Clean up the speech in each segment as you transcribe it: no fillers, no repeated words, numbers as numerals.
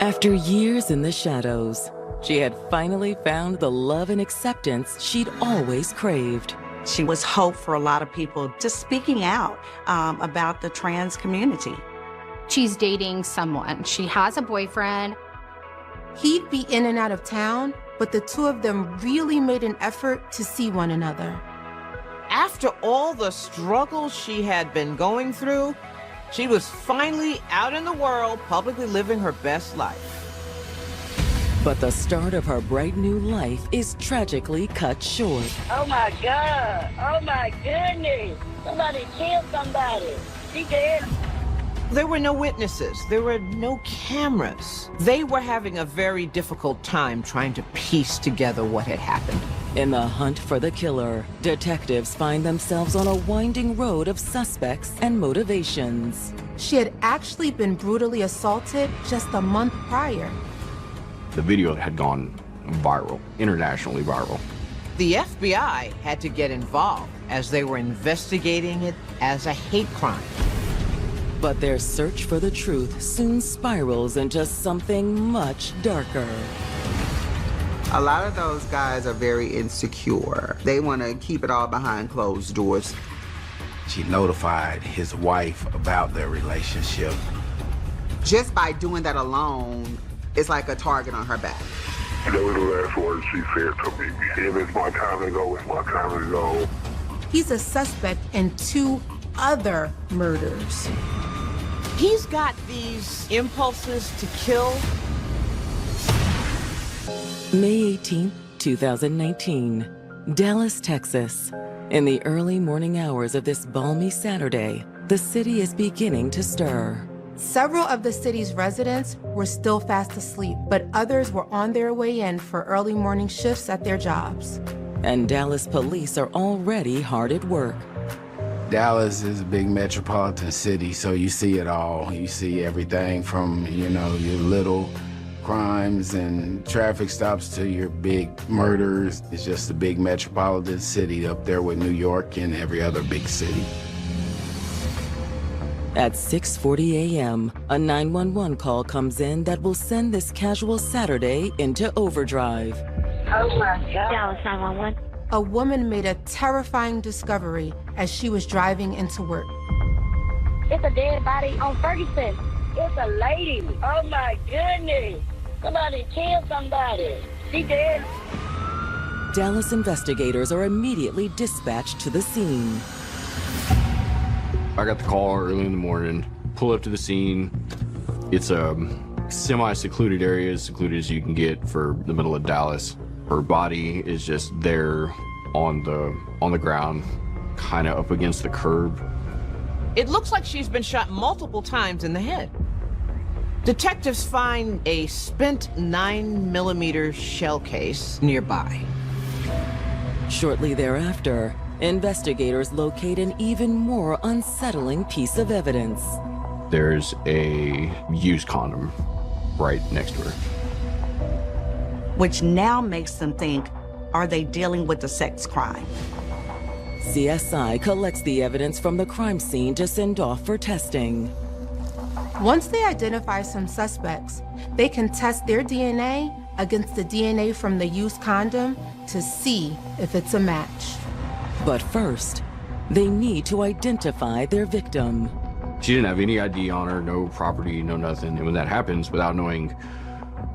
After years in the shadows, she had finally found the love and acceptance she'd always craved. She was hope for a lot of people, just speaking out about the trans community. She's dating someone. She has a boyfriend. He'd be in and out of town, but the two of them really made an effort to see one another. After all the struggles she had been going through, she was finally out in the world, publicly living her best life. But the start of her bright new life is tragically cut short. Oh my God! Oh my goodness! Somebody killed somebody. She dead. There were no witnesses. There were no cameras. They were having a very difficult time trying to piece together what had happened. In the hunt for the killer, detectives find themselves on a winding road of suspects and motivations. She had actually been brutally assaulted just a month prior. The video had gone viral, internationally viral. The FBI had to get involved as they were investigating it as a hate crime. But their search for the truth soon spirals into something much darker. A lot of those guys are very insecure. They want to keep it all behind closed doors. She notified his wife about their relationship. Just by doing that alone, it's like a target on her back. That was the last words she said to me. If it's my time to go, it's my time to go. He's a suspect in 2 other murders. He's got these impulses to kill. May 18, 2019, Dallas, Texas. In the early morning hours of this balmy Saturday, the city is beginning to stir. Several of the city's residents were still fast asleep, but others were on their way in for early morning shifts at their jobs. And Dallas police are already hard at work. Dallas is a big metropolitan city, so you see it all. You see everything from, your little crimes and traffic stops to your big murders. It's just a big metropolitan city up there with New York and every other big city. At 6:40 a.m., a 911 call comes in that will send this casual Saturday into overdrive. Oh my God! Dallas 911. A woman made a terrifying discovery as she was driving into work. It's a dead body on Ferguson. It's a lady. Oh my goodness! Somebody killed somebody. She dead. Dallas investigators are immediately dispatched to the scene. I got the call early in the morning, pull up to the scene. It's a semi-secluded area, as secluded as you can get for the middle of Dallas. Her body is just there on the ground, kind of up against the curb. It looks like she's been shot multiple times in the head. Detectives find a spent 9mm shell case nearby. Shortly thereafter, investigators locate an even more unsettling piece of evidence. There's a used condom right next to her. Which now makes them think, are they dealing with a sex crime? CSI collects the evidence from the crime scene to send off for testing. Once they identify some suspects, they can test their DNA against the DNA from the used condom to see if it's a match. But first, they need to identify their victim. She didn't have any ID on her, no property, no nothing. And when that happens, without knowing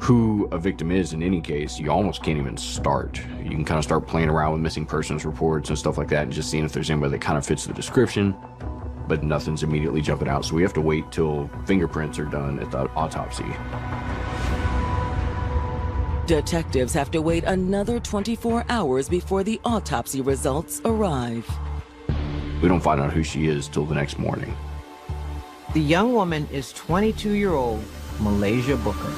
who a victim is in any case, you almost can't even start. You can kind of start playing around with missing persons reports and stuff like that and just seeing if there's anybody that kind of fits the description, but nothing's immediately jumping out. So we have to wait till fingerprints are done at the autopsy. Detectives have to wait another 24 hours before the autopsy results arrive. We don't find out who she is till the next morning. The young woman is 22-year-old Malaysia Booker.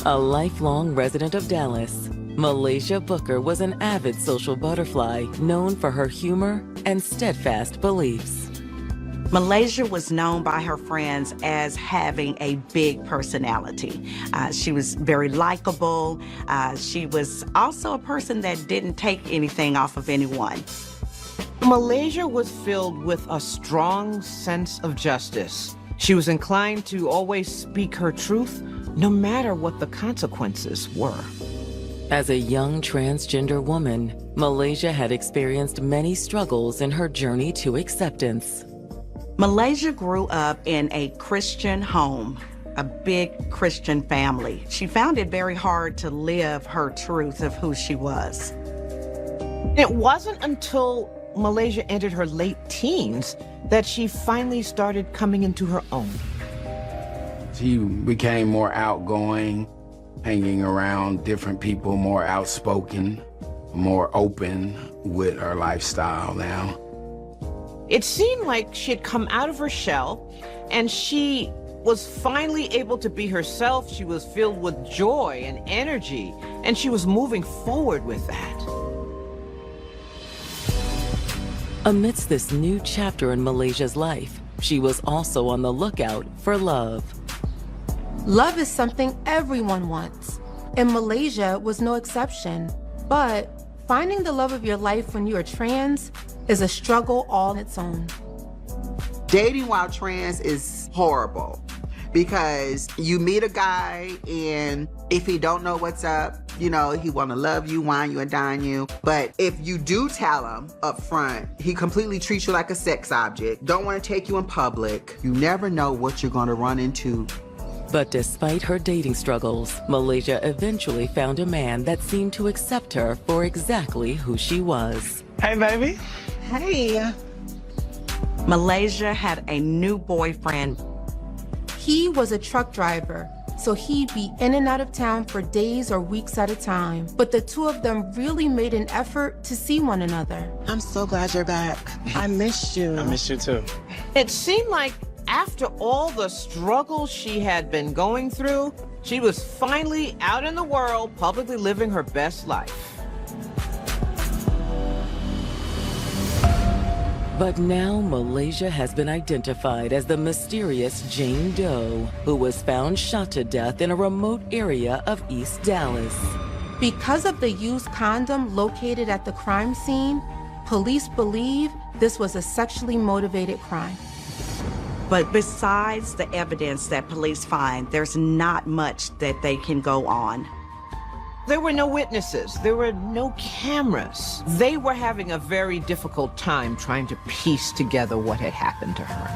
A lifelong resident of Dallas, Malaysia Booker was an avid social butterfly known for her humor and steadfast beliefs. Malaysia was known by her friends as having a big personality. She was very likable. She was also a person that didn't take anything off of anyone. Malaysia was filled with a strong sense of justice. She was inclined to always speak her truth, no matter what the consequences were. As a young transgender woman, Malaysia had experienced many struggles in her journey to acceptance. Malaysia grew up in a Christian home, a big Christian family. She found it very hard to live her truth of who she was. It wasn't until Malaysia entered her late teens that she finally started coming into her own. She became more outgoing, hanging around different people, more outspoken, more open with her lifestyle now. It seemed like she had come out of her shell, and she was finally able to be herself. She was filled with joy and energy, and she was moving forward with that. Amidst this new chapter in Malaysia's life, she was also on the lookout for love. Love is something everyone wants, and Malaysia was no exception. But finding the love of your life when you are trans is a struggle all on its own. Dating while trans is horrible because you meet a guy and if he don't know what's up, you know, he want to love you, wine you, and dine you. But if you do tell him up front, he completely treats you like a sex object, don't want to take you in public. You never know what you're going to run into. But despite her dating struggles, Malaysia eventually found a man that seemed to accept her for exactly who she was. Hey, baby. Hey. Malaysia had a new boyfriend. He was a truck driver, so he'd be in and out of town for days or weeks at a time. But the two of them really made an effort to see one another. I'm so glad you're back. I missed you. I missed you too. It seemed like after all the struggles she had been going through, she was finally out in the world, publicly living her best life. But now Malaysia has been identified as the mysterious Jane Doe, who was found shot to death in a remote area of East Dallas. Because of the used condom located at the crime scene, police believe this was a sexually motivated crime. But besides the evidence that police find, there's not much that they can go on. There were no witnesses. There were no cameras. They were having a very difficult time trying to piece together what had happened to her.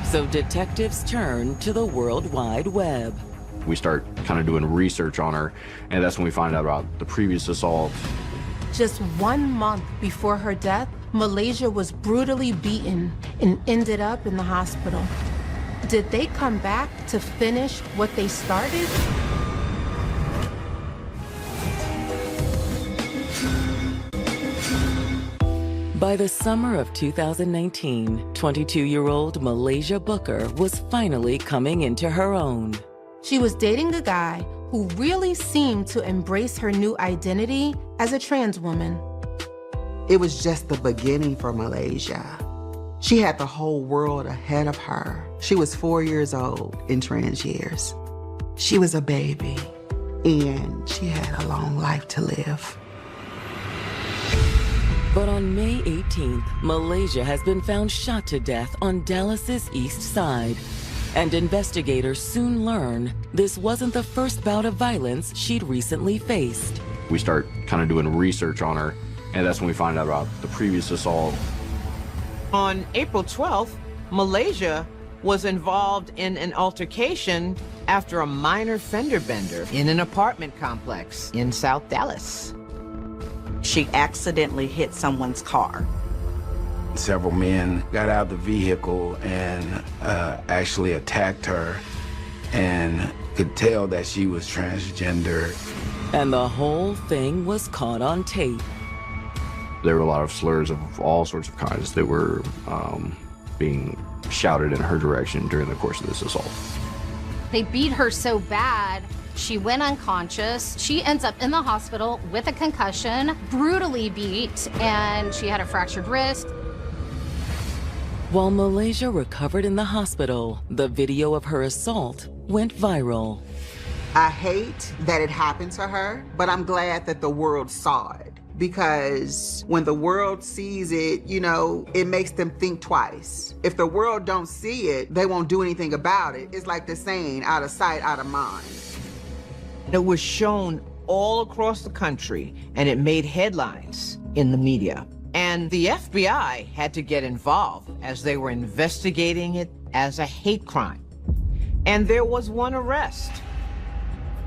So detectives turn to the World Wide Web. We start kind of doing research on her, and that's when we find out about the previous assault. Just 1 month before her death, Malaysia was brutally beaten and ended up in the hospital. Did they come back to finish what they started? By the summer of 2019, 22-year-old Malaysia Booker was finally coming into her own. She was dating a guy who really seemed to embrace her new identity as a trans woman. It was just the beginning for Malaysia. She had the whole world ahead of her. She was 4 years old in trans years. She was a baby, and she had a long life to live. But on May 18th, Malaysia has been found shot to death on Dallas's east side. And investigators soon learn this wasn't the first bout of violence she'd recently faced. We start kind of doing research on her, and that's when we find out about the previous assault. On April 12th, Malaysia was involved in an altercation after a minor fender bender in an apartment complex in South Dallas. She accidentally hit someone's car. Several men got out of the vehicle and actually attacked her and could tell that she was transgender. And the whole thing was caught on tape. There were a lot of slurs of all sorts of kinds that were being shouted in her direction during the course of this assault. They beat her so bad, she went unconscious. She ends up in the hospital with a concussion, brutally beat, and she had a fractured wrist. While Malaysia recovered in the hospital, the video of her assault went viral. I hate that it happened to her, but I'm glad that the world saw it because when the world sees it, you know, it makes them think twice. If the world don't see it, they won't do anything about it. It's like the saying, out of sight, out of mind. It was shown all across the country, and it made headlines in the media. And the FBI had to get involved as they were investigating it as a hate crime. And there was one arrest.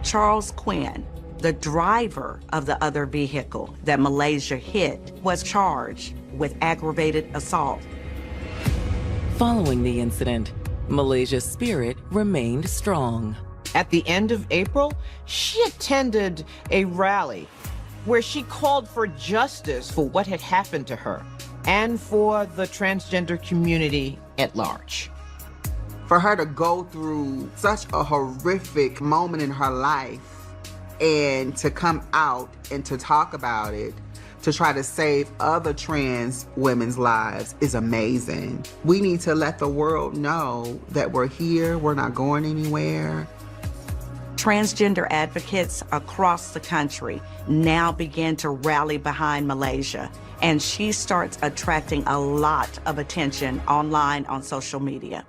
Charles Quinn, the driver of the other vehicle that Malaysia hit, was charged with aggravated assault. Following the incident, Malaysia's spirit remained strong. At the end of April, she attended a rally where she called for justice for what had happened to her and for the transgender community at large. For her to go through such a horrific moment in her life and to come out and to talk about it, to try to save other trans women's lives is amazing. We need to let the world know that we're here, we're not going anywhere. Transgender advocates across the country now begin to rally behind Malaysia, and she starts attracting a lot of attention online on social media.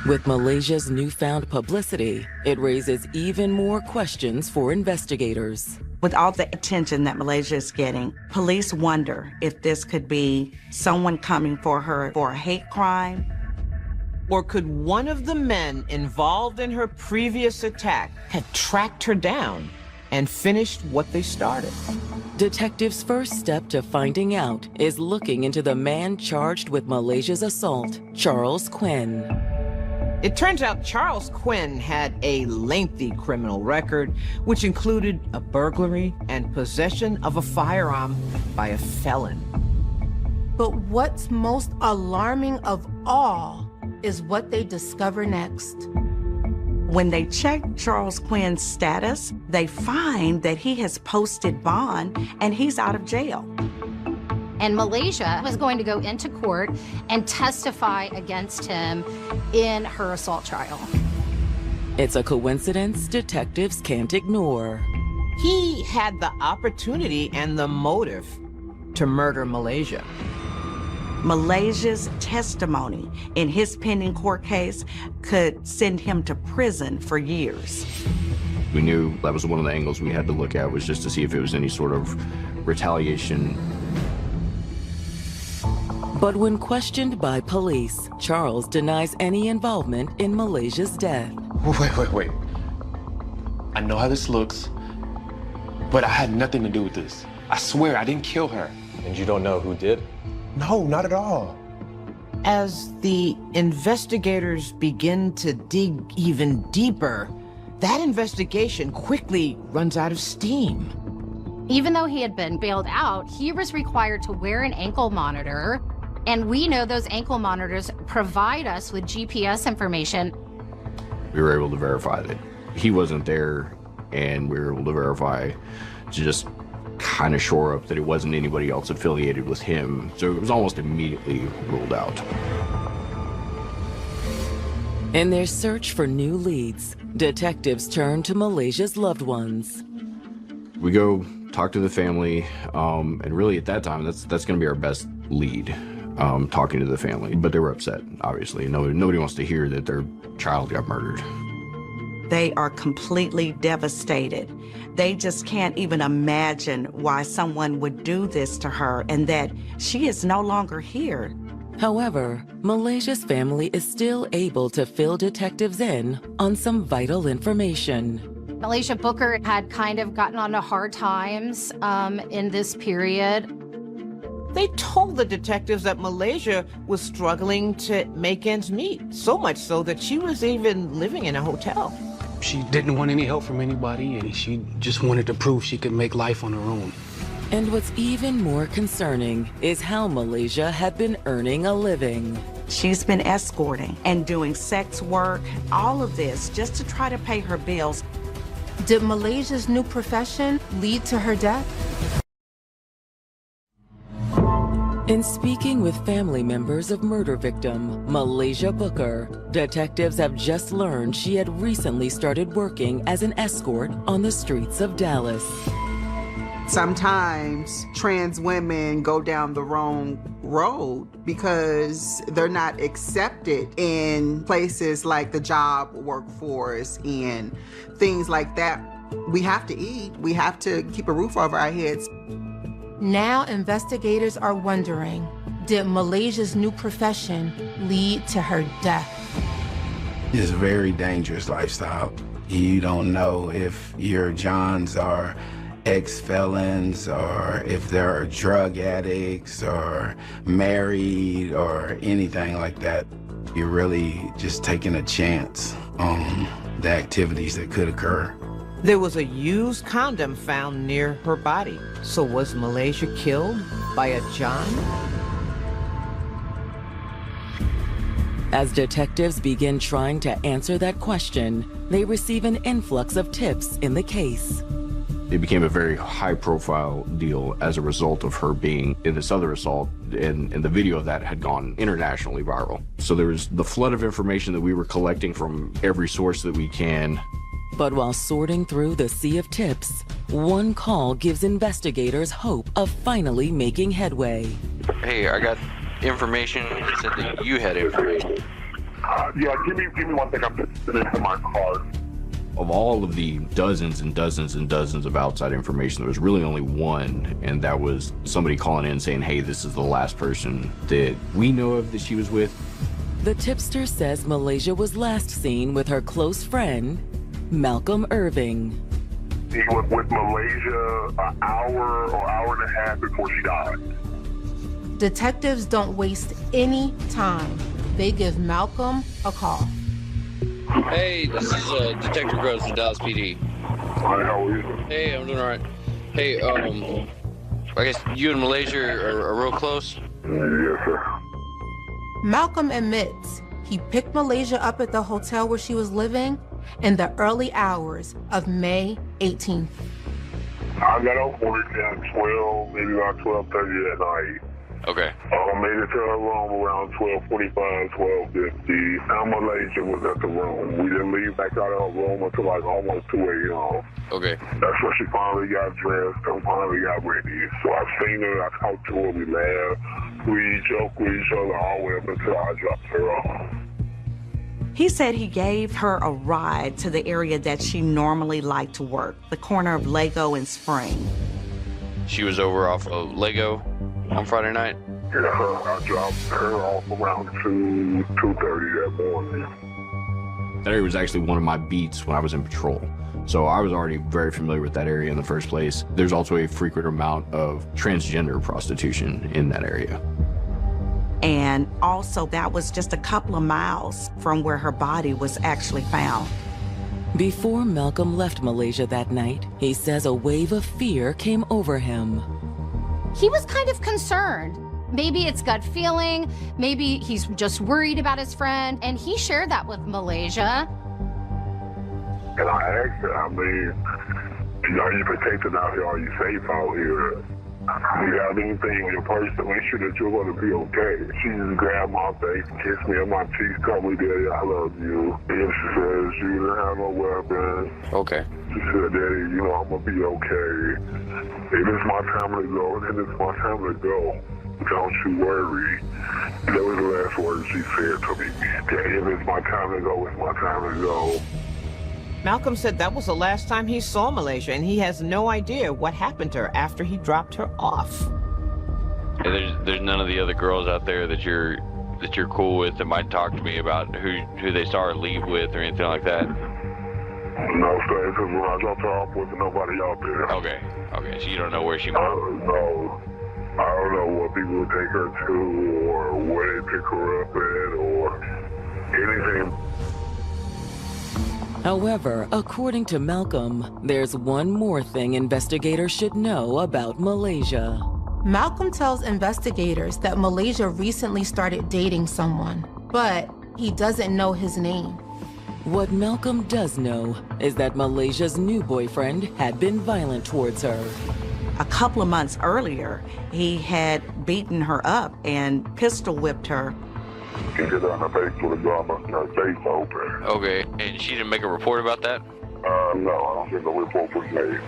With Malaysia's newfound publicity, it raises even more questions for investigators. With all the attention that Malaysia is getting, police wonder if this could be someone coming for her for a hate crime. Or could one of the men involved in her previous attack have tracked her down and finished what they started? Detectives' first step to finding out is looking into the man charged with Malaysia's assault, Charles Quinn. It turns out Charles Quinn had a lengthy criminal record, which included a burglary and possession of a firearm by a felon. But what's most alarming of all is what they discover next. When they check Charles Quinn's status, they find that he has posted bond and he's out of jail. And Malaysia was going to go into court and testify against him in her assault trial. It's a coincidence detectives can't ignore. He had the opportunity and the motive to murder Malaysia. Malaysia's testimony in his pending court case could send him to prison for years. We knew that was one of the angles we had to look at, was just to see if it was any sort of retaliation. But when questioned by police, Charles denies any involvement in Malaysia's death. Wait. I know how this looks, but I had nothing to do with this. I swear I didn't kill her. And you don't know who did? No, not at all. As the investigators begin to dig even deeper, that investigation quickly runs out of steam. Even though he had been bailed out, he was required to wear an ankle monitor. And we know those ankle monitors provide us with GPS information. We were able to verify that he wasn't there, and we were able to verify to just kind of shore up that it wasn't anybody else affiliated with him. So it was almost immediately ruled out. In their search for new leads, detectives turn to Malaysia's loved ones. We go talk to the family, and really at that time, that's going to be our best lead, talking to the family. But they were upset, obviously. Nobody wants to hear that their child got murdered. They are completely devastated. They just can't even imagine why someone would do this to her and that she is no longer here. However, Malaysia's family is still able to fill detectives in on some vital information. Malaysia Booker had kind of gotten onto hard times in this period. They told the detectives that Malaysia was struggling to make ends meet, so much so that she was even living in a hotel. She didn't want any help from anybody, and she just wanted to prove she could make life on her own. And what's even more concerning is how Malaysia had been earning a living. She's been escorting and doing sex work, all of this just to try to pay her bills. Did Malaysia's new profession lead to her death? In speaking with family members of murder victim Malaysia Booker, detectives have just learned she had recently started working as an escort on the streets of Dallas. Sometimes trans women go down the wrong road because they're not accepted in places like the job workforce and things like that. We have to eat. We have to keep a roof over our heads. Now investigators are wondering, did Malaysia's new profession lead to her death? It's a very dangerous lifestyle. You don't know if your Johns are ex-felons or if they're drug addicts or married or anything like that. You're really just taking a chance on the activities that could occur. There was a used condom found near her body. So was Malaysia killed by a John? As detectives begin trying to answer that question, they receive an influx of tips in the case. It became a very high-profile deal as a result of her being in this other assault, and the video of that had gone internationally viral. So there was the flood of information that we were collecting from every source that we can. But while sorting through the sea of tips, one call gives investigators hope of finally making headway. Hey, I got information. It said that you had information. Yeah, give me 1 second. I'm just sitting in my car. Of all of the dozens and dozens and dozens of outside information, there was really only one, and that was somebody calling in saying, hey, this is the last person that we know of that she was with. The tipster says Malaysia was last seen with her close friend, Malcolm Irving. He was with Malaysia an hour or hour and a half before she died. Detectives don't waste any time. They give Malcolm a call. Hey, this is Detective Groves with Dallas PD. Hi, how are you? Hey, I'm doing all right. Hey, I guess you and Malaysia are real close? Yes, sir. Malcolm admits he picked Malaysia up at the hotel where she was living in the early hours of May 18th. I got off work at 12, maybe about 12:30 at night. Okay. Made it to her room around 12:45, 12:50. And Malaysia was at the room. We didn't leave back out of her room until like almost 2 a.m. Okay. That's when she finally got dressed and finally got ready. So I seen her, I talked to her, we laughed, we joked with each other all the way up until I dropped her off. He said he gave her a ride to the area that she normally liked to work, the corner of Lego and Spring. She was over off of Lego on Friday night? Yeah, I dropped her off around 2:30 that morning. That area was actually one of my beats when I was in patrol. So I was already very familiar with that area in the first place. There's also a frequent amount of transgender prostitution in that area. And also that was just a couple of miles from where her body was actually found. Before Malcolm left Malaysia that night, he says a wave of fear came over him. He was kind of concerned. Maybe it's gut feeling, maybe he's just worried about his friend, and he shared that with Malaysia. And I asked her, I mean, are you protected out here? Are you safe out here? Do you have anything in your purse to make sure that you're going to be okay? She just grabbed my face, kissed me on my cheek, told me, Daddy, I love you. And she says she didn't have no weapon. Okay. She said, Daddy, you know, I'm going to be okay. If it's my time to go, then it's my time to go. Don't you worry. That was the last word she said to me. Daddy, if it's my time to go, it's my time to go. Malcolm said that was the last time he saw Malaysia, and he has no idea what happened to her after he dropped her off. There's none of the other girls out there that you're cool with that might talk to me about who they saw her leave with or anything like that? No, sir, because when I dropped her off, wasn't nobody out there. Okay, so you don't know where she went? No. I don't know what people would take her to or where they pick her up at or anything. However, according to Malcolm, there's one more thing investigators should know about Malaysia. Malcolm tells investigators that Malaysia recently started dating someone, but he doesn't know his name. What Malcolm does know is that Malaysia's new boyfriend had been violent towards her. A couple of months earlier, he had beaten her up and pistol whipped her. He hit her on the face with a gun, busting her face open. Okay, and she didn't make a report about that? No, I don't think a report was made.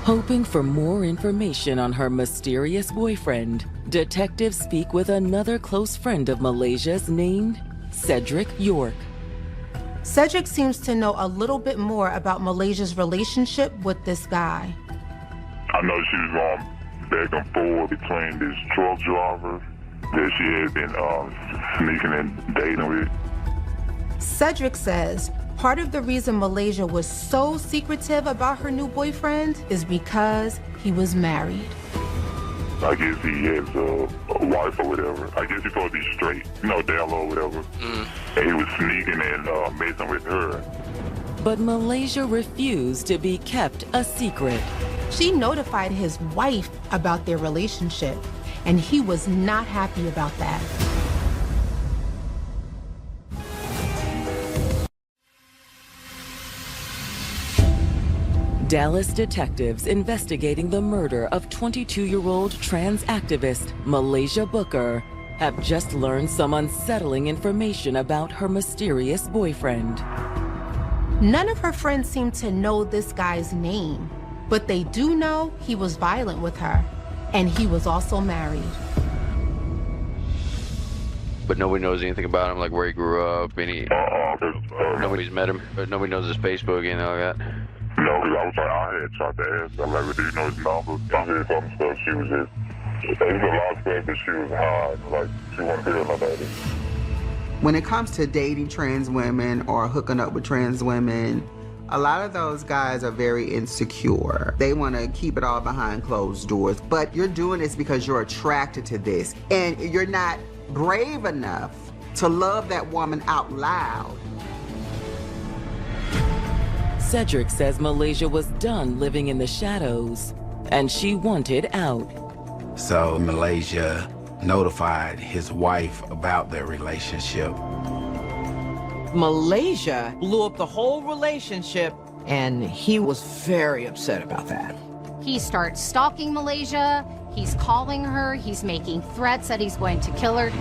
Hoping for more information on her mysterious boyfriend, detectives speak with another close friend of Malaysia's named Cedric York. Cedric seems to know a little bit more about Malaysia's relationship with this guy. I know she was going back and forth between this truck driver that she had been sneaking and dating with. Cedric says part of the reason Malaysia was so secretive about her new boyfriend is because he was married. I guess he has a wife or whatever. I guess he's supposed to be straight, Della or whatever. And he was sneaking and messing with her. But Malaysia refused to be kept a secret. She notified his wife about their relationship, and he was not happy about that. Dallas detectives investigating the murder of 22-year-old trans activist Malaysia Booker have just learned some unsettling information about her mysterious boyfriend. None of her friends seem to know this guy's name, but they do know he was violent with her, and he was also married. But nobody knows anything about him, like where he grew up, nobody's met him, but nobody knows his Facebook and all that. No, because I was like, I had tried to ask her, like, do you know his number? She said some stuff, she was just, there's a lot of stuff that she was hiding, like, she wasn't telling nobody. When it comes to dating trans women or hooking up with trans women, a lot of those guys are very insecure. They want to keep it all behind closed doors. But you're doing this because you're attracted to this, and you're not brave enough to love that woman out loud. Cedric says Malaysia was done living in the shadows, and she wanted out. So Malaysia notified his wife about their relationship. Malaysia blew up the whole relationship, and he was very upset about that. He starts stalking Malaysia. He's calling her. He's making threats that he's going to kill her.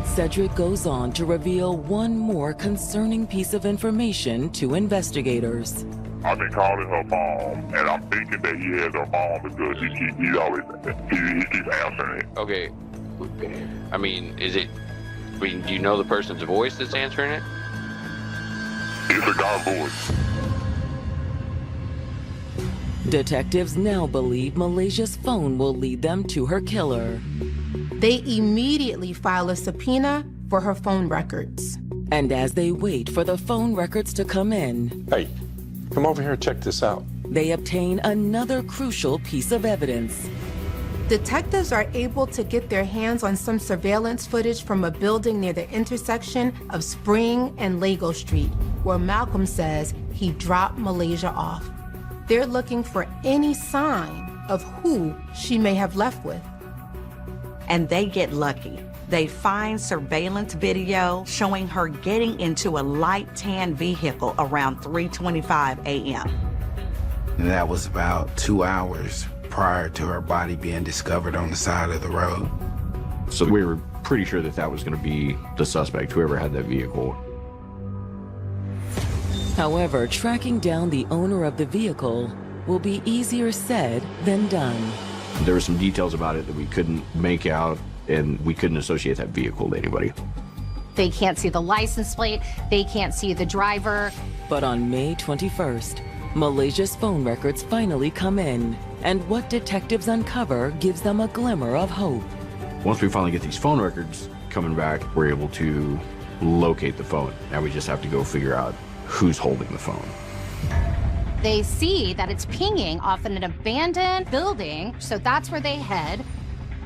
Cedric goes on to reveal one more concerning piece of information to investigators. I've been calling her mom, and I'm thinking that he has her mom because he keeps answering it. Okay, I mean, do you know the person's voice that's answering it? It's a guy's voice. Detectives now believe Malaysia's phone will lead them to her killer. They immediately file a subpoena for her phone records. And as they wait for the phone records to come in, hey, come over here and check this out. They obtain another crucial piece of evidence. Detectives are able to get their hands on some surveillance footage from a building near the intersection of Spring and Lego Street, where Malcolm says he dropped Malaysia off. They're looking for any sign of who she may have left with. And they get lucky. They find surveillance video showing her getting into a light tan vehicle around 3:25 a.m. And that was about 2 hours prior to her body being discovered on the side of the road. So we were pretty sure that was going to be the suspect, whoever had that vehicle. However, tracking down the owner of the vehicle will be easier said than done. There were some details about it that we couldn't make out, and we couldn't associate that vehicle to anybody. They can't see the license plate. They can't see the driver. But on May 21st, Malaysia's phone records finally come in, and what detectives uncover gives them a glimmer of hope. Once we finally get these phone records coming back, we're able to locate the phone. Now we just have to go figure out who's holding the phone. They see that it's pinging off in an abandoned building, so that's where they head.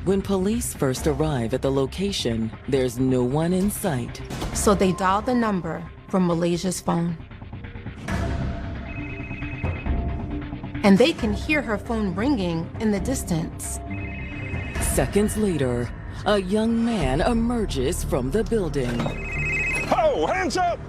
When police first arrive at the location, there's no one in sight. So they dial the number from Malaysia's phone. And they can hear her phone ringing in the distance. Seconds later, a young man emerges from the building. Oh, hands up!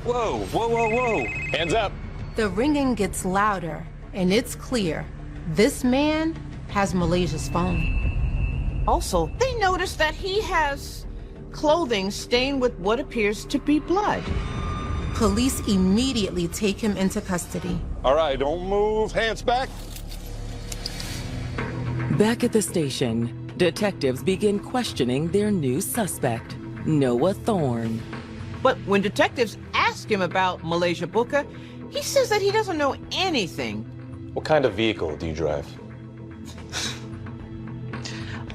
Whoa, whoa, whoa, whoa. Hands up. The ringing gets louder, and it's clear this man has Malaysia's phone. Also, they notice that he has clothing stained with what appears to be blood. Police immediately take him into custody. All right, don't move. Hands back. Back at the station, detectives begin questioning their new suspect, Noah Thorne. But when detectives ask him about Malaysia Booker, he says that he doesn't know anything. What kind of vehicle do you drive?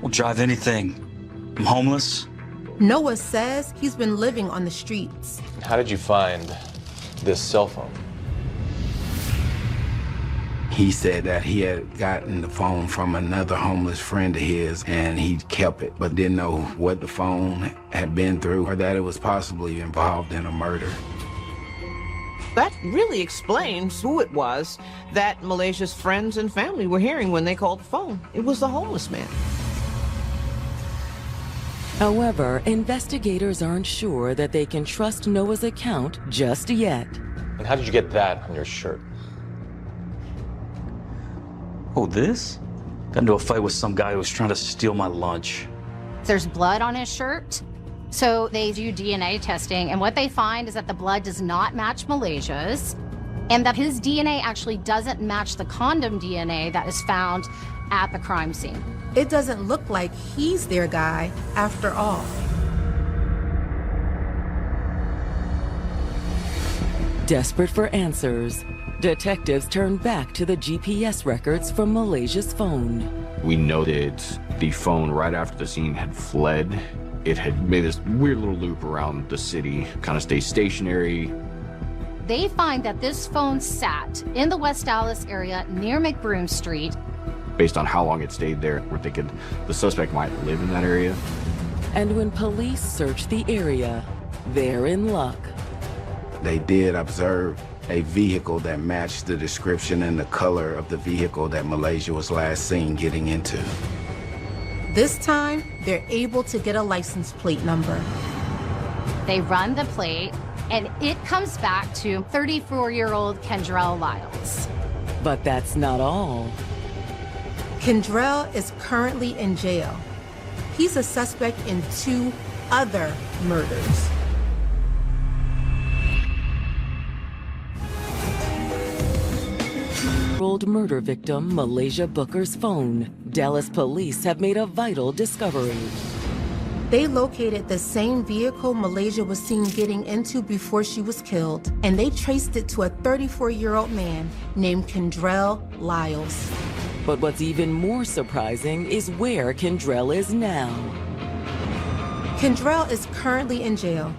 I'll drive anything. I'm homeless. Noah says he's been living on the streets. How did you find this cell phone? He said that he had gotten the phone from another homeless friend of his and he kept it, but didn't know what the phone had been through or that it was possibly involved in a murder. That really explains who it was that Malaysia's friends and family were hearing when they called the phone. It was the homeless man. However, investigators aren't sure that they can trust Noah's account just yet. And how did you get that on your shirt? Oh, this? Got into a fight with some guy who was trying to steal my lunch. There's blood on his shirt. So they do DNA testing, and what they find is that the blood does not match Malaysia's, and that his DNA actually doesn't match the condom DNA that is found at the crime scene. It doesn't look like he's their guy after all. Desperate for answers, detectives turn back to the GPS records from Malaysia's phone. We know that the phone right after the scene had fled. It had made this weird little loop around the city, kind of stay stationary. They find that this phone sat in the West Dallas area near McBroom Street. Based on how long it stayed there, we're thinking the suspect might live in that area. And when police search the area, they're in luck. They did observe a vehicle that matched the description and the color of the vehicle that Malaysia was last seen getting into. This time, they're able to get a license plate number. They run the plate, and it comes back to 34-year-old Kendrell Lyles. But that's not all. Kendrell is currently in jail. He's a suspect in 2 other murders. Old murder victim Malaysia Booker's phone. Dallas police have made a vital discovery. They located the same vehicle Malaysia was seen getting into before she was killed, and they traced it to a 34-year-old man named Kendrell Lyles. But what's even more surprising is where Kendrell is now. Kendrell is currently in jail.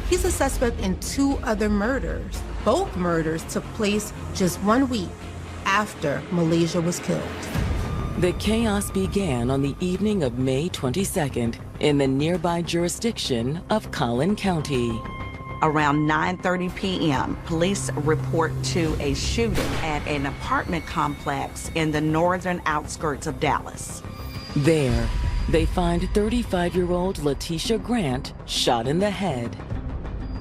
He's a suspect in 2 other murders. Both murders took place just 1 week after Malaysia was killed. The chaos began on the evening of May 22nd in the nearby jurisdiction of Collin County. Around 9:30 p.m., police report to a shooting at an apartment complex in the northern outskirts of Dallas. There, they find 35-year-old Letitia Grant shot in the head.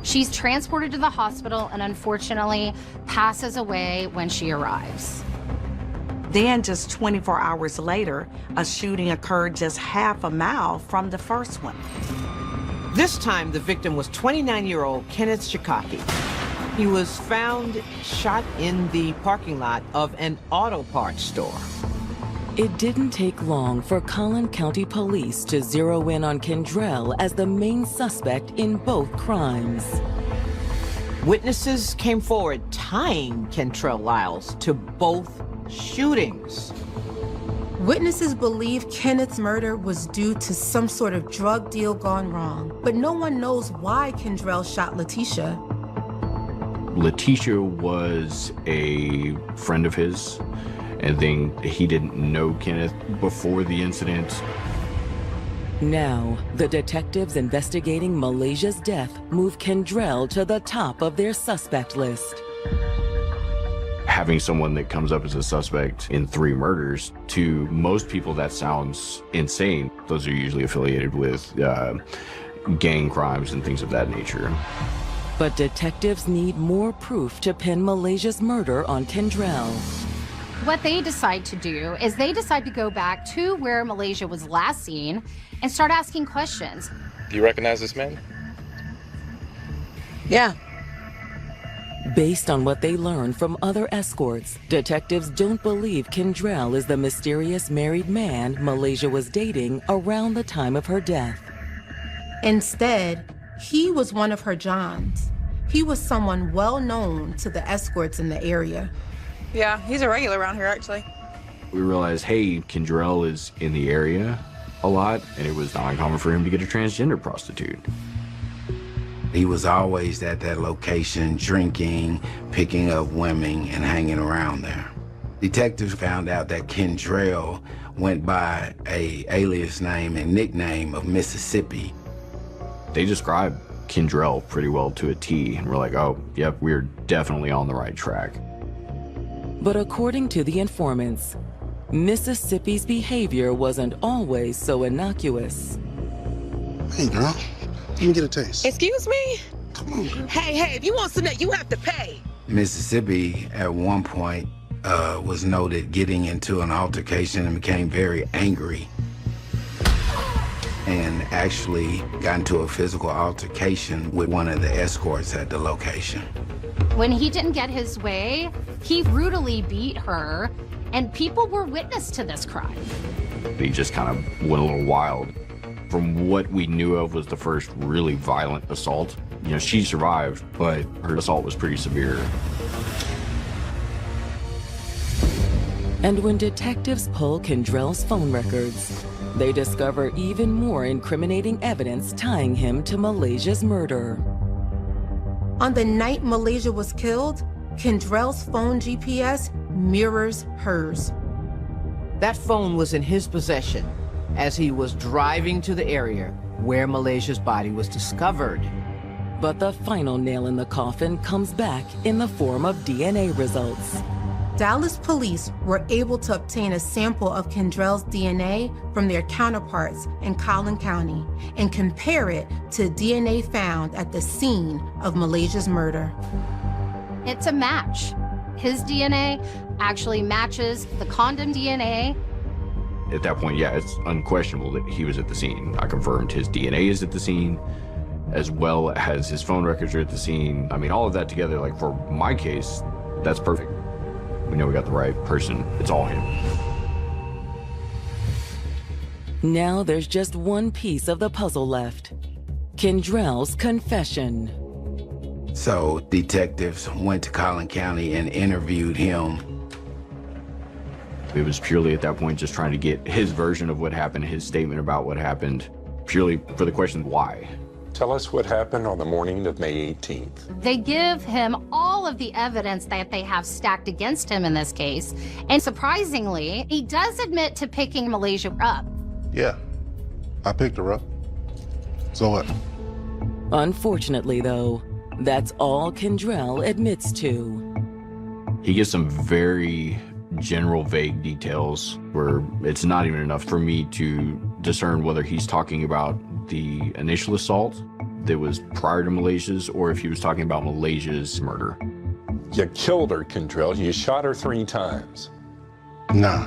She's transported to the hospital and unfortunately passes away when she arrives. Then, just 24 hours later, a shooting occurred just half a mile from the first one. This time, the victim was 29-year-old Kenneth Shikaki. He was found shot in the parking lot of an auto parts store. It didn't take long for Collin County police to zero in on Kendrell as the main suspect in both crimes. Witnesses came forward tying Kendrell Lyles to both shootings. Witnesses believe Kenneth's murder was due to some sort of drug deal gone wrong, but no one knows why Kendrell shot Letitia. Letitia was a friend of his, and then he didn't know Kenneth before the incident. Now, the detectives investigating Malaysia's death move Kendrell to the top of their suspect list. Having someone that comes up as a suspect in 3 murders, to most people that sounds insane. Those are usually affiliated with gang crimes and things of that nature. But detectives need more proof to pin Malaysia's murder on Kendrell. What they decide to do is they decide to go back to where Malaysia was last seen and start asking questions. Do you recognize this man? Yeah. Based on what they learned from other escorts, detectives don't believe Kendrell is the mysterious married man Malaysia was dating around the time of her death. Instead, he was one of her Johns. He was someone well known to the escorts in the area. Yeah, he's a regular around here, actually. We realized, hey, Kendrell is in the area a lot, and it was not uncommon for him to get a transgender prostitute. He was always at that location, drinking, picking up women, and hanging around there. Detectives found out that Kendrell went by a alias name and nickname of Mississippi. They described Kendrell pretty well to a T, and we're like, oh, yep, we're definitely on the right track. But according to the informants, Mississippi's behavior wasn't always so innocuous. Hey, girl, let me get a taste. Excuse me? Come on, girl. Hey, if you want some, you have to pay. Mississippi, at one point, was noted getting into an altercation and became very angry, and actually got into a physical altercation with one of the escorts at the location. When he didn't get his way, he brutally beat her, and people were witness to this crime. He just kind of went a little wild. From what we knew of was the first really violent assault. You know, she survived, but her assault was pretty severe. And when detectives pull Kendrell's phone records, they discover even more incriminating evidence tying him to Malaysia's murder. On the night Malaysia was killed, Kendrell's phone GPS mirrors hers. That phone was in his possession as he was driving to the area where Malaysia's body was discovered. But the final nail in the coffin comes back in the form of DNA results. Dallas police were able to obtain a sample of Kendrell's DNA from their counterparts in Collin County and compare it to DNA found at the scene of Malaysia's murder. It's a match. His DNA actually matches the condom DNA. At that point, yeah, it's unquestionable that he was at the scene. I confirmed his DNA is at the scene, as well as his phone records are at the scene. I mean, all of that together, like for my case, that's perfect. We know we got the right person. It's all him. Now there's just one piece of the puzzle left. Kendrell's confession. So detectives went to Collin County and interviewed him. It was purely at that point just trying to get his version of what happened, his statement about what happened, purely for the question, why? Tell us what happened on the morning of May 18th. They give him all of the evidence that they have stacked against him in this case. And surprisingly, he does admit to picking Malaysia up. Yeah, I picked her up. So what? Unfortunately, though, that's all Kendrell admits to. He gives some very general, vague details where it's not even enough for me to discern whether he's talking about the initial assault that was prior to Malaysia's or if he was talking about Malaysia's murder. You killed her, Kendrell. You shot her 3 times. Nah,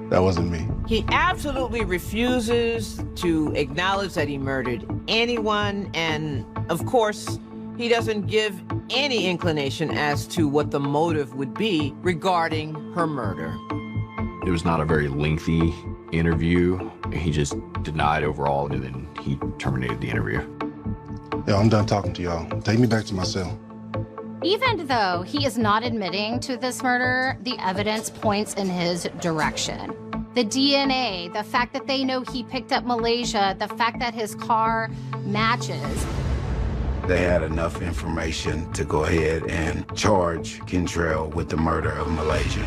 that wasn't me. He absolutely refuses to acknowledge that he murdered anyone, and of course, he doesn't give any inclination as to what the motive would be regarding her murder. It was not a very lengthy interview. He just denied overall, and then he terminated the interview. Yeah, I'm done talking to y'all. Take me back to my cell. Even though he is not admitting to this murder, the evidence points in his direction. The DNA, the fact that they know he picked up Malaysia, the fact that his car matches. They had enough information to go ahead and charge Kendrell with the murder of Malaysia.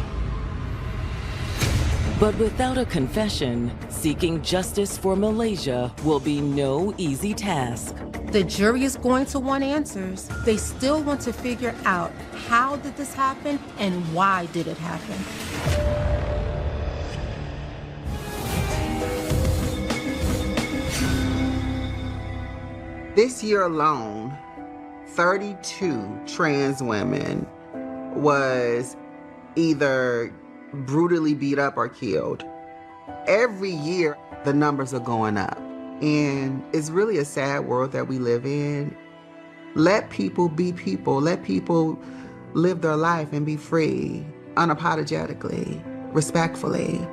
But without a confession, seeking justice for Malaysia will be no easy task. The jury is going to want answers. They still want to figure out how did this happen and why did it happen. This year alone, 32 trans women was either brutally beat up or killed. Every year, the numbers are going up. And it's really a sad world that we live in. Let people be people. Let people live their life and be free, unapologetically, respectfully.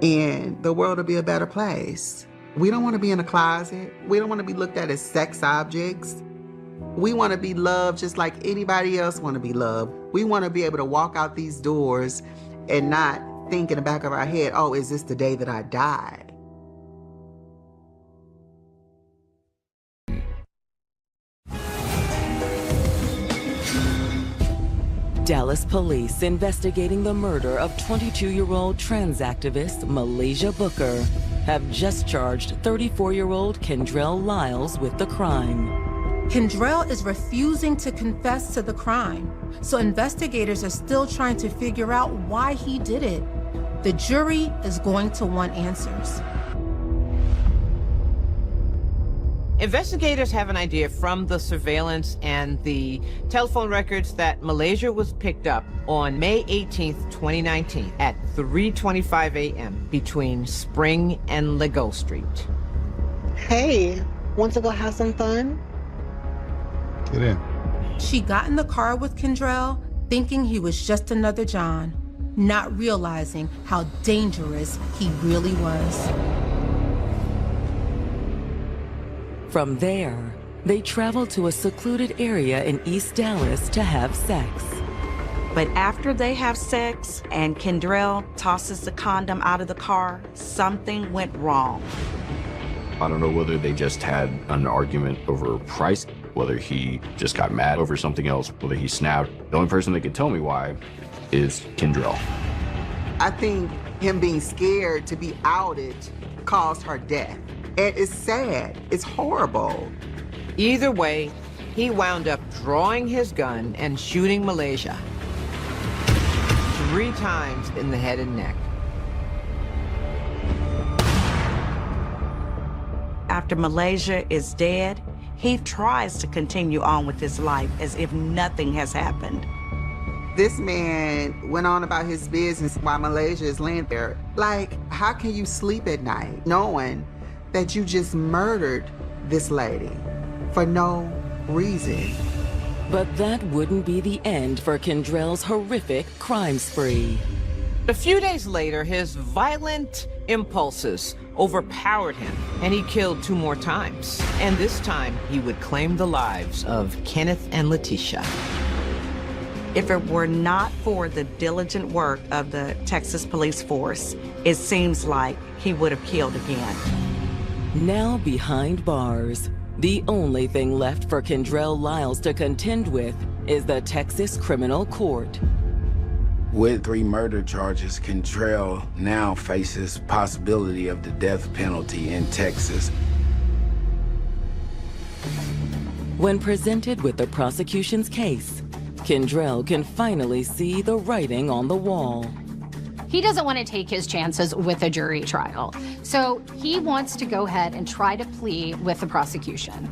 And the world will be a better place. We don't want to be in a closet. We don't want to be looked at as sex objects. We want to be loved just like anybody else want to be loved. We want to be able to walk out these doors and not think in the back of our head, oh, is this the day that I die? Dallas police investigating the murder of 22-year-old trans activist Malaysia Booker have just charged 34-year-old Kendrell Lyles with the crime. Kendrell is refusing to confess to the crime, so investigators are still trying to figure out why he did it. The jury is going to want answers. Investigators have an idea from the surveillance and the telephone records that Malaysia was picked up on May 18th, 2019 at 3:25 a.m. between Spring and Lego Street. Hey, want to go have some fun? Get in. She got in the car with Kendrell, thinking he was just another John, not realizing how dangerous he really was. From there, they traveled to a secluded area in East Dallas to have sex. But after they have sex and Kendrell tosses the condom out of the car, something went wrong. I don't know whether they just had an argument over price, whether he just got mad over something else, whether he snapped. The only person that could tell me why is Kendrell. I think him being scared to be outed caused her death. And it's sad. It's horrible. Either way, he wound up drawing his gun and shooting Malaysia 3 times in the head and neck. After Malaysia is dead, he tries to continue on with his life as if nothing has happened. This man went on about his business while Malaysia is laying there. Like, how can you sleep at night knowing that you just murdered this lady for no reason? But that wouldn't be the end for Kendrell's horrific crime spree. A few days later, his violent impulses overpowered him, and he killed 2 more times. And this time, he would claim the lives of Kenneth and Letitia. If it were not for the diligent work of the Texas police force, it seems like he would have killed again. Now behind bars, the only thing left for Kendrell Lyles to contend with is the Texas Criminal Court. With 3 murder charges, Kendrell now faces possibility of the death penalty in Texas. When presented with the prosecution's case, Kendrell can finally see the writing on the wall. He doesn't want to take his chances with a jury trial, so he wants to go ahead and try to plea with the prosecution.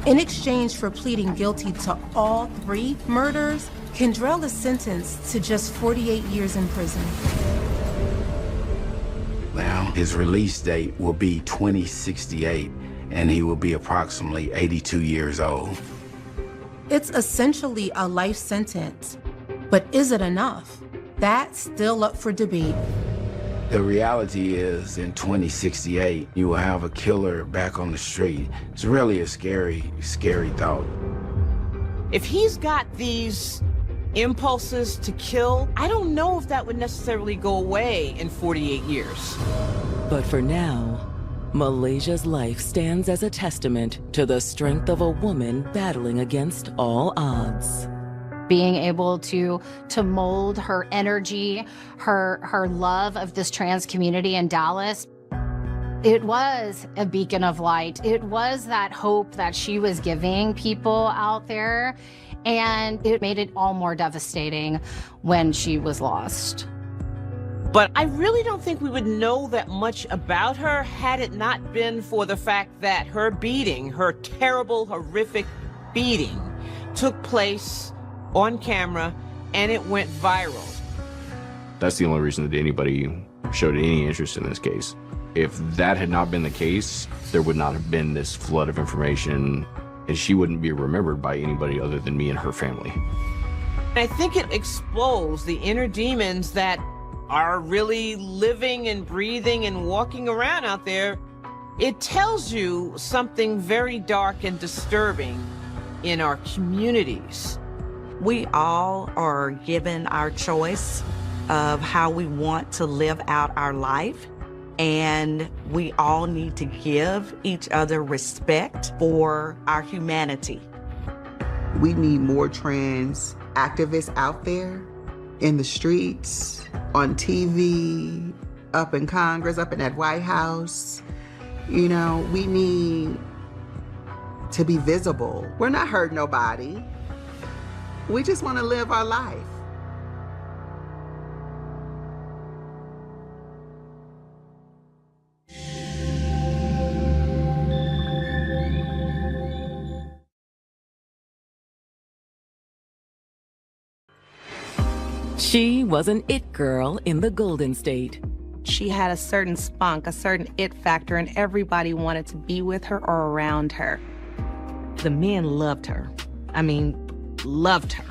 In exchange for pleading guilty to all 3 murders, Kendrell is sentenced to just 48 years in prison. Now, his release date will be 2068, and he will be approximately 82 years old. It's essentially a life sentence, but is it enough? That's still up for debate. The reality is, in 2068, you will have a killer back on the street. It's really a scary, scary thought. If he's got these impulses to kill, I don't know if that would necessarily go away in 48 years. But for now, Malaysia's life stands as a testament to the strength of a woman battling against all odds. Being able to mold her energy, her love of this trans community in Dallas, it was a beacon of light. It was that hope that she was giving people out there, and it made it all more devastating when she was lost. But I really don't think we would know that much about her had it not been for the fact that her beating, her terrible, horrific beating, took place on camera, and it went viral. That's the only reason that anybody showed any interest in this case. If that had not been the case, there would not have been this flood of information and she wouldn't be remembered by anybody other than me and her family. I think it exposed the inner demons that are really living and breathing and walking around out there. It tells you something very dark and disturbing in our communities. We all are given our choice of how we want to live out our life, and we all need to give each other respect for our humanity. We need more trans activists out there in the streets, on TV, up in Congress, up in that White House. You know, we need to be visible. We're not hurting nobody. We just want to live our life. She was an it girl in the Golden State. She had a certain spunk, a certain it factor, and everybody wanted to be with her or around her. The men loved her. I mean, loved her.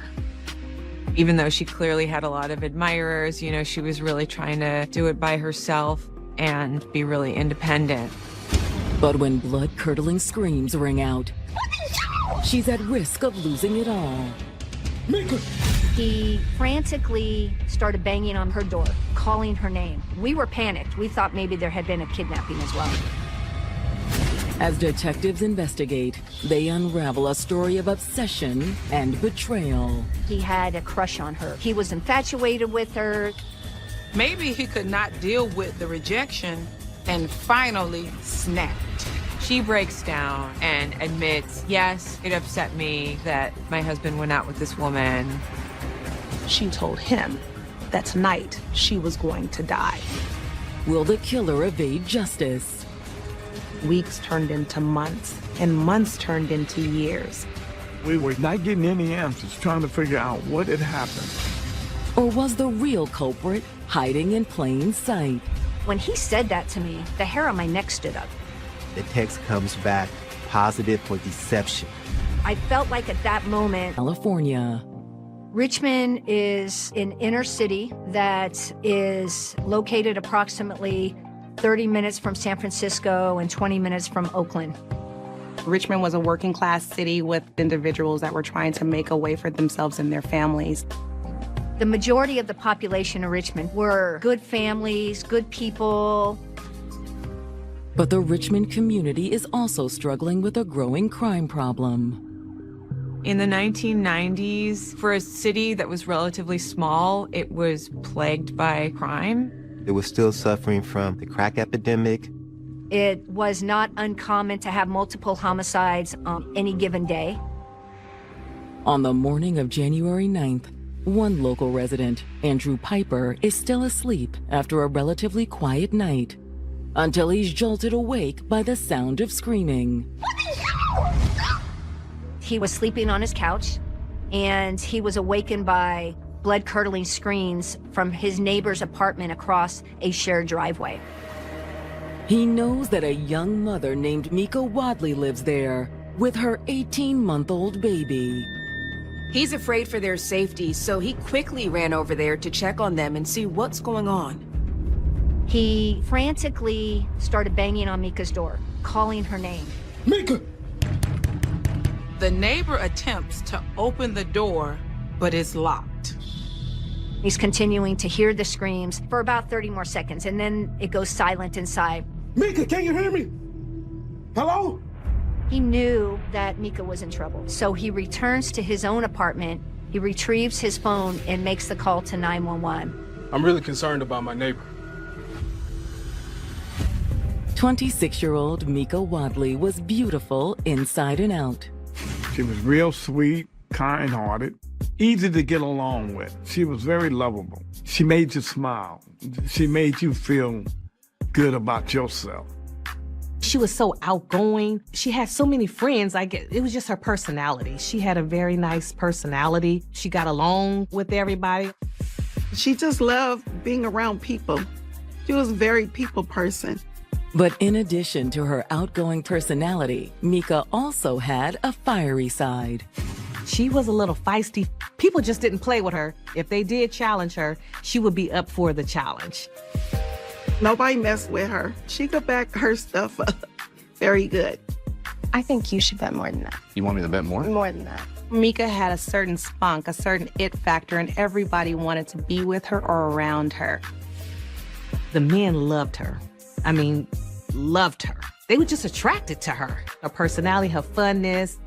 Even though she clearly had a lot of admirers, you know, she was really trying to do it by herself and be really independent. But when blood-curdling screams ring out, she's at risk of losing it all. He frantically started banging on her door, calling her name. We were panicked. We thought maybe there had been a kidnapping as well. As detectives investigate, they unravel a story of obsession and betrayal. He had a crush on her. He was infatuated with her. Maybe he could not deal with the rejection and finally snapped. She breaks down and admits, yes, it upset me that my husband went out with this woman. She told him that tonight she was going to die. Will the killer evade justice? Weeks turned into months, and months turned into years. We were not getting any answers, trying to figure out what had happened. Or was the real culprit hiding in plain sight? When he said that to me, the hair on my neck stood up. The text comes back positive for deception. I felt like at that moment, California. Richmond is an inner city that is located approximately 30 minutes from San Francisco and 20 minutes from Oakland. Richmond was a working class city with individuals that were trying to make a way for themselves and their families. The majority of the population of Richmond were good families, good people. But the Richmond community is also struggling with a growing crime problem. In the 1990s, for a city that was relatively small, it was plagued by crime. It was still suffering from the crack epidemic. It was not uncommon to have multiple homicides on any given day. On the morning of January 9th, one local resident, Andrew Piper, is still asleep after a relatively quiet night, until he's jolted awake by the sound of screaming. He was sleeping on his couch, and he was awakened by blood-curdling screams from his neighbor's apartment across a shared driveway. He knows that a young mother named Mika Wadley lives there with her 18-month-old baby. He's afraid for their safety, so he quickly ran over there to check on them and see what's going on. He frantically started banging on Mika's door, calling her name. Mika! The neighbor attempts to open the door, but it's locked. He's continuing to hear the screams for about 30 more seconds, and then it goes silent inside. Mika, can you hear me? Hello? He knew that Mika was in trouble, so he returns to his own apartment, he retrieves his phone, and makes the call to 911. I'm really concerned about my neighbor. 26-year-old Mika Wadley was beautiful inside and out. She was real sweet, kind-hearted, easy to get along with. She was very lovable. She made you smile. She made you feel good about yourself. She was so outgoing. She had so many friends. It was just her personality. She had a very nice personality. She got along with everybody. She just loved being around people. She was a very people person. But in addition to her outgoing personality, Mika also had a fiery side. She was a little feisty. People just didn't play with her. If they did challenge her, she would be up for the challenge. Nobody messed with her. She could back her stuff up very good. I think you should bet more than that. You want me to bet more? More than that. Mika had a certain spunk, a certain it factor, and everybody wanted to be with her or around her. The men loved her. I mean, loved her. They were just attracted to her. Her personality, her funness.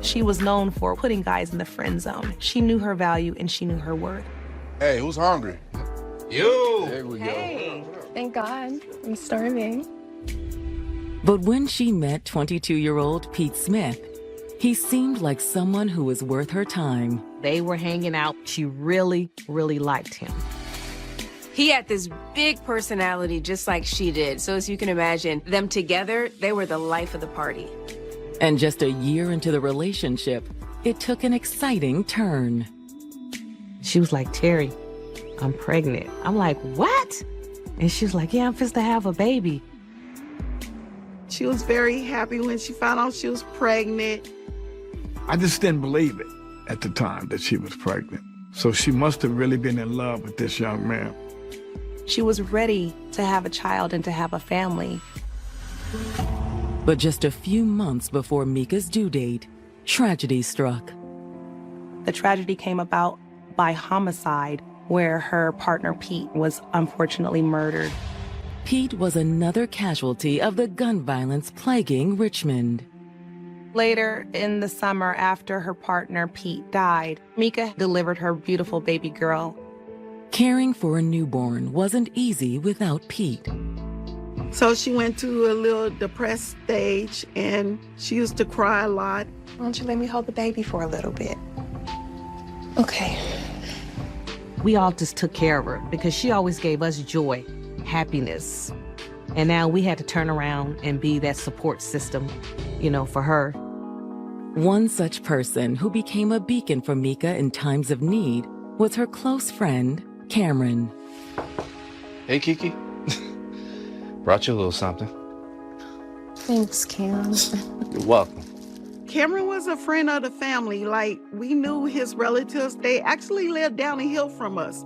She was known for putting guys in the friend zone. She knew her value and she knew her worth. Hey, who's hungry? You! There we Hey, thank God. I'm starving. But when she met 22-year-old Pete Smith, he seemed like someone who was worth her time. They were hanging out. She really, really liked him. He had this big personality just like she did. So as you can imagine, them together, they were the life of the party. And just a year into the relationship, it took an exciting turn. She was like, Terry, I'm pregnant. I'm like, what? And she was like, yeah, I'm supposed to have a baby. She was very happy when she found out she was pregnant. I just didn't believe it at the time that she was pregnant. So she must have really been in love with this young man. She was ready to have a child and to have a family. But just a few months before Mika's due date, tragedy struck. The tragedy came about by homicide, where her partner Pete was unfortunately murdered. Pete was another casualty of the gun violence plaguing Richmond. Later in the summer, after her partner Pete died, Mika delivered her beautiful baby girl. Caring for a newborn wasn't easy without Pete. So she went to a little depressed stage and she used to cry a lot. Why don't you let me hold the baby for a little bit? Okay. We all just took care of her because she always gave us joy, happiness. And now we had to turn around and be that support system, for her. One such person who became a beacon for Mika in times of need was her close friend, Cameron. Hey, Kiki. Brought you a little something. Thanks, Cam. You're welcome. Cameron was a friend of the family. Like, we knew his relatives. They actually lived down the hill from us.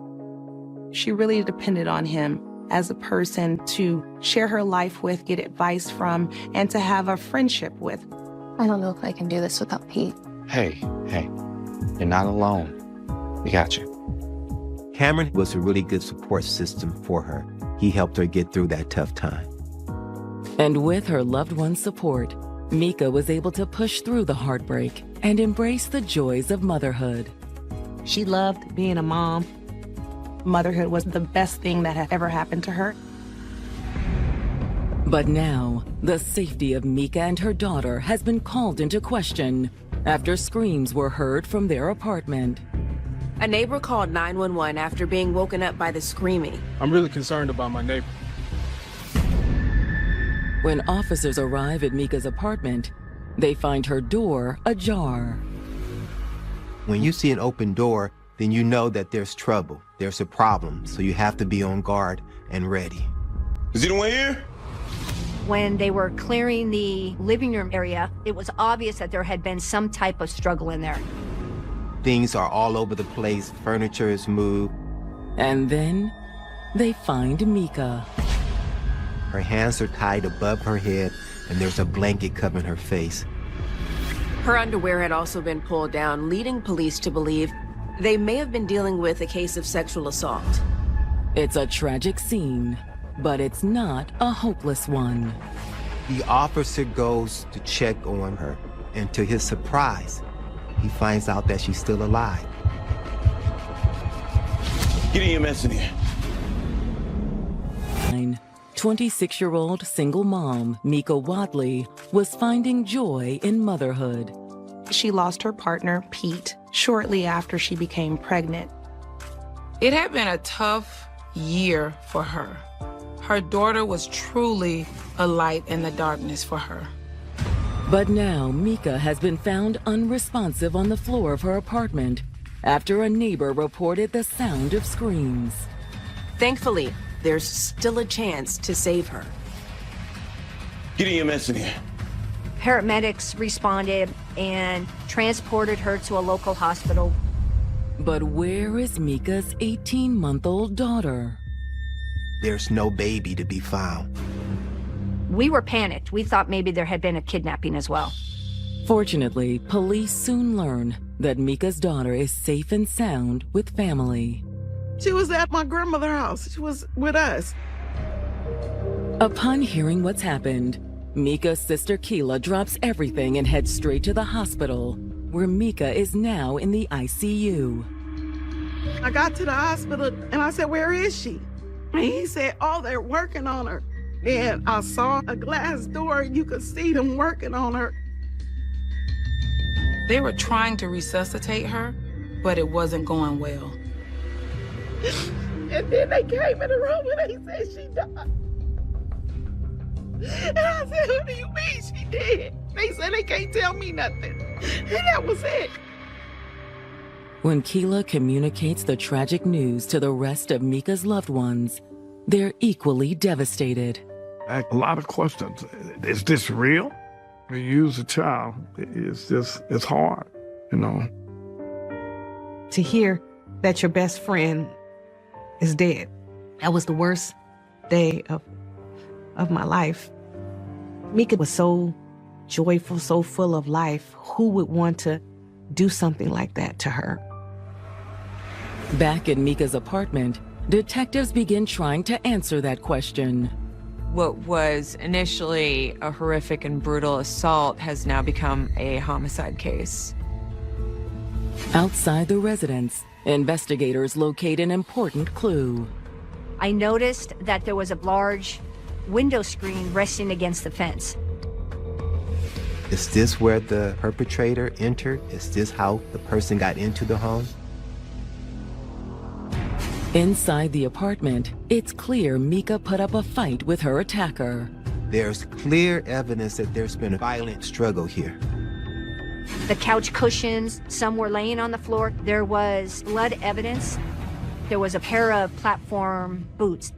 She really depended on him as a person to share her life with, get advice from, and to have a friendship with. I don't know if I can do this without Pete. Hey, you're not alone. We got you. Cameron was a really good support system for her. He helped her get through that tough time. And with her loved one's support, Mika was able to push through the heartbreak and embrace the joys of motherhood. She loved being a mom. Motherhood was the best thing that had ever happened to her. But now, the safety of Mika and her daughter has been called into question after screams were heard from their apartment. A neighbor called 911 after being woken up by the screaming. I'm really concerned about my neighbor. When officers arrive at Mika's apartment, they find her door ajar. When you see an open door, then you know that there's trouble. There's a problem, so you have to be on guard and ready. Is anyone here? When they were clearing the living room area, it was obvious that there had been some type of struggle in there. Things are all over the place. Furniture is moved. And then they find Mika. Her hands are tied above her head, and there's a blanket covering her face. Her underwear had also been pulled down, leading police to believe they may have been dealing with a case of sexual assault. It's a tragic scene, but it's not a hopeless one. The officer goes to check on her, and to his surprise, he finds out that she's still alive. Get in your mess in here. 26-year-old single mom, Mika Wadley, was finding joy in motherhood. She lost her partner, Pete, shortly after she became pregnant. It had been a tough year for her. Her daughter was truly a light in the darkness for her. But now Mika has been found unresponsive on the floor of her apartment after a neighbor reported the sound of screams. Thankfully, there's still a chance to save her. Get EMS in here. Paramedics responded and transported her to a local hospital. But where is Mika's 18-month-old daughter? There's no baby to be found. We were panicked. We thought maybe there had been a kidnapping as well. Fortunately, police soon learn that Mika's daughter is safe and sound with family. She was at my grandmother's house. She was with us. Upon hearing what's happened, Mika's sister Keela drops everything and heads straight to the hospital, where Mika is now in the ICU. I got to the hospital and I said, "Where is she?" And he said, "Oh, they're working on her." And I saw a glass door. You could see them working on her. They were trying to resuscitate her, but it wasn't going well. And then they came in the room and they said she died. And I said, "Who do you mean she did?" They said they can't tell me nothing. And that was it. When Keela communicates the tragic news to the rest of Mika's loved ones, they're equally devastated. I have a lot of questions. Is this real? When you use a child, it's hard, you know. To hear that your best friend is dead, that was the worst day of my life. Mika was so joyful, so full of life. Who would want to do something like that to her? Back in Mika's apartment, detectives begin trying to answer that question. What was initially a horrific and brutal assault has now become a homicide case. Outside the residence, investigators locate an important clue. I noticed that there was a large window screen resting against the fence. Is this where the perpetrator entered? Is this how the person got into the home? Inside the apartment, it's clear Mika put up a fight with her attacker. There's clear evidence that there's been a violent struggle here. The couch cushions, some were laying on the floor. There was blood evidence. There was a pair of platform boots,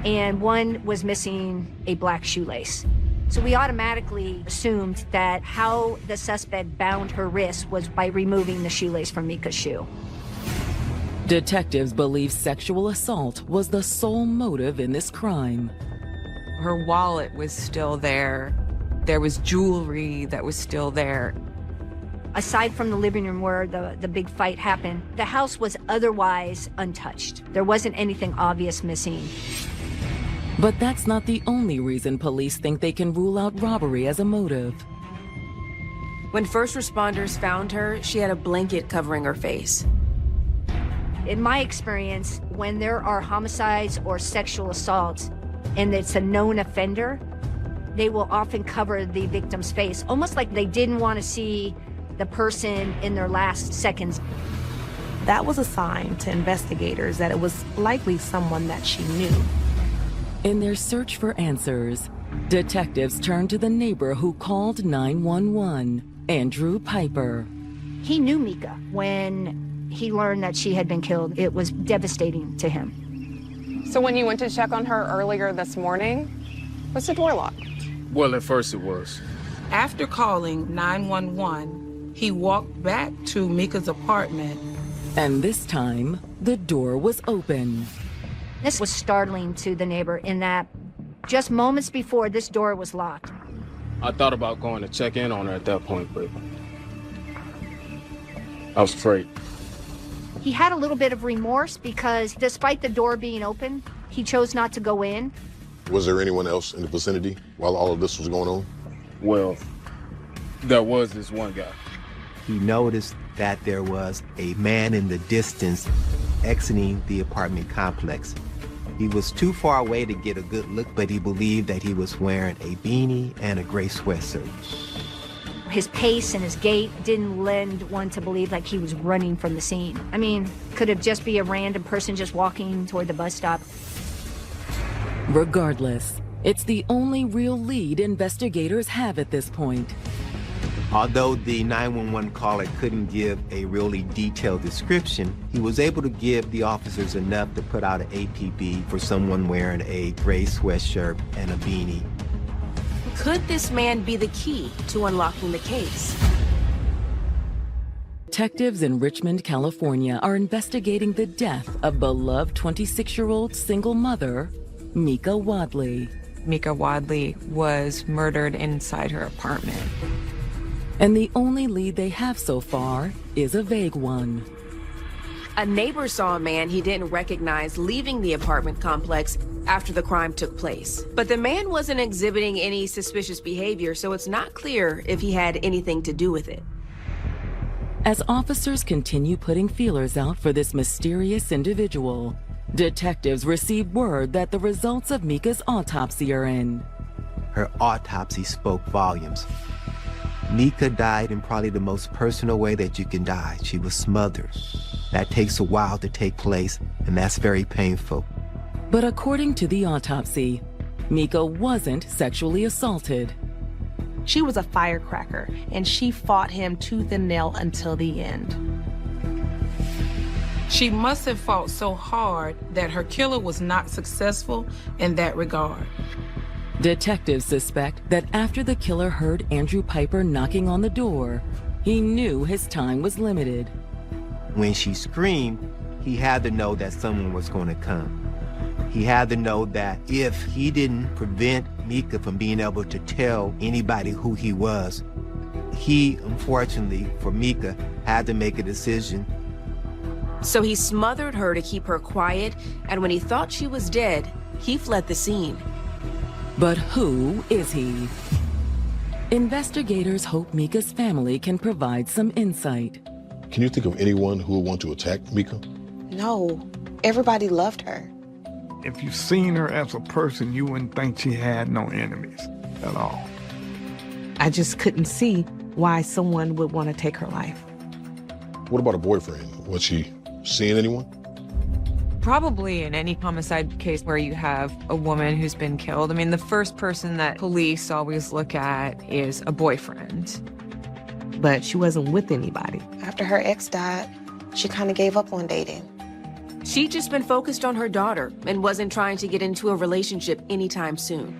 and one was missing a black shoelace. So we automatically assumed that how the suspect bound her wrist was by removing the shoelace from Mika's shoe. Detectives believe sexual assault was the sole motive in this crime. Her wallet was still there. There was jewelry that was still there. Aside from the living room where the big fight happened, the house was otherwise untouched. There wasn't anything obvious missing. But that's not the only reason police think they can rule out robbery as a motive. When first responders found her, she had a blanket covering her face. In my experience, when there are homicides or sexual assaults and it's a known offender, they will often cover the victim's face, almost like they didn't want to see the person in their last seconds. That was a sign to investigators that it was likely someone that she knew. In their search for answers, detectives turned to the neighbor who called 911, Andrew Piper. He knew Mika. When he learned that she had been killed, it was devastating to him. So when you went to check on her earlier this morning, was the door locked? Well, at first it was. After calling 911, he walked back to Mika's apartment. And this time, the door was open. This was startling to the neighbor in that just moments before, this door was locked. I thought about going to check in on her at that point, but I was afraid. He had a little bit of remorse because despite the door being open, he chose not to go in. Was there anyone else in the vicinity while all of this was going on? Well, there was this one guy. He noticed that there was a man in the distance exiting the apartment complex. He was too far away to get a good look, but he believed that he was wearing a beanie and a gray sweatshirt. His pace and his gait didn't lend one to believe like he was running from the scene. I mean, could it just be a random person just walking toward the bus stop? Regardless, it's the only real lead investigators have at this point. Although the 911 caller couldn't give a really detailed description, he was able to give the officers enough to put out an APB for someone wearing a gray sweatshirt and a beanie. Could this man be the key to unlocking the case? Detectives in Richmond, California are investigating the death of beloved 26-year-old single mother, Mika Wadley. Mika Wadley was murdered inside her apartment. And the only lead they have so far is a vague one. A neighbor saw a man he didn't recognize leaving the apartment complex after the crime took place. But the man wasn't exhibiting any suspicious behavior, so it's not clear if he had anything to do with it. As officers continue putting feelers out for this mysterious individual, detectives receive word that the results of Mika's autopsy are in. Her autopsy spoke volumes. Mika died in probably the most personal way that you can die. She was smothered. That takes a while to take place, and that's very painful. But according to the autopsy, Mika wasn't sexually assaulted. She was a firecracker, and she fought him tooth and nail until the end. She must have fought so hard that her killer was not successful in that regard. Detectives suspect that after the killer heard Andrew Piper knocking on the door, he knew his time was limited. When she screamed, he had to know that someone was going to come. He had to know that if he didn't prevent Mika from being able to tell anybody who he was, he, unfortunately for Mika, had to make a decision. So he smothered her to keep her quiet, and when he thought she was dead, he fled the scene. But who is he? Investigators hope Mika's family can provide some insight. Can you think of anyone who would want to attack Mika? No, everybody loved her. If you seen her as a person, you wouldn't think she had no enemies at all. I just couldn't see why someone would want to take her life. What about a boyfriend? Was she seeing anyone? Probably in any homicide case where you have a woman who's been killed. I mean, the first person that police always look at is a boyfriend. But she wasn't with anybody. After her ex died, she kind of gave up on dating. She'd just been focused on her daughter and wasn't trying to get into a relationship anytime soon.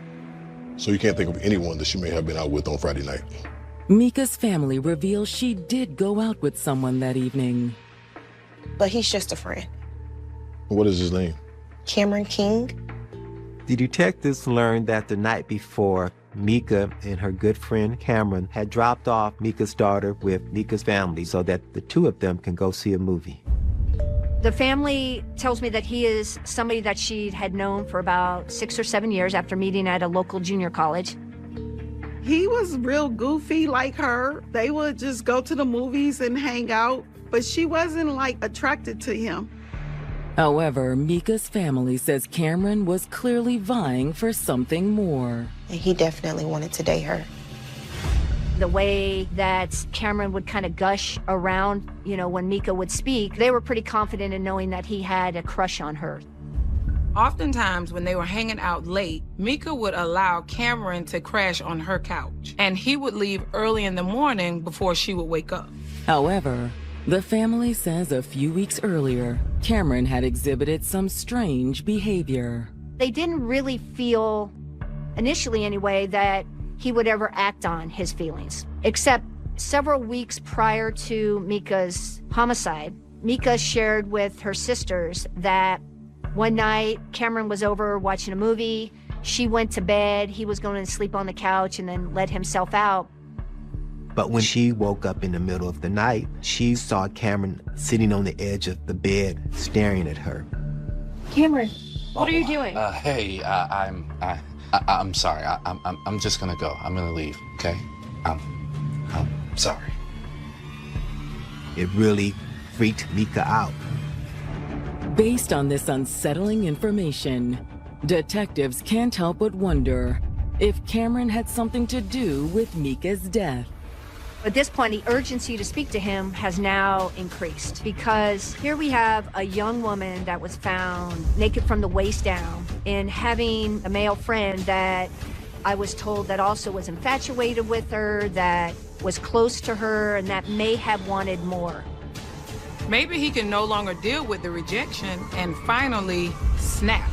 So you can't think of anyone that she may have been out with on Friday night? Mika's family reveals she did go out with someone that evening. But he's just a friend. What is his name? Cameron King. The detectives learned that the night before, Mika and her good friend Cameron had dropped off Mika's daughter with Mika's family so that the two of them can go see a movie. The family tells me that he is somebody that she had known for about 6 or 7 years after meeting at a local junior college. He was real goofy like her. They would just go to the movies and hang out, but she wasn't like attracted to him. However, Mika's family says Cameron was clearly vying for something more. And he definitely wanted to date her. The way that Cameron would kind of gush around, when Mika would speak, they were pretty confident in knowing that he had a crush on her. Oftentimes, when they were hanging out late, Mika would allow Cameron to crash on her couch, and he would leave early in the morning before she would wake up. However, the family says a few weeks earlier, Cameron had exhibited some strange behavior. They didn't really feel, initially anyway, that he would ever act on his feelings. Except several weeks prior to Mika's homicide, Mika shared with her sisters that one night Cameron was over watching a movie, she went to bed, he was going to sleep on the couch and then let himself out. But when she woke up in the middle of the night, she saw Cameron sitting on the edge of the bed, staring at her. Cameron, what are you doing? Hey, I'm sorry. I'm just gonna go. I'm gonna leave. Okay? I'm sorry. It really freaked Mika out. Based on this unsettling information, detectives can't help but wonder if Cameron had something to do with Mika's death. At this point, the urgency to speak to him has now increased because here we have a young woman that was found naked from the waist down and having a male friend that I was told that also was infatuated with her, that was close to her, and that may have wanted more. Maybe he can no longer deal with the rejection and finally snapped.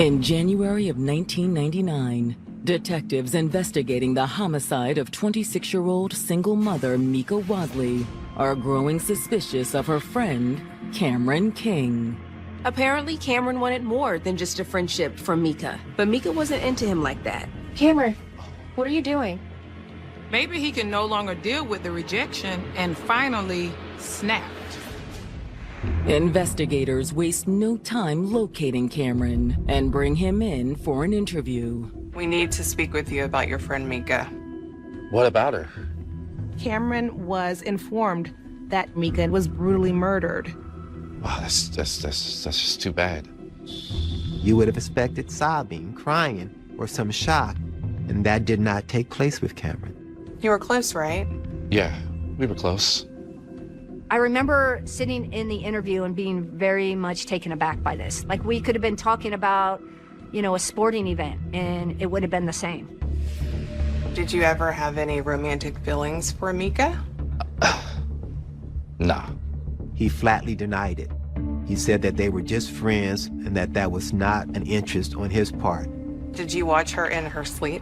In January of 1999, detectives investigating the homicide of 26-year-old single mother Mika Wadley are growing suspicious of her friend, Cameron King. Apparently, Cameron wanted more than just a friendship from Mika, but Mika wasn't into him like that. Cameron, what are you doing? Maybe he can no longer deal with the rejection and finally snapped. Investigators waste no time locating Cameron and bring him in for an interview. We need to speak with you about your friend Mika. What about her? Cameron was informed that Mika was brutally murdered. Wow, that's just too bad. You would have expected sobbing, crying, or some shock, and that did not take place with Cameron. You were close, right? Yeah, we were close. I remember sitting in the interview and being very much taken aback by this. Like, we could have been talking about, a sporting event, and it would have been the same. Did you ever have any romantic feelings for Mika? Nah. He flatly denied it. He said that they were just friends and that was not an interest on his part. Did you watch her in her sleep?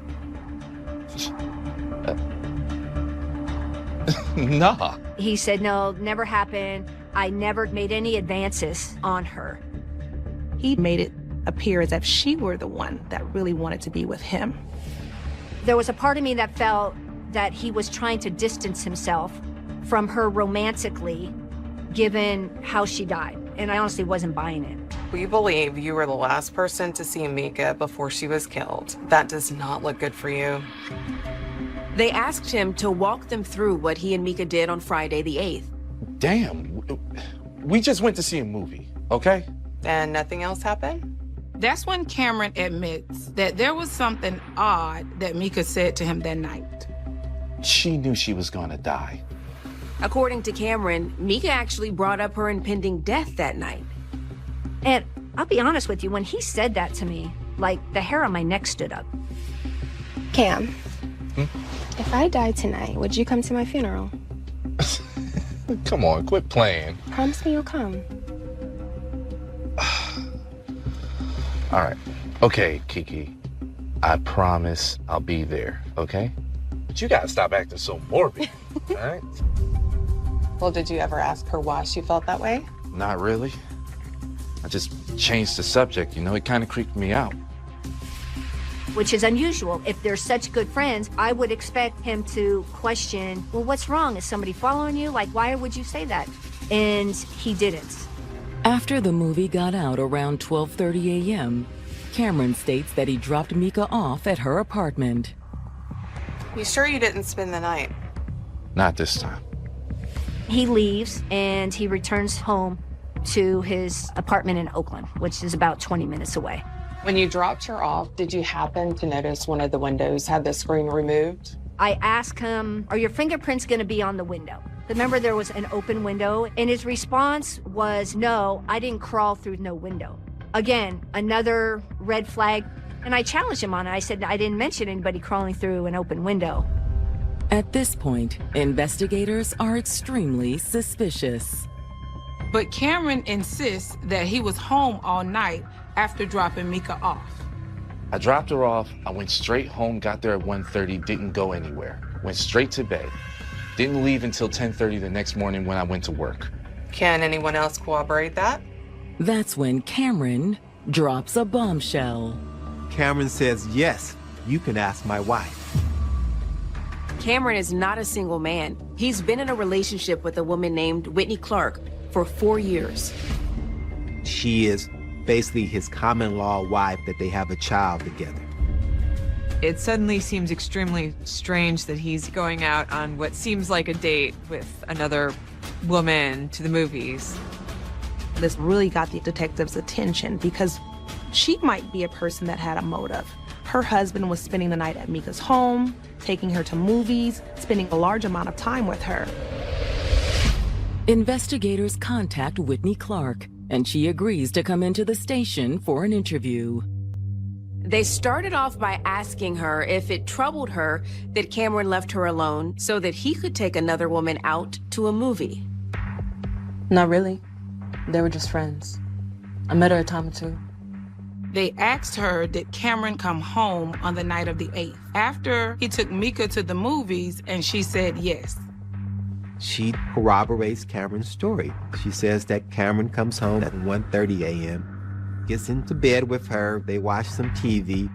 Nah. He said, no, never happened. I never made any advances on her. He made it appear as if she were the one that really wanted to be with him. There was a part of me that felt that he was trying to distance himself from her romantically, given how she died. And I honestly wasn't buying it. We believe you were the last person to see Mika before she was killed. That does not look good for you. They asked him to walk them through what he and Mika did on Friday the 8th. Damn, we just went to see a movie, okay? And nothing else happened? That's when Cameron admits that there was something odd that Mika said to him that night. She knew she was gonna die. According to Cameron, Mika actually brought up her impending death that night. And I'll be honest with you, when he said that to me, like, the hair on my neck stood up. Cam, if I died tonight, would you come to my funeral? Come on, quit playing. Promise me you'll come. All right. Okay, Kiki. I promise I'll be there, okay? But you gotta stop acting so morbid, all right? Well, did you ever ask her why she felt that way? Not really. I just changed the subject, it kind of creeped me out. Which is unusual. If they're such good friends, I would expect him to question, well, what's wrong? Is somebody following you? Like, why would you say that? And he didn't. After the movie got out around 12:30 a.m., Cameron states that he dropped Mika off at her apartment. You sure you didn't spend the night? Not this time. He leaves and he returns home to his apartment in Oakland, which is about 20 minutes away. When you dropped her off, did you happen to notice one of the windows had the screen removed? I asked him, are your fingerprints going to be on the window? Remember, there was an open window, and his response was, no, I didn't crawl through no window. Again, another red flag, and I challenged him on it. I said, I didn't mention anybody crawling through an open window. At this point, investigators are extremely suspicious. But Cameron insists that he was home all night after dropping Mika off. I dropped her off, I went straight home, got there at 1:30, didn't go anywhere. Went straight to bed. Didn't leave until 10:30 the next morning when I went to work. Can anyone else corroborate that? That's when Cameron drops a bombshell. Cameron says, yes, you can ask my wife. Cameron is not a single man. He's been in a relationship with a woman named Whitney Clark for 4 years. She is basically his common law wife that they have a child together. It suddenly seems extremely strange that he's going out on what seems like a date with another woman to the movies. This really got the detective's attention because she might be a person that had a motive. Her husband was spending the night at Mika's home, taking her to movies, spending a large amount of time with her. Investigators contact Whitney Clark, and she agrees to come into the station for an interview. They started off by asking her if it troubled her that Cameron left her alone so that he could take another woman out to a movie. Not really. They were just friends. I met her a time or two. They asked her, did Cameron come home on the night of the 8th? After he took Mika to the movies, and she said yes. She corroborates Cameron's story. She says that Cameron comes home at 1:30 a.m., gets into bed with her, they watch some TV.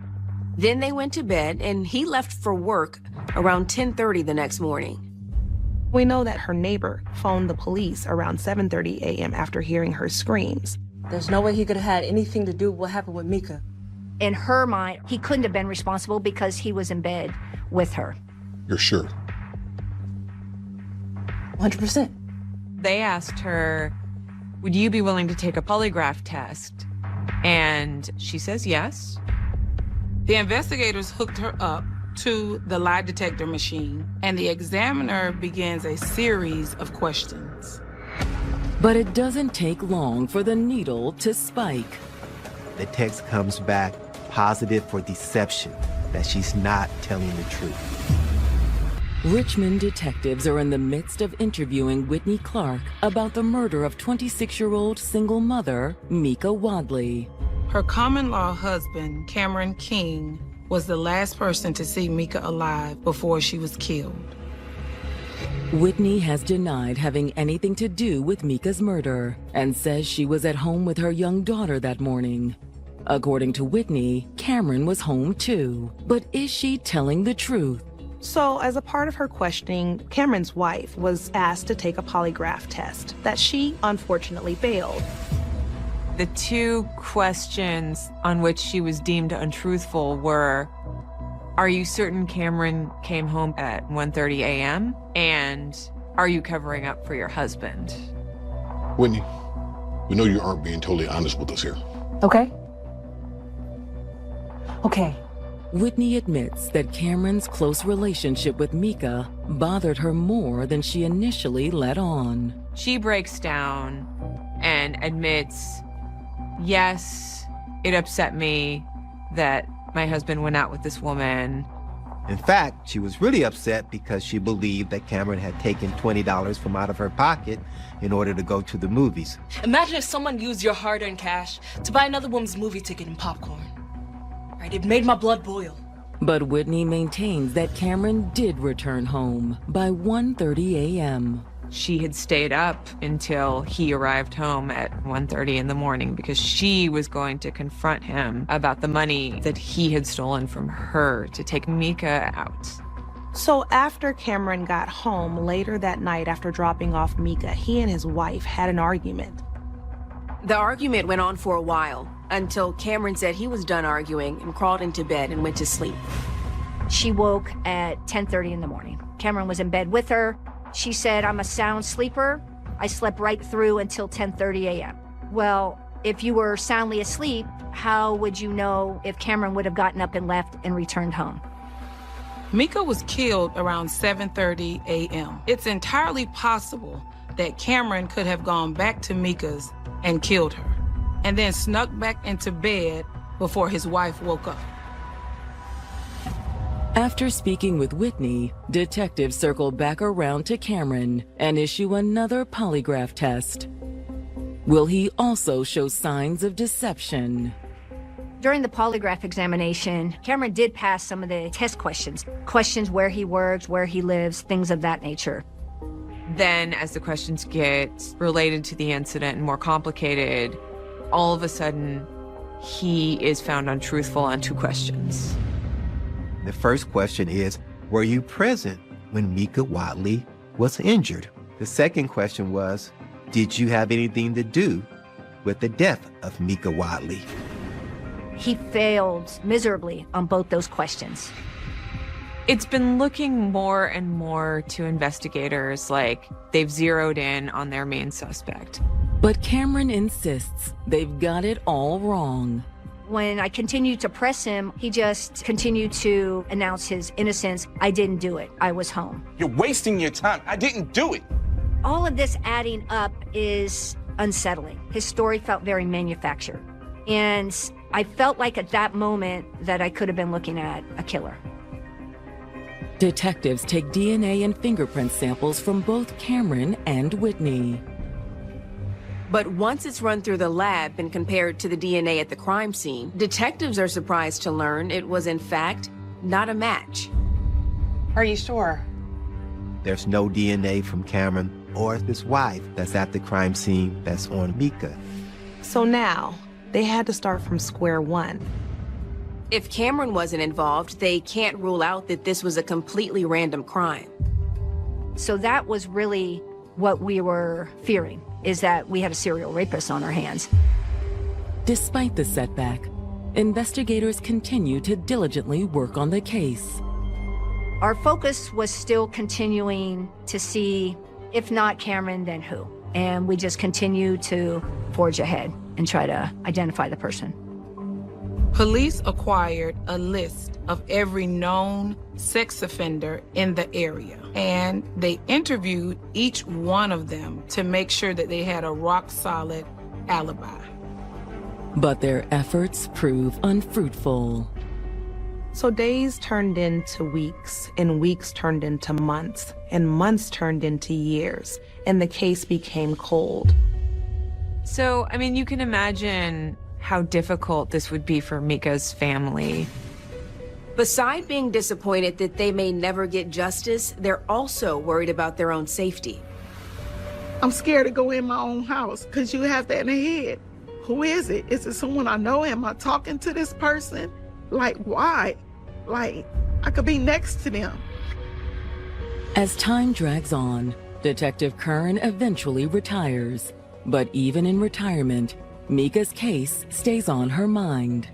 Then they went to bed, and he left for work around 10:30 the next morning. We know that her neighbor phoned the police around 7:30 a.m. after hearing her screams. There's no way he could have had anything to do with what happened with Mika. In her mind, he couldn't have been responsible because he was in bed with her. You're sure? 100%. They asked her, would you be willing to take a polygraph test? And she says yes. The investigators hooked her up to the lie detector machine, and the examiner begins a series of questions. But it doesn't take long for the needle to spike. The text comes back positive for deception, that she's not telling the truth. Richmond detectives are in the midst of interviewing Whitney Clark about the murder of 26-year-old single mother, Mika Wadley. Her common-law husband, Cameron King, was the last person to see Mika alive before she was killed. Whitney has denied having anything to do with Mika's murder and says she was at home with her young daughter that morning. According to Whitney, Cameron was home too. But is she telling the truth? So, as a part of her questioning, Cameron's wife was asked to take a polygraph test that she unfortunately failed. The two questions on which she was deemed untruthful were, are you certain Cameron came home at 1:30 a.m.? And are you covering up for your husband? Whitney, we know you aren't being totally honest with us here. Okay. Okay. Whitney admits that Cameron's close relationship with Mika bothered her more than she initially let on. She breaks down and admits, yes, it upset me that my husband went out with this woman. In fact, she was really upset because she believed that Cameron had taken $20 from out of her pocket in order to go to the movies. Imagine if someone used your hard-earned cash to buy another woman's movie ticket and popcorn. Right? It made my blood boil. But Whitney maintains that Cameron did return home by 1:30 a.m. She had stayed up until he arrived home at 1:30 in the morning because she was going to confront him about the money that he had stolen from her to take Mika out. So after Cameron got home later that night after dropping off Mika, he and his wife had an argument. The argument went on for a while until Cameron said he was done arguing and crawled into bed and went to sleep. She woke at 10:30 in the morning. Cameron was in bed with her. She said, I'm a sound sleeper. I slept right through until 10:30 a.m. Well, if you were soundly asleep, how would you know if Cameron would have gotten up and left and returned home? Mika was killed around 7:30 a.m. It's entirely possible that Cameron could have gone back to Mika's and killed her, and then snuck back into bed before his wife woke up. After speaking with Whitney, detectives circle back around to Cameron and issue another polygraph test. Will he also show signs of deception? During the polygraph examination, Cameron did pass some of the test questions. Questions where he works, where he lives, things of that nature. Then, as the questions get related to the incident and more complicated, all of a sudden, he is found untruthful on two questions. The first question is, were you present when Mika Wadley was injured? The second question was, did you have anything to do with the death of Mika Wadley? He failed miserably on both those questions. It's been looking more and more to investigators like they've zeroed in on their main suspect. But Cameron insists they've got it all wrong. When I continued to press him, he just continued to announce his innocence. I didn't do it. I was home. You're wasting your time. I didn't do it. All of this adding up is unsettling. His story felt very manufactured. And I felt like at that moment that I could have been looking at a killer. Detectives take DNA and fingerprint samples from both Cameron and Whitney. But once it's run through the lab and compared to the DNA at the crime scene, detectives are surprised to learn it was, in fact, not a match. Are you sure? There's no DNA from Cameron or his wife that's at the crime scene that's on Mika. So now, they had to start from square one. If Cameron wasn't involved, they can't rule out that this was a completely random crime. So that was really what we were fearing, is that we had a serial rapist on our hands. Despite the setback, investigators continue to diligently work on the case. Our focus was still continuing to see, if not Cameron, then who? And we just continue to forge ahead and try to identify the person. Police acquired a list of every known sex offender in the area, and they interviewed each one of them to make sure that they had a rock-solid alibi. But their efforts prove unfruitful. So days turned into weeks, and weeks turned into months, and months turned into years, and the case became cold. So, I mean, you can imagine how difficult this would be for Mika's family. Beside being disappointed that they may never get justice, they're also worried about their own safety. I'm scared to go in my own house because you have that in the head. Who is it? Is it someone I know? Am I talking to this person? Like, why? Like, I could be next to them. As time drags on, Detective Kern eventually retires. But even in retirement, Mika's case stays on her mind.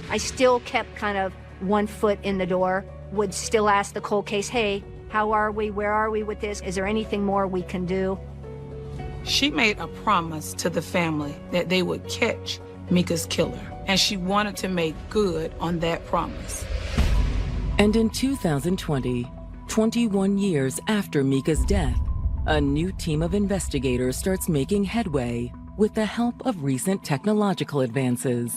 I still kept kind of one foot in the door, would still ask the cold case, hey, how are we? Where are we with this? Is there anything more we can do? She made a promise to the family that they would catch Mika's killer, and she wanted to make good on that promise. And in 2020, 21 years after Mika's death, a new team of investigators starts making headway with the help of recent technological advances.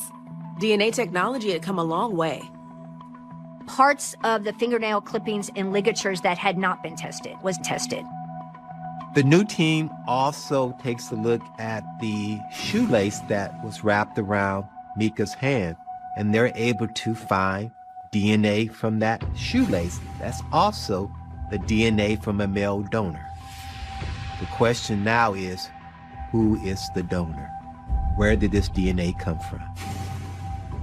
DNA technology had come a long way. Parts of the fingernail clippings and ligatures that had not been tested was tested. The new team also takes a look at the shoelace that was wrapped around Mika's hand, and they're able to find DNA from that shoelace. That's also the DNA from a male donor. The question now is, who is the donor? Where did this DNA come from?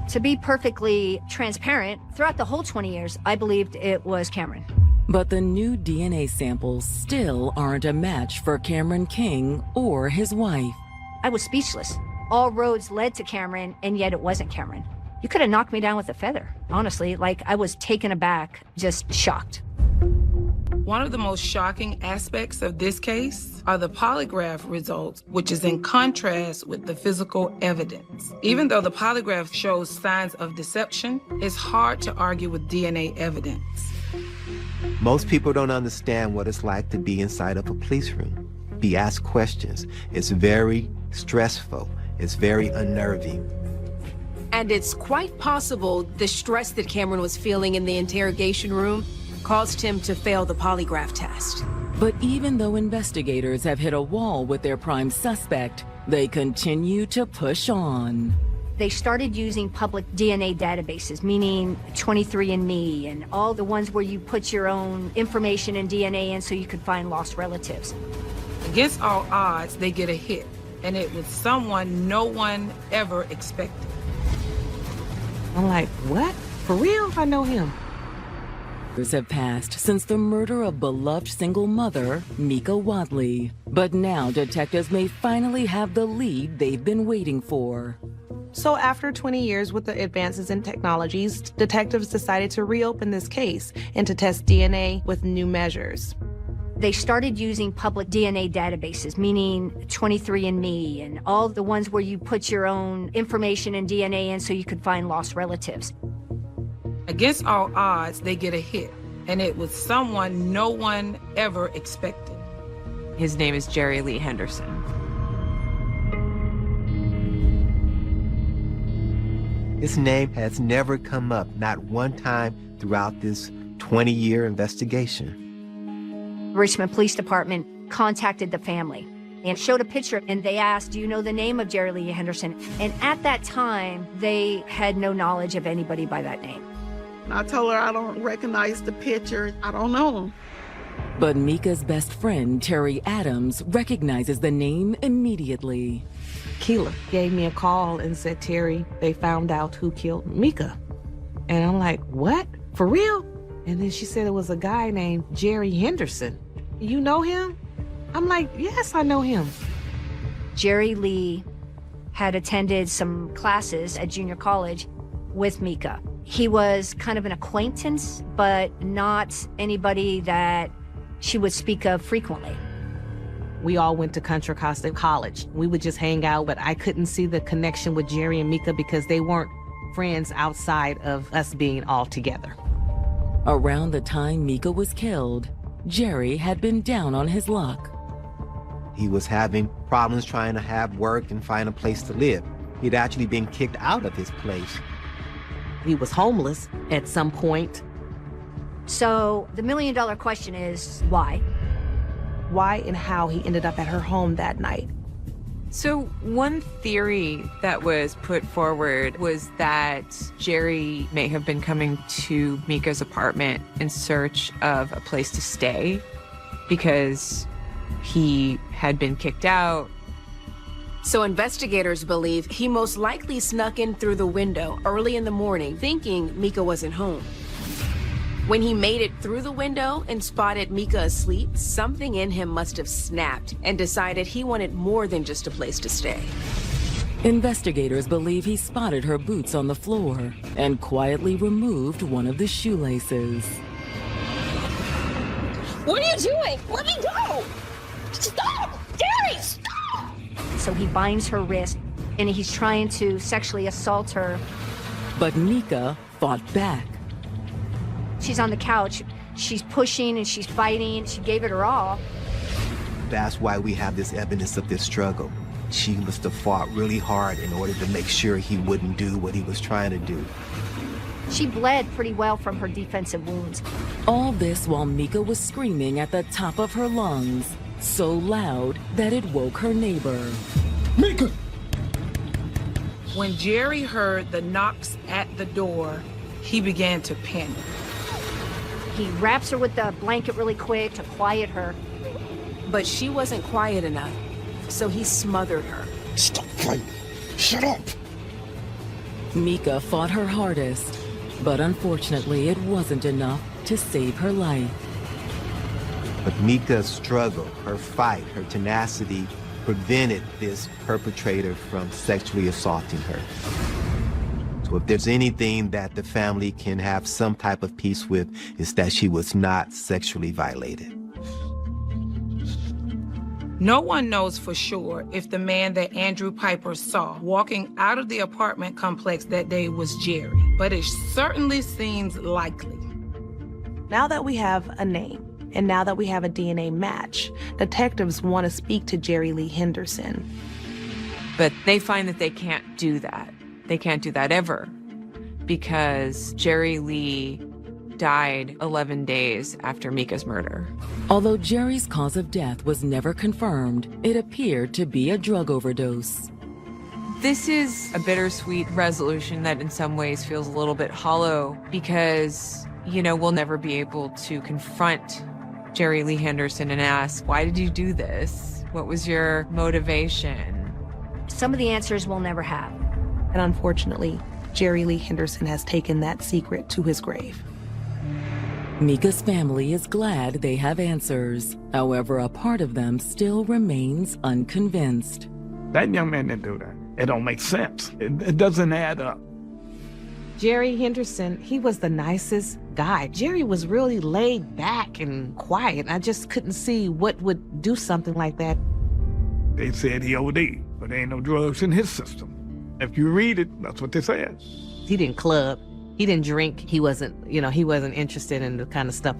To be perfectly transparent, throughout the whole 20 years, I believed it was Cameron. But the new DNA samples still aren't a match for Cameron King or his wife. I was speechless. All roads led to Cameron, and yet it wasn't Cameron. You could have knocked me down with a feather, honestly. Like, I was taken aback, just shocked. One of the most shocking aspects of this case are the polygraph results, which is in contrast with the physical evidence. Even though the polygraph shows signs of deception, it's hard to argue with DNA evidence. Most people don't understand what it's like to be inside of a police room, be asked questions. It's very stressful. It's very unnerving. And it's quite possible the stress that Cameron was feeling in the interrogation room caused him to fail the polygraph test. But even though investigators have hit a wall with their prime suspect, they continue to push on. They started using public DNA databases, meaning 23andMe and all the ones where you put your own information and DNA in so you could find lost relatives. Against all odds, they get a hit, and it was someone no one ever expected. I'm like, what? For real? I know him. Years have passed since the murder of beloved single mother, Mika Wadley. But now detectives may finally have the lead they've been waiting for. So after 20 years with the advances in technologies, detectives decided to reopen this case and to test DNA with new measures. They started using public DNA databases, meaning 23andMe and all the ones where you put your own information and DNA in so you could find lost relatives. Against all odds, they get a hit, and it was someone no one ever expected. His name is Jerry Lee Henderson. His name has never come up, not one time throughout this 20-year investigation. Richmond Police Department contacted the family. and showed a picture, and they asked, do you know the name of Jerry Lee Henderson? And at that time, they had no knowledge of anybody by that name. I told her I don't recognize the picture. I don't know him. But Mika's best friend, Terry Adams, recognizes the name immediately. Keela gave me a call and said, Terry, they found out who killed Mika. And I'm like, what? For real? And then she said it was a guy named Jerry Henderson. You know him? I'm like, yes, I know him. Jerry Lee had attended some classes at junior college with Mika. He was kind of an acquaintance, but not anybody that she would speak of frequently. We all went to Contra Costa College. We would just hang out, but I couldn't see the connection with Jerry and Mika because they weren't friends outside of us being all together. Around the time Mika was killed, Jerry had been down on his luck. He was having problems trying to have work and find a place to live. He'd actually been kicked out of his place. He was homeless at some point. So the million-dollar question is, why? Why and how he ended up at her home that night. So one theory that was put forward was that Jerry may have been coming to Mika's apartment in search of a place to stay because he had been kicked out. So investigators believe he most likely snuck in through the window early in the morning, thinking Mika wasn't home. When he made it through the window and spotted Mika asleep, something in him must have snapped and decided he wanted more than just a place to stay. Investigators believe he spotted her boots on the floor and quietly removed one of the shoelaces. What are you doing? Let me go! Stop! Jerry, stop! So he binds her wrist, and he's trying to sexually assault her. But Mika fought back. She's on the couch. She's pushing and she's fighting. She gave it her all. That's why we have this evidence of this struggle. She must have fought really hard in order to make sure he wouldn't do what he was trying to do. She bled pretty well from her defensive wounds. All this while Mika was screaming at the top of her lungs, so loud that it woke her neighbor. Mika! When Jerry heard the knocks at the door, he began to panic. He wraps her with the blanket really quick to quiet her. But she wasn't quiet enough, so he smothered her. Stop fighting! Shut up! Mika fought her hardest, but unfortunately it wasn't enough to save her life. But Mika's struggle, her fight, her tenacity prevented this perpetrator from sexually assaulting her. So if there's anything that the family can have some type of peace with, is that she was not sexually violated. No one knows for sure if the man that Andrew Piper saw walking out of the apartment complex that day was Jerry, but it certainly seems likely. Now that we have a name, and now that we have a DNA match, detectives want to speak to Jerry Lee Henderson. But they find that they can't do that. They can't do that ever because Jerry Lee died 11 days after Mika's murder. Although Jerry's cause of death was never confirmed, it appeared to be a drug overdose. This is a bittersweet resolution that in some ways feels a little bit hollow because, we'll never be able to confront Jerry Lee Henderson and ask, why did you do this? What was your motivation? Some of the answers we'll never have. And unfortunately, Jerry Lee Henderson has taken that secret to his grave. Mika's family is glad they have answers. However, a part of them still remains unconvinced. That young man didn't do that. It don't make sense. It doesn't add up. Jerry Henderson, he was the nicest guy. Jerry was really laid back and quiet. I just couldn't see what would do something like that. They said he OD'd, but there ain't no drugs in his system. If you read it, that's what they said. He didn't club. He didn't drink. He wasn't interested in the kind of stuff.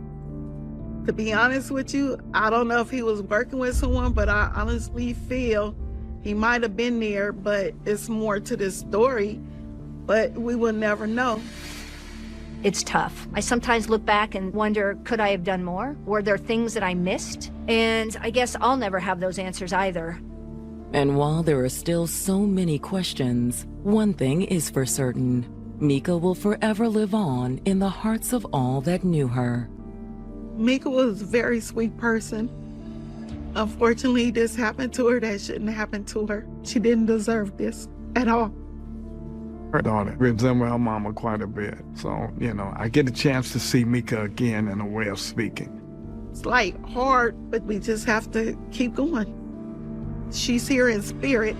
To be honest with you, I don't know if he was working with someone, but I honestly feel he might have been there, but it's more to this story, but we will never know. It's tough. I sometimes look back and wonder, could I have done more? Were there things that I missed? And I guess I'll never have those answers either. And while there are still so many questions, one thing is for certain. Mika will forever live on in the hearts of all that knew her. Mika was a very sweet person. Unfortunately, this happened to her that shouldn't happen to her. She didn't deserve this at all. Her daughter resembled her mama quite a bit. So, I get a chance to see Mika again in a way of speaking. It's like hard, but we just have to keep going. She's here in spirit.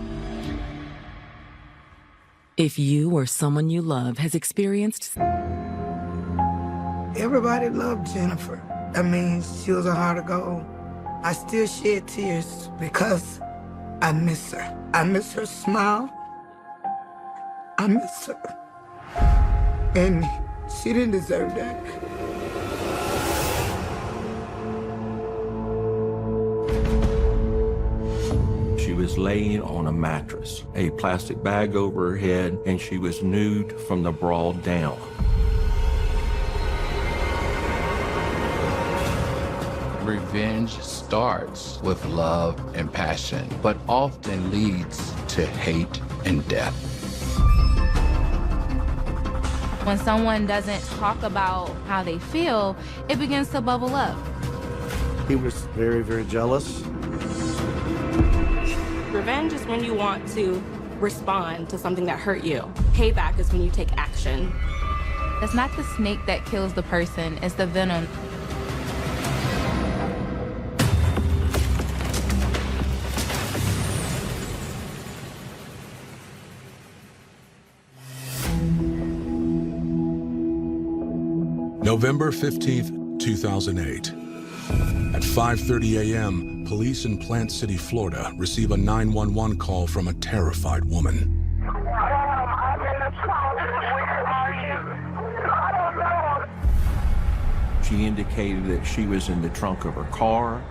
If you or someone you love has experienced... Everybody loved Jennifer. I mean, she was a heart of gold. I still shed tears because I miss her. I miss her smile. I miss her. And she didn't deserve that. She was laying on a mattress, a plastic bag over her head, and she was nude from the bra down. Revenge starts with love and passion, but often leads to hate and death. When someone doesn't talk about how they feel, it begins to bubble up. He was very, very jealous. Revenge is when you want to respond to something that hurt you. Payback is when you take action. It's not the snake that kills the person, it's the venom. November 15th, 2008. At 5:30 a.m., police in Plant City, Florida, receive a 911 call from a terrified woman. She indicated that she was in the trunk of her car,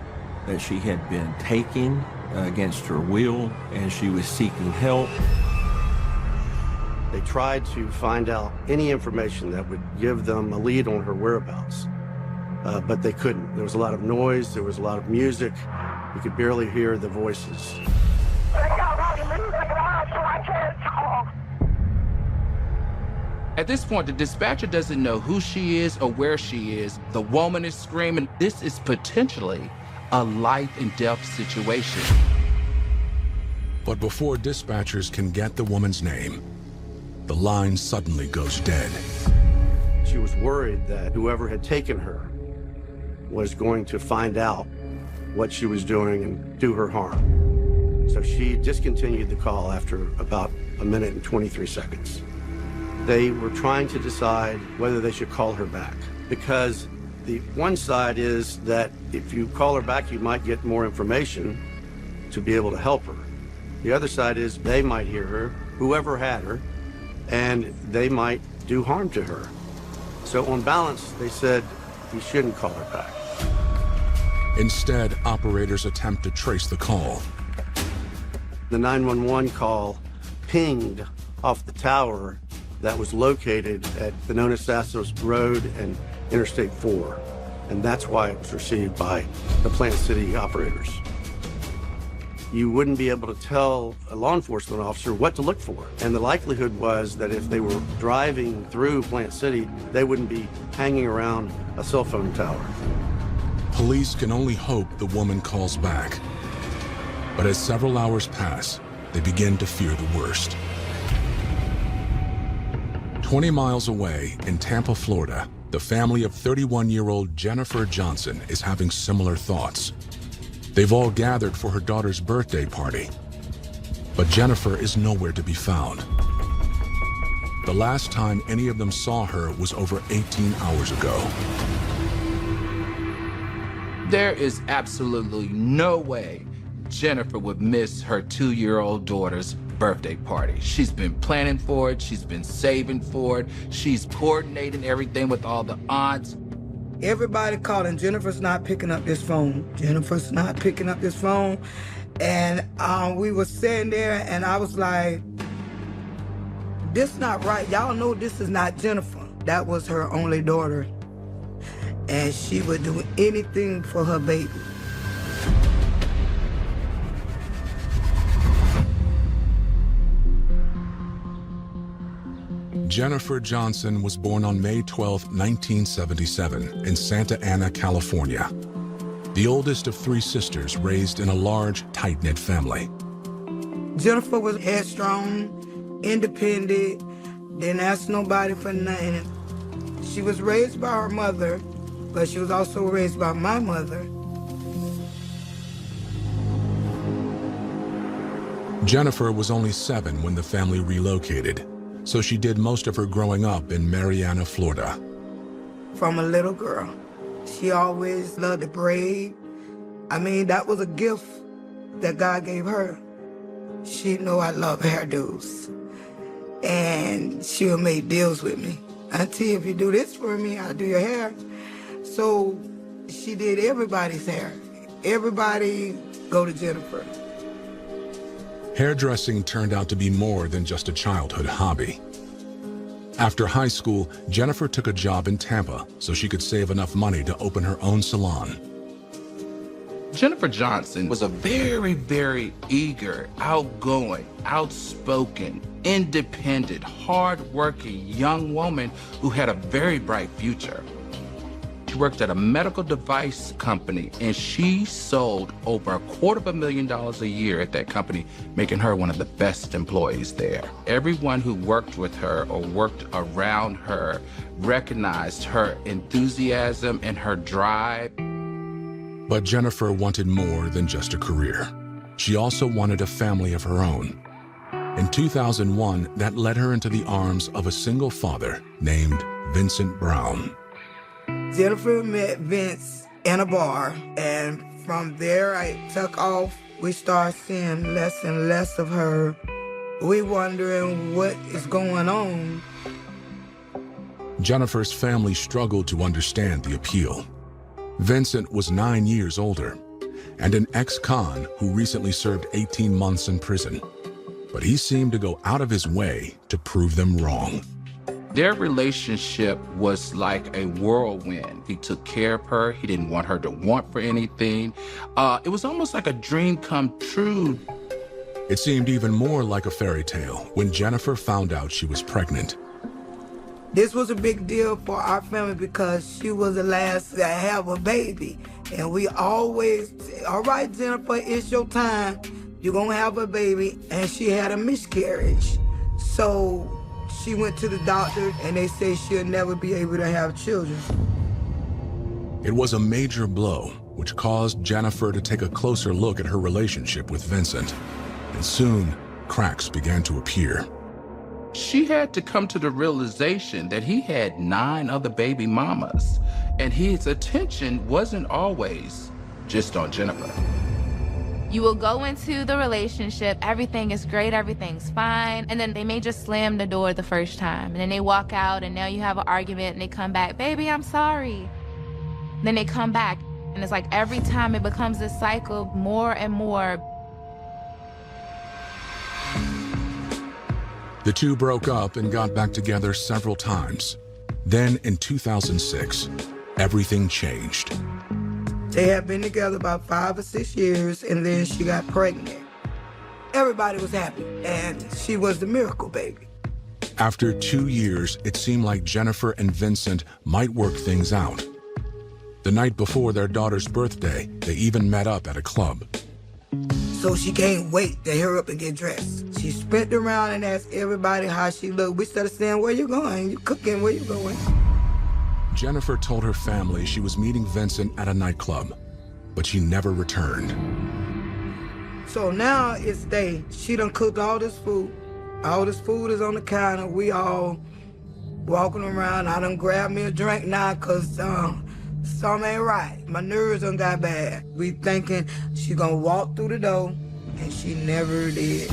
that she had been taken against her will, and she was seeking help. They tried to find out any information that would give them a lead on her whereabouts, but they couldn't. There was a lot of noise, there was a lot of music. You could barely hear the voices. At this point, the dispatcher doesn't know who she is or where she is. The woman is screaming. This is potentially a life and death situation. But before dispatchers can get the woman's name, the line suddenly goes dead. She was worried that whoever had taken her was going to find out what she was doing and do her harm. So she discontinued the call after about 1 minute and 23 seconds. They were trying to decide whether they should call her back, because the one side is that if you call her back, you might get more information to be able to help her. The other side is they might hear her, whoever had her, and they might do harm to her. So on balance, they said you shouldn't call her back. Instead, operators attempt to trace the call. The 911 call pinged off the tower that was located at the Nonasassos Road and Interstate 4. And that's why it was received by the Plant City operators. You wouldn't be able to tell a law enforcement officer what to look for. And the likelihood was that if they were driving through Plant City, they wouldn't be hanging around a cell phone tower. Police can only hope the woman calls back. But as several hours pass, they begin to fear the worst. 20 miles away in Tampa, Florida, the family of 31-year-old Jennifer Johnson is having similar thoughts. They've all gathered for her daughter's birthday party. But Jennifer is nowhere to be found. The last time any of them saw her was over 18 hours ago. There is absolutely no way Jennifer would miss her 2-year-old daughter's birthday party. She's been planning for it. She's been saving for it. She's coordinating everything with all the aunts. Everybody calling, Jennifer's not picking up this phone. Jennifer's not picking up this phone. And we were sitting there and I was like, this not right. Y'all know this is not Jennifer. That was her only daughter, and she would do anything for her baby. Jennifer Johnson was born on May 12, 1977, in Santa Ana, California. The oldest of three sisters raised in a large, tight-knit family. Jennifer was headstrong, independent, didn't ask nobody for nothing. She was raised by her mother, but she was also raised by my mother. Jennifer was only 7 when the family relocated, so she did most of her growing up in Marianna, Florida. From a little girl, she always loved to braid. I mean, that was a gift that God gave her. She knew I love hairdos, and she would make deals with me. Auntie, if you do this for me, I'll do your hair. So she did everybody's hair. Everybody go to Jennifer. Hairdressing turned out to be more than just a childhood hobby. After high school, Jennifer took a job in Tampa so she could save enough money to open her own salon. Jennifer Johnson was a very, very eager, outgoing, outspoken, independent, hard-working young woman who had a very bright future. She worked at a medical device company, and she sold over $250,000 a year at that company, making her one of the best employees there. Everyone who worked with her or worked around her recognized her enthusiasm and her drive. But Jennifer wanted more than just a career. She also wanted a family of her own. In 2001, that led her into the arms of a single father named Vincent Brown. Jennifer met Vince in a bar, and from there I took off. We started seeing less and less of her. We wondering what is going on. Jennifer's family struggled to understand the appeal. Vincent was 9 years older and an ex-con who recently served 18 months in prison. But he seemed to go out of his way to prove them wrong. Their relationship was like a whirlwind. He took care of her. He didn't want her to want for anything. It was almost like a dream come true. It seemed even more like a fairy tale when Jennifer found out she was pregnant. This was a big deal for our family because she was the last to have a baby. And we always say, all right, Jennifer, it's your time. You're gonna have a baby. And she had a miscarriage. So she went to the doctor and they say she'll never be able to have children. It was a major blow, which caused Jennifer to take a closer look at her relationship with Vincent. And soon, cracks began to appear. She had to come to the realization that he had 9 other baby mamas, and his attention wasn't always just on Jennifer. You will go into the relationship, everything is great, everything's fine, and then they may just slam the door the first time, and then they walk out, and now you have an argument, and they come back, baby, I'm sorry. Then they come back, and it's like every time it becomes this cycle more and more. The two broke up and got back together several times. Then in 2006, everything changed. They had been together about 5 or 6 years, and then she got pregnant. Everybody was happy, and she was the miracle baby. After 2 years, it seemed like Jennifer and Vincent might work things out. The night before their daughter's birthday, they even met up at a club. So she can't wait to hurry up and get dressed. She spent around and asked everybody how she looked. We started saying, where you going? You cooking, where you going? Jennifer told her family she was meeting Vincent at a nightclub, but she never returned. So now it's day. She done cooked all this food. All this food is on the counter. We all walking around. I done grabbed me a drink now because something ain't right. My nerves done got bad. We thinking she gonna walk through the door, and she never did.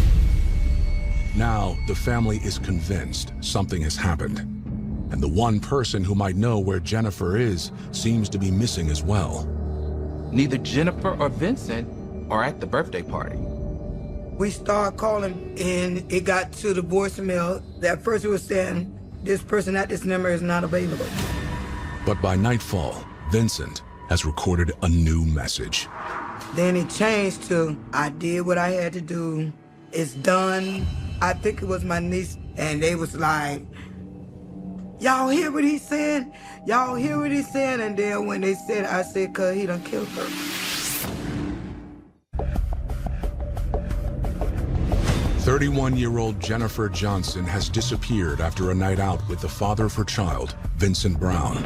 Now, the family is convinced something has happened. And the one person who might know where Jennifer is seems to be missing as well. Neither Jennifer or Vincent are at the birthday party. We started calling, and it got to the voicemail. At first it was saying, this person at this number is not available. But by nightfall, Vincent has recorded a new message. Then it changed to, I did what I had to do. It's done. I think it was my niece, and they was like, y'all hear what he's saying? Y'all hear what he's saying? And then when they said, I said, cause he done killed her. 31-year-old Jennifer Johnson has disappeared after a night out with the father of her child, Vincent Brown.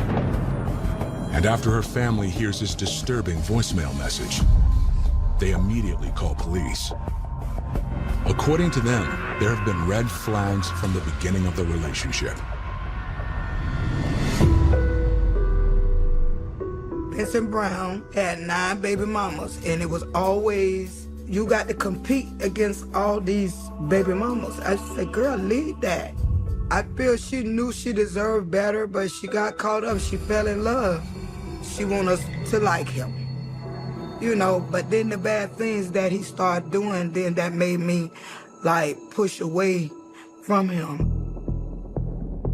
And after her family hears this disturbing voicemail message, they immediately call police. According to them, there have been red flags from the beginning of the relationship. Vincent Brown had 9 baby mamas, and it was always, you got to compete against all these baby mamas. I said, girl, leave that. I feel she knew she deserved better, but she got caught up, she fell in love. She wanted us to like him. You know, but then the bad things that he started doing, then that made me, like, push away from him.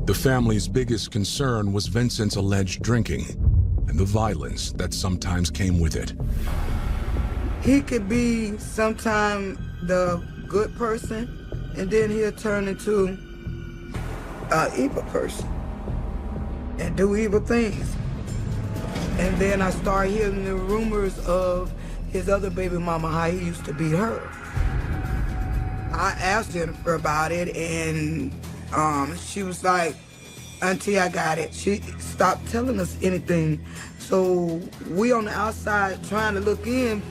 The family's biggest concern was Vincent's alleged drinking and the violence that sometimes came with it. He could be sometime the good person, and then he'll turn into an evil person and do evil things. And then I started hearing the rumors of his other baby mama, how he used to beat her. I asked Jennifer about it, and she was like, Auntie, I got it. She stopped telling us anything. So we on the outside trying to look in.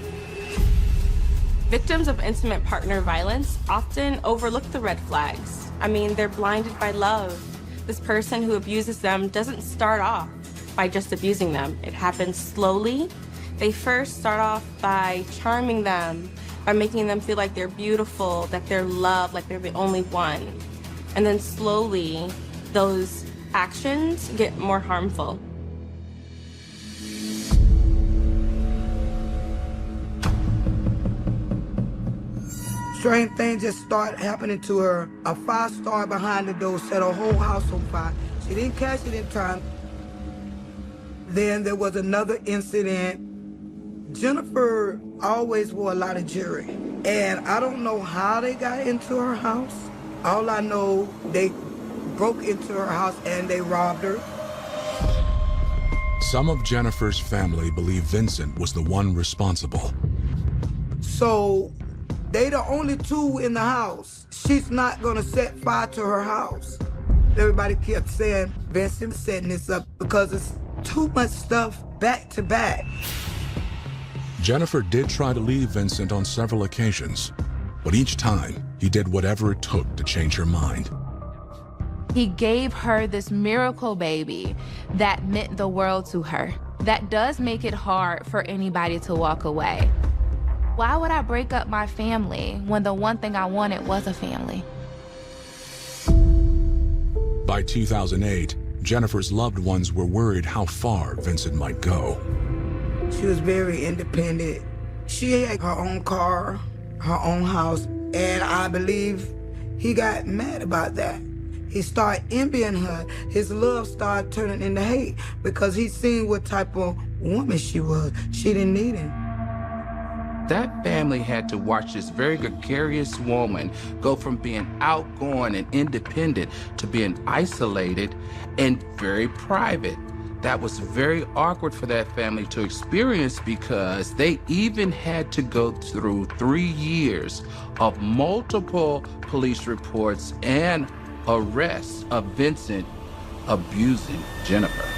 Victims of intimate partner violence often overlook the red flags. I mean, they're blinded by love. This person who abuses them doesn't start off by just abusing them. It happens slowly. They first start off by charming them, by making them feel like they're beautiful, that they're loved, like they're the only one. And then slowly, those actions get more harmful. Strange things just started happening to her. A fire started behind the door, set her whole house on fire. She didn't catch it in time. Then there was another incident. Jennifer always wore a lot of jewelry, and I don't know how they got into her house. All I know, they broke into her house and they robbed her. Some of Jennifer's family believe Vincent was the one responsible. So they the only 2 in the house. She's not gonna set fire to her house. Everybody kept saying, Vincent's setting this up because it's too much stuff back to back. Jennifer did try to leave Vincent on several occasions, but each time he did whatever it took to change her mind. He gave her this miracle baby that meant the world to her. That does make it hard for anybody to walk away. Why would I break up my family when the one thing I wanted was a family? By 2008, Jennifer's loved ones were worried how far Vincent might go. She was very independent. She had her own car, her own house, and I believe he got mad about that. He started envying her. His love started turning into hate because he seen what type of woman she was. She didn't need him. That family had to watch this very gregarious woman go from being outgoing and independent to being isolated and very private. That was very awkward for that family to experience because they even had to go through 3 years of multiple police reports and arrests of Vincent abusing Jennifer.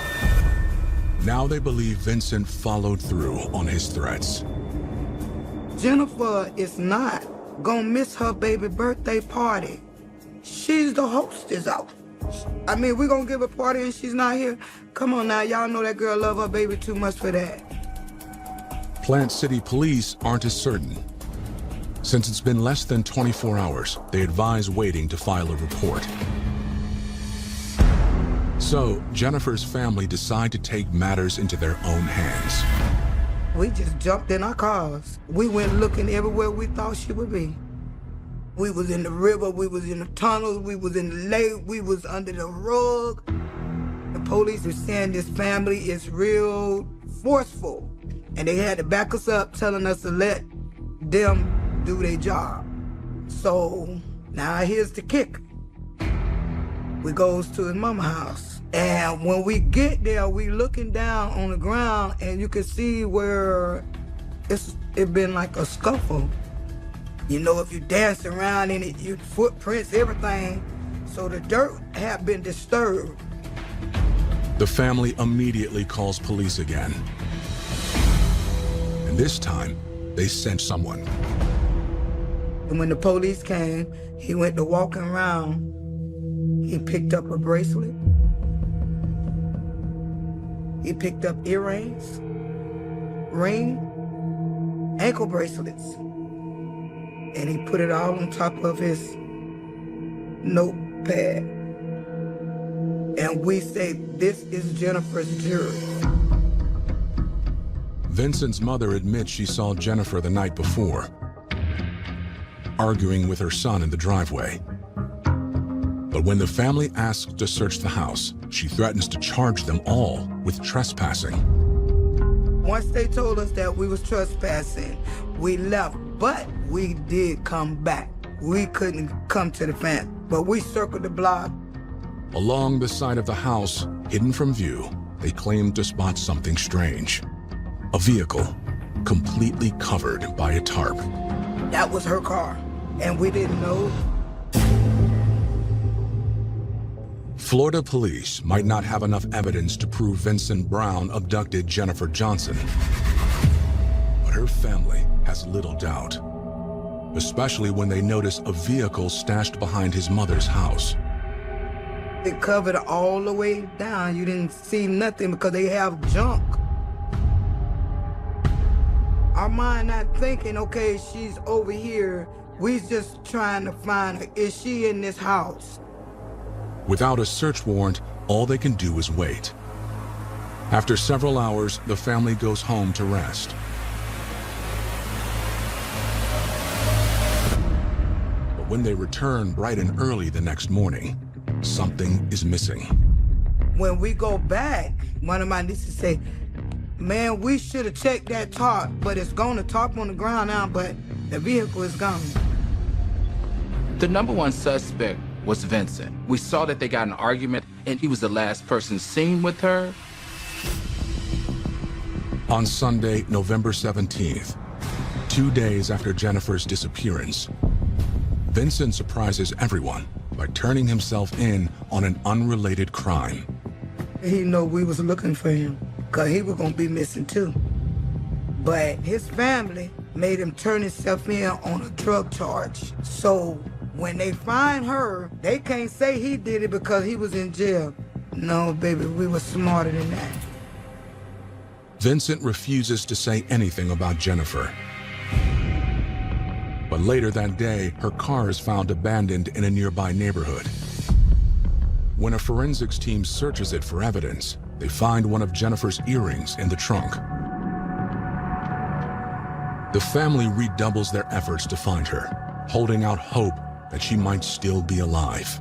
Now they believe Vincent followed through on his threats. Jennifer is not gonna miss her baby birthday party. She's the hostess out. I mean, we're gonna give a party and she's not here? Come on now, y'all know that girl love her baby too much for that. Plant City police aren't as certain. Since it's been less than 24 hours, they advise waiting to file a report. So, Jennifer's family decide to take matters into their own hands. We just jumped in our cars. We went looking everywhere we thought she would be. We was in the river, we was in the tunnels, we was in the lake, we was under the rug. The police were saying this family is real forceful, and they had to back us up, telling us to let them do their job. So now here's the kick. We goes to his mama's house, and when we get there, we looking down on the ground, and you can see where it been like a scuffle. You know, if you dance around in it, your footprints, everything. So the dirt had been disturbed. The family immediately calls police again. And this time, they sent someone. And when the police came, he went to walking around. He picked up a bracelet. He picked up earrings, ring, ankle bracelets. And he put it all on top of his notepad. And we say, this is Jennifer's jewelry. Vincent's mother admits she saw Jennifer the night before, arguing with her son in the driveway. But when the family asks to search the house, she threatens to charge them all with trespassing. Once they told us that we was trespassing, we left, but we did come back. We couldn't come to the fence, but we circled the block. Along the side of the house, hidden from view, they claimed to spot something strange. A vehicle completely covered by a tarp. That was her car, and we didn't know. Florida police might not have enough evidence to prove Vincent Brown abducted Jennifer Johnson, but her family has little doubt, especially when they notice a vehicle stashed behind his mother's house. It covered all the way down. You didn't see nothing because they have junk. Our mind not thinking, okay, she's over here. We just trying to find her. Is she in this house? Without a search warrant, all they can do is wait. After several hours, the family goes home to rest. But when they return bright and early the next morning, something is missing. When we go back, one of my nieces say, man, we should have checked that tarp, but it's gone. The tarp on the ground now, but the vehicle is gone. The number one suspect was Vincent. We saw that they got in an argument, and he was the last person seen with her. On Sunday, November 17th, 2 days after Jennifer's disappearance, Vincent surprises everyone by turning himself in on an unrelated crime. He know we was looking for him, because he was going to be missing too. But his family made him turn himself in on a drug charge. So when they find her, they can't say he did it because he was in jail. No, baby, we were smarter than that. Vincent refuses to say anything about Jennifer. But later that day, her car is found abandoned in a nearby neighborhood. When a forensics team searches it for evidence, they find one of Jennifer's earrings in the trunk. The family redoubles their efforts to find her, holding out hope that she might still be alive.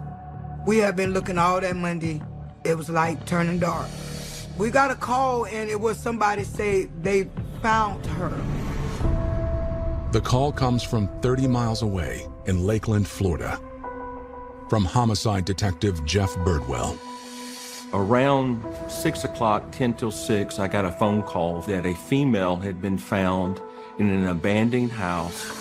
We have been looking all that Monday. It was like turning dark. We got a call and it was somebody say they found her. The call comes from 30 miles away in Lakeland, Florida, from homicide detective Jeff Birdwell. Around 6 o'clock, 10 till 6, I got a phone call that a female had been found in an abandoned house.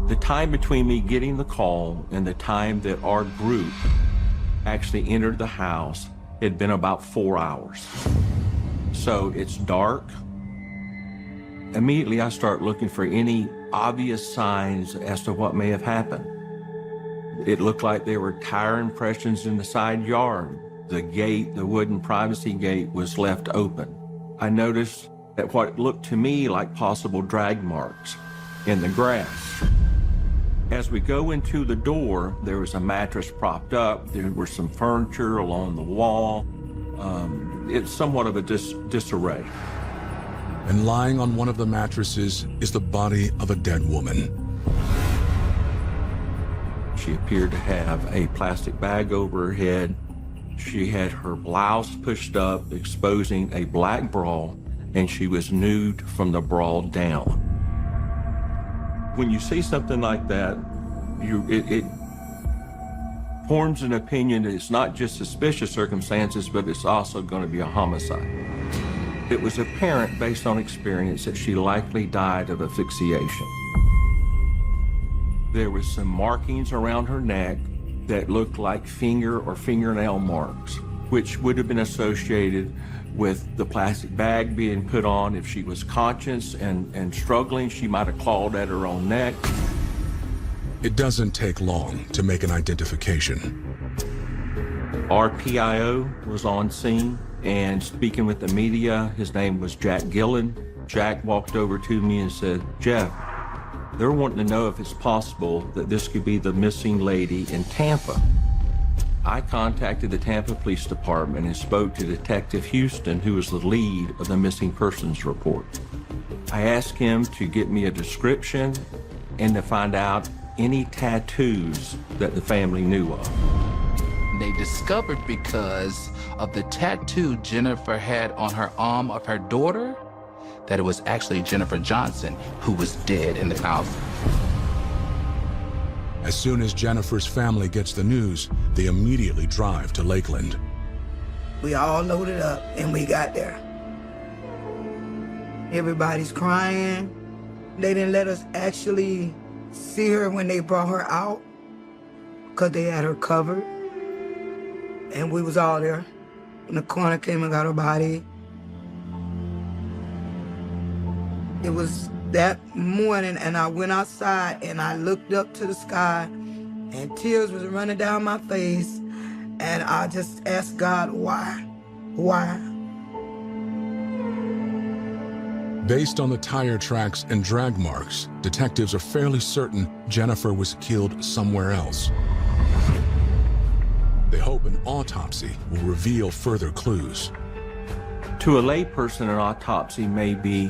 The time between me getting the call and the time that our group actually entered the house had been about 4 hours. So it's dark. Immediately I start looking for any obvious signs as to what may have happened. It looked like there were tire impressions in the side yard. The gate, the wooden privacy gate, was left open. I noticed that what looked to me like possible drag marks in the grass. As we go into the door, there was a mattress propped up. There were some furniture along the wall. It's somewhat of a disarray. and lying on one of the mattresses is the body of a dead woman. She appeared to have a plastic bag over her head. She had her blouse pushed up, exposing a black bra, and she was nude from the bra down. When you see something like that, it forms an opinion that it's not just suspicious circumstances, but it's also going to be a homicide. It was apparent, based on experience, that she likely died of asphyxiation. There was some markings around her neck that looked like finger or fingernail marks, which would have been associated with the plastic bag being put on. If she was conscious and struggling, she might have clawed at her own neck. It doesn't take long to make an identification. Our PIO was on scene, and speaking with the media, his name was Jack Gillen. Jack walked over to me and said, "Jeff, they're wanting to know if it's possible that this could be the missing lady in Tampa." I contacted the Tampa Police Department and spoke to Detective Houston, who was the lead of the missing persons report. I asked him to get me a description and to find out any tattoos that the family knew of. They discovered, because of the tattoo Jennifer had on her arm of her daughter, that it was actually Jennifer Johnson who was dead in the house. As soon as Jennifer's family gets the news, they immediately drive to Lakeland. We all loaded up and we got there. Everybody's crying. They didn't let us actually see her when they brought her out because they had her covered. And we was all there. When the coroner came and got her body, it was that morning, and I went outside and I looked up to the sky and tears was running down my face, and I just asked God, why? Why? Based on the tire tracks and drag marks, detectives are fairly certain Jennifer was killed somewhere else. They hope an autopsy will reveal further clues. To a layperson, an autopsy may be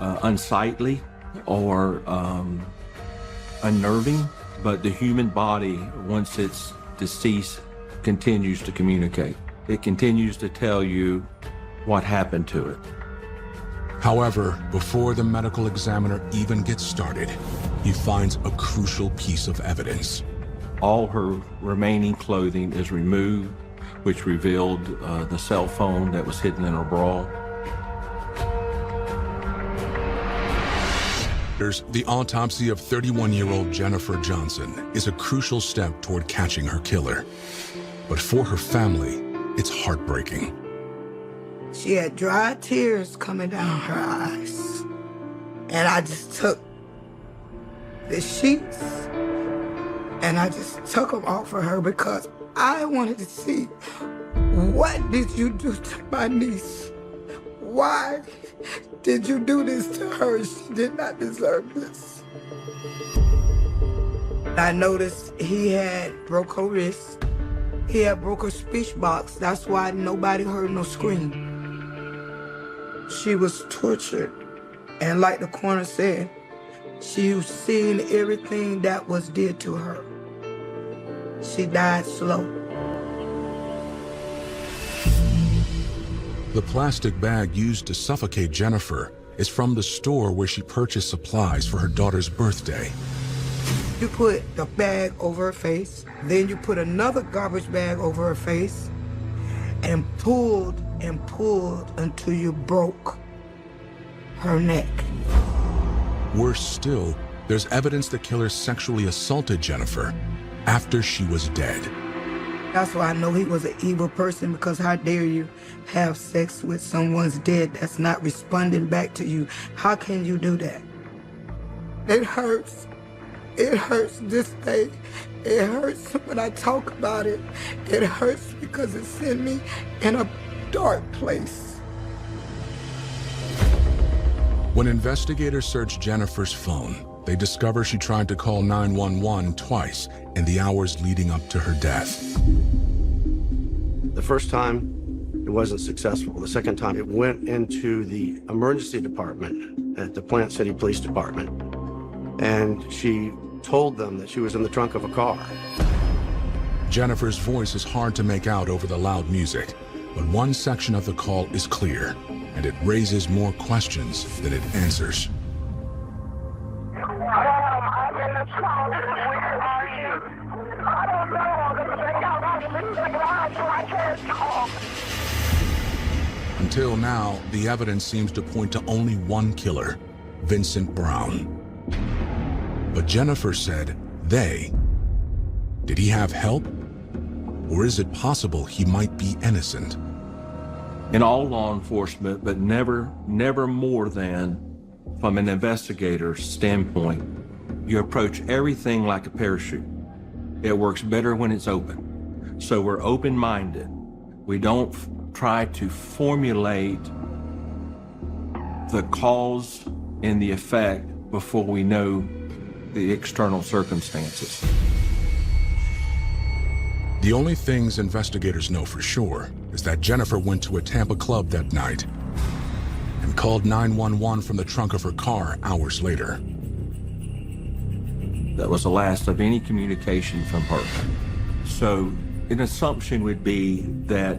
unsightly or unnerving, but the human body, once it's deceased, continues to communicate. It continues to tell you what happened to it. However, before the medical examiner even gets started, he finds a crucial piece of evidence. All her remaining clothing is removed, which revealed the cell phone that was hidden in her bra. The autopsy of 31-year-old Jennifer Johnson is a crucial step toward catching her killer. But for her family, it's heartbreaking. She had dry tears coming down her eyes. And I just took the sheets and I just took them off of her because I wanted to see, what did you do to my niece? Why did you do this to her? She did not deserve this. I noticed he had broke her wrist. He had broke her speech box. That's why nobody heard no scream. She was tortured. And like the coroner said, she was seeing everything that was did to her. She died slow. The plastic bag used to suffocate Jennifer is from the store where she purchased supplies for her daughter's birthday. You put the bag over her face, then you put another garbage bag over her face, and pulled until you broke her neck. Worse still, there's evidence the killer sexually assaulted Jennifer after she was dead. That's why I know he was an evil person, because how dare you have sex with someone's dead that's not responding back to you? How can you do that? It hurts. It hurts this day. It hurts when I talk about it. It hurts because it sent me in a dark place. When investigators search Jennifer's phone, they discover she tried to call 911 twice in the hours leading up to her death. The first time It wasn't successful. The second time, it went into the emergency department at the Plant City Police Department, and she told them that she was in the trunk of a car. Jennifer's voice is hard to make out over the loud music, but one section of the call is clear, and it raises more questions than it answers. I'm in the trunk. Where are you? I don't know. They got us losing lives, so I can't talk. Until now, the evidence seems to point to only one killer, Vincent Brown. But Jennifer said they. Did he have help? Or is it possible he might be innocent? In all law enforcement, but never more than from an investigator's standpoint, you approach everything like a parachute. It works better when it's open. So we're open-minded. We don't try to formulate the cause and the effect before we know the external circumstances. The only things investigators know for sure is that Jennifer went to a Tampa club that night and called 911 from the trunk of her car hours later. That was the last of any communication from her. So an assumption would be that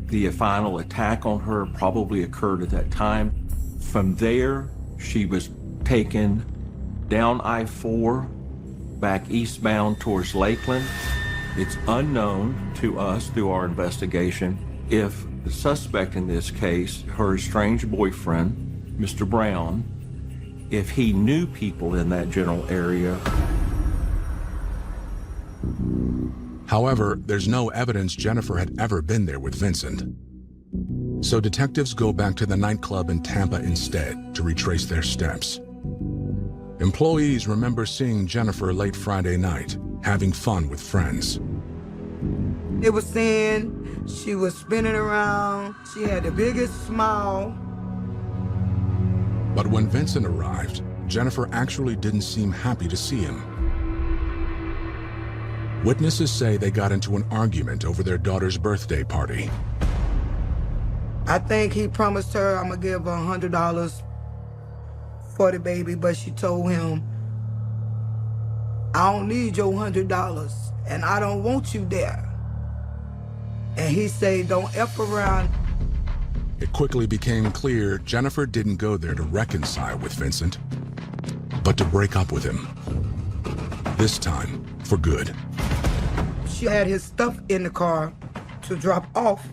the final attack on her probably occurred at that time. From there, she was taken down I-4, back eastbound towards Lakeland. It's unknown to us through our investigation if the suspect in this case, her estranged boyfriend, Mr. Brown, if he knew people in that general area. However, there's no evidence Jennifer had ever been there with Vincent. So detectives go back to the nightclub in Tampa instead to retrace their steps. Employees remember seeing Jennifer late Friday night, having fun with friends. They were saying she was spinning around. She had the biggest smile. But when Vincent arrived, Jennifer actually didn't seem happy to see him. Witnesses say they got into an argument over their daughter's birthday party. I think he promised her, I'm gonna give her $100 for the baby, but she told him, I don't need your $100, and I don't want you there. And he said, don't F around. It quickly became clear Jennifer didn't go there to reconcile with Vincent, but to break up with him. This time, for good. She had his stuff in the car to drop off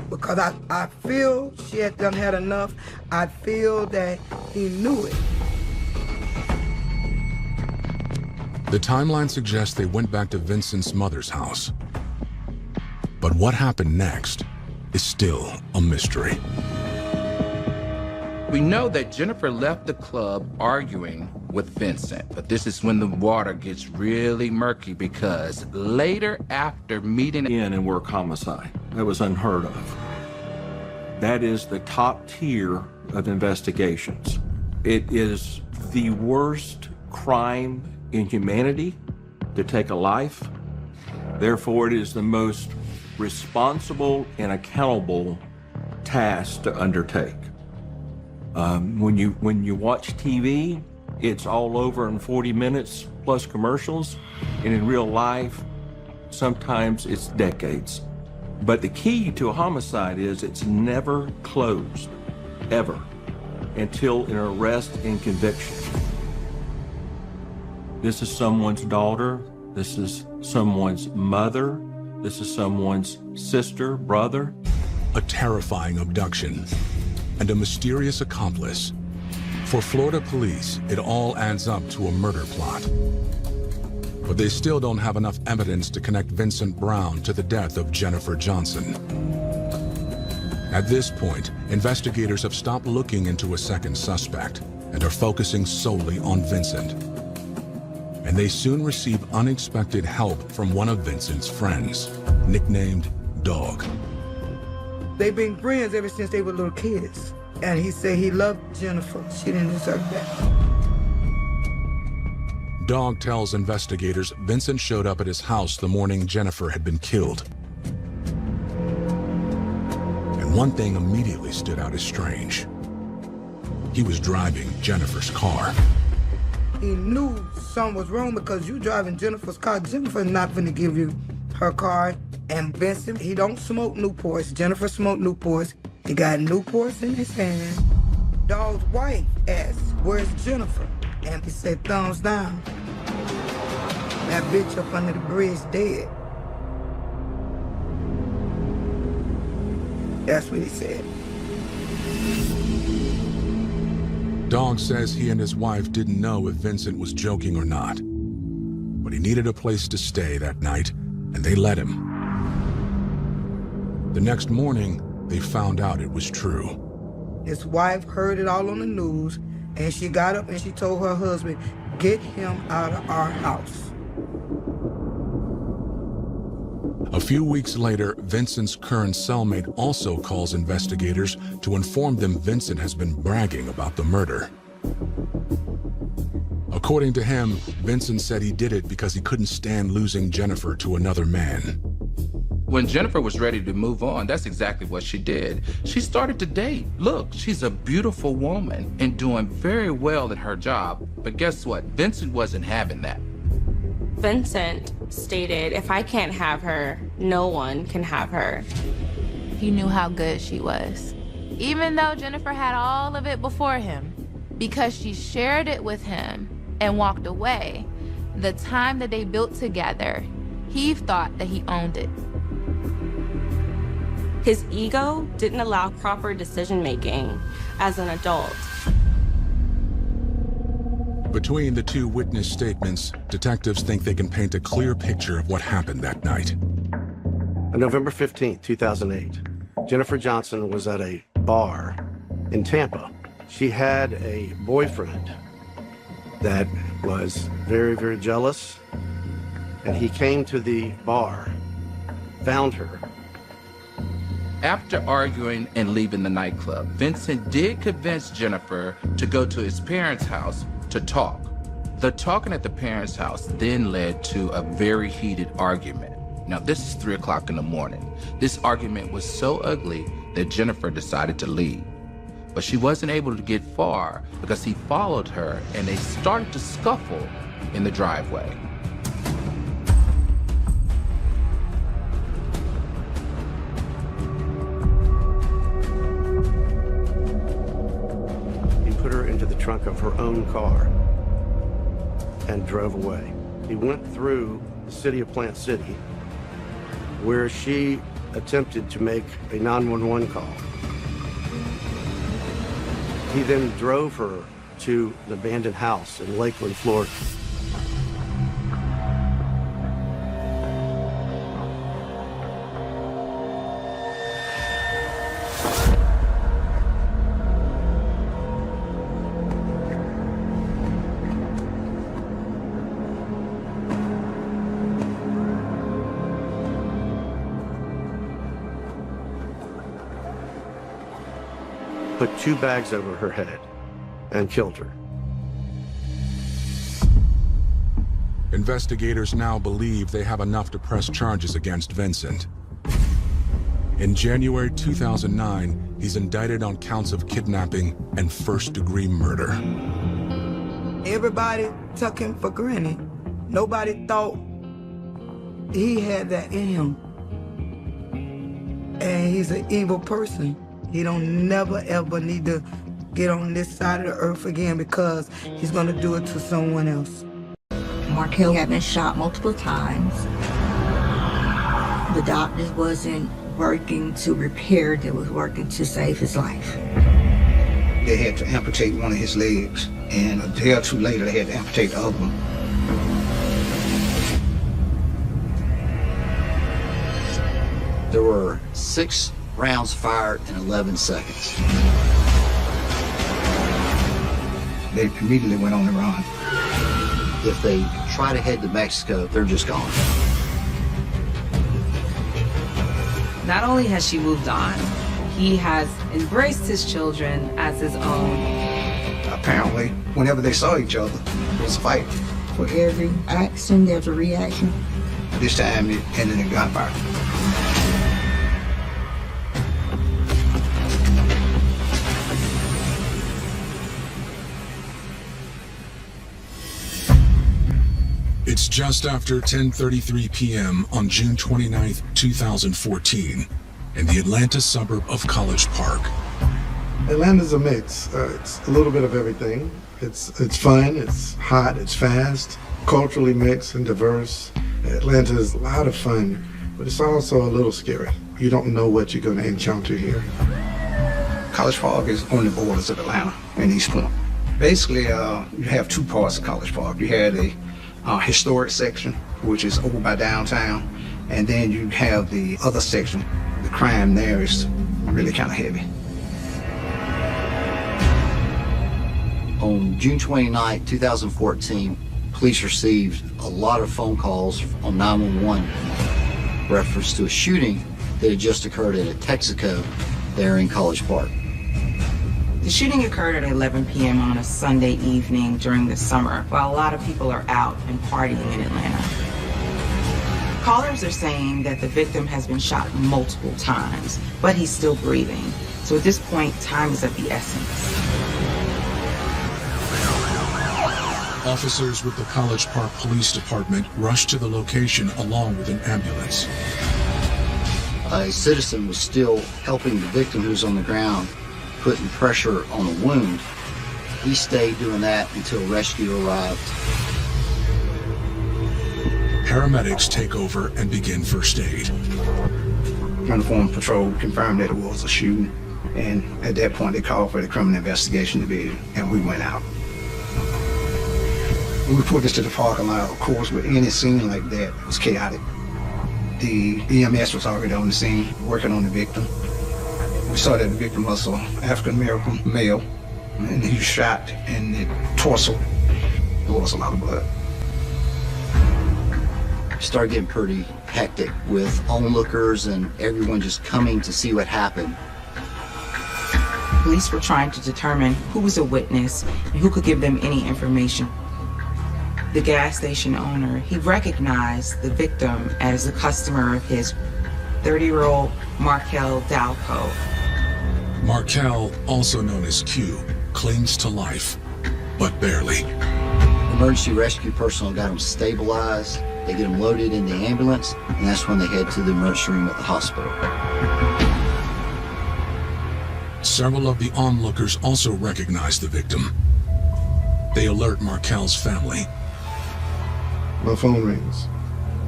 because I feel she had done had enough. I feel that he knew it. The timeline suggests they went back to Vincent's mother's house. But what happened next is still a mystery. We know that Jennifer left the club arguing with Vincent, but this is when the water gets really murky because later after meeting in and work homicide, that was unheard of. That is the top tier of investigations. It is the worst crime in humanity to take a life. Therefore, it is the most responsible and accountable task to undertake. When you watch TV, it's all over in 40 minutes plus commercials, and in real life, sometimes it's decades. But the key to a homicide is it's never closed, ever, until an arrest and conviction. This is someone's daughter, this is someone's mother, this is someone's sister, brother. A terrifying abduction and a mysterious accomplice. For Florida police, it all adds up to a murder plot. But they still don't have enough evidence to connect Vincent Brown to the death of Jennifer Johnson. At this point, investigators have stopped looking into a second suspect and are focusing solely on Vincent. And they soon receive unexpected help from one of Vincent's friends, nicknamed Dog. They've been friends ever since they were little kids. And he said he loved Jennifer. She didn't deserve that. Dog tells investigators Vincent showed up at his house the morning Jennifer had been killed. one thing immediately stood out as strange. He was driving Jennifer's car. He knew something was wrong because you driving Jennifer's car. Jennifer's not gonna give you her car. And Vincent, he don't smoke Newports. Jennifer smoked Newports. He got Newports in his hand. Dog's wife asked, "Where's Jennifer?" And he said, "Thumbs down." That bitch up under the bridge dead. That's what he said. Dog says he and his wife didn't know if Vincent was joking or not, but he needed a place to stay that night, and they let him. The next morning, they found out it was true. His wife heard it all on the news, and she got up and she told her husband, "Get him out of our house." A few weeks later, Vincent's current cellmate also calls investigators to inform them Vincent has been bragging about the murder. According to him, Vincent said he did it because he couldn't stand losing Jennifer to another man. When Jennifer was ready to move on, that's exactly what she did. She started to date. Look, she's a beautiful woman and doing very well at her job. But guess what? Vincent wasn't having that. Vincent stated, if I can't have her, no one can have her. He knew how good she was. Even though Jennifer had all of it before him, because she shared it with him and walked away, the time that they built together, he thought that he owned it. His ego didn't allow proper decision-making as an adult. Between the two witness statements, detectives think they can paint a clear picture of what happened that night. On November 15th, 2008, Jennifer Johnson was at a bar in Tampa. She had a boyfriend that was very, very jealous, and he came to the bar, found her. After arguing and leaving the nightclub, Vincent did convince Jennifer to go to his parents' house to talk. The talking at the parents' house then led to a very heated argument. Now, this is 3 o'clock in the morning. This argument was so ugly that Jennifer decided to leave. But she wasn't able to get far because he followed her and they started to scuffle in the driveway. He put her into the trunk of her own car and drove away. He went through the city of Plant City, where she attempted to make a 911 call. He then drove her to an abandoned house in Lakeland, Florida. Put 2 bags over her head and killed her. Investigators now believe they have enough to press charges against Vincent. In January 2009, he's indicted on counts of kidnapping and first-degree murder. Everybody took him for granted. Nobody thought he had that in him. And he's an evil person. He don't never ever need to get on this side of the earth again because he's gonna do it to someone else. Markel had been shot multiple times. The doctors wasn't working to repair, they was working to save his life. They had to amputate one of his legs, and a day or two later they had to amputate the other one. There were 6 rounds fired in 11 seconds. They immediately went on the run. If they try to head to Mexico, they're just gone. Not only has she moved on, he has embraced his children as his own. Apparently, whenever they saw each other, it was a fight. For every action, there's a reaction. This time it ended in gunfire. just after 10:33 p.m. on June 29, 2014, in the Atlanta suburb of College Park. Atlanta's a mix. It's a little bit of everything. It's fun, it's hot, it's fast, culturally mixed and diverse. Atlanta is a lot of fun, but it's also a little scary. You don't know what you're going to encounter here. College Park is on the borders of Atlanta and East Point. Basically, you have two parts of College Park. You have the historic section, which is over by downtown, and then you have the other section. The crime there is really kind of heavy. On June 29, 2014, police received a lot of phone calls on 911 reference to a shooting that had just occurred at a Texaco there in College Park. The shooting occurred at 11 p.m. on a Sunday evening during the summer, while a lot of people are out and partying in Atlanta. Callers are saying that the victim has been shot multiple times, but he's still breathing. So at this point, time is of the essence. Officers with the College Park Police Department rushed to the location along with an ambulance. A citizen was still helping the victim who was on the ground, putting pressure on the wound. He stayed doing that until rescue arrived. Paramedics take over and begin first aid. Uniformed patrol confirmed that it was a shooting, and at that point they called for the criminal investigation division, and we went out. We reported this to the parking lot. Of course, with any scene like that, it was chaotic. The EMS was already on the scene, working on the victim. We saw that the victim was an African-American male, and he was shot in the torso. There was a lot of blood. It started getting pretty hectic with onlookers and everyone just coming to see what happened. Police were trying to determine who was a witness and who could give them any information. The gas station owner, he recognized the victim as a customer of his, 30-year-old Markel Dalco. Markel, also known as Q, clings to life, but barely. Emergency rescue personnel got him stabilized. They get him loaded in the ambulance, and that's when they head to the emergency room at the hospital. Several of the onlookers also recognize the victim. They alert Markel's family. My phone rings.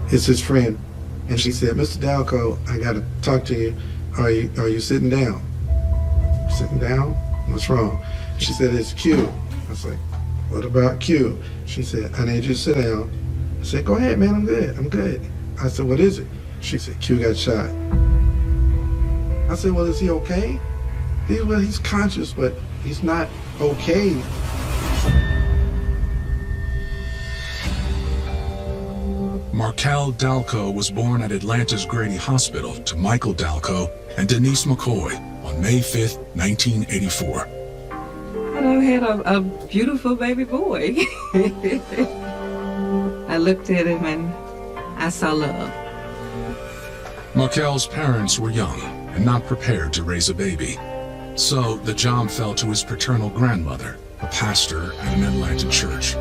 It's his friend. And she said, Mr. Dalco, I gotta talk to you. Are you sitting down? Sitting down? What's wrong? She said, it's Q. I was like, what about Q? She said, I need you to sit down. I said, go ahead, man, I'm good. I said, what is it? She said, Q got shot. I said, well, is he okay? He's conscious, but he's not okay. Markel Dalco was born at Atlanta's Grady Hospital to Michael Dalco and Denise McCoy on May 5th, 1984. And I had a beautiful baby boy. I looked at him and I saw love. Markel's parents were young and not prepared to raise a baby. So the job fell to his paternal grandmother, a pastor at an Atlanta church.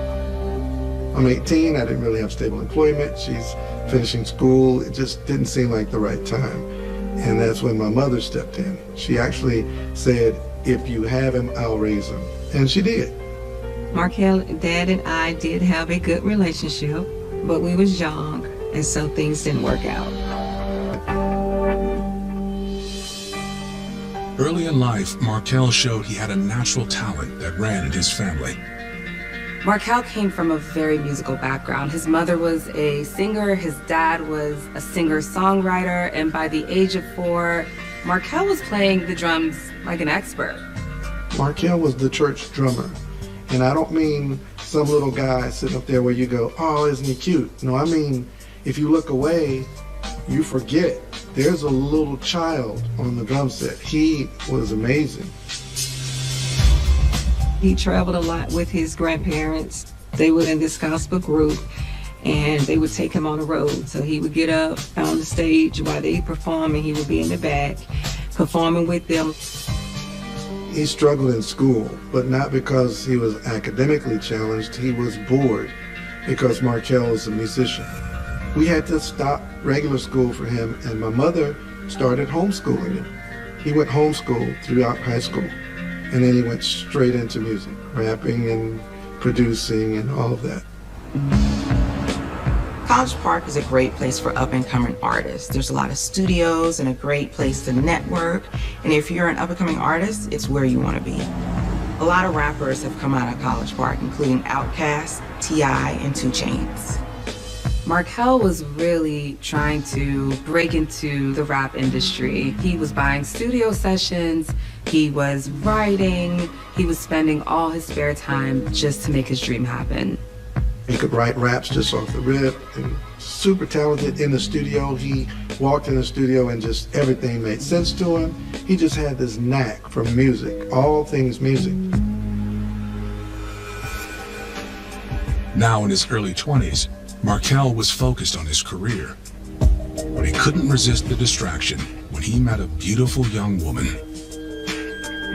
I'm 18, I didn't really have stable employment. She's finishing school. It just didn't seem like the right time. And that's when my mother stepped in. She actually said, if you have him, I'll raise him. And she did. Markel, Dad and I did have a good relationship, but we was young, and so things didn't work out. Early in life, Markel showed he had a natural talent that ran in his family. Markel came from a very musical background. His mother was a singer, his dad was a singer-songwriter, and by the age of 4, Markel was playing the drums like an expert. Markel was the church drummer. And I don't mean some little guy sitting up there where you go, oh, isn't he cute? No, I mean, if you look away, you forget. There's a little child on the drum set. He was amazing. He traveled a lot with his grandparents. They were in this gospel group, and they would take him on the road. So he would get up on the stage while they perform, and he would be in the back performing with them. He struggled in school, but not because he was academically challenged. He was bored. because Markel is a musician. We had to stop regular school for him, and my mother started homeschooling him. He went homeschool throughout high school, and then he went straight into music, rapping and producing and all of that. College Park is a great place for up-and-coming artists. There's a lot of studios and a great place to network. And if you're an up-and-coming artist, it's where you want to be. A lot of rappers have come out of College Park, including Outkast, T.I., and 2 Chainz. Markel was really trying to break into the rap industry. He was buying studio sessions, he was writing, he was spending all his spare time just to make his dream happen. He could write raps just off the rip, and super talented in the studio. He walked in the studio and just everything made sense to him. He just had this knack for music, all things music. Now in his early 20s, Markel was focused on his career, but he couldn't resist the distraction when he met a beautiful young woman.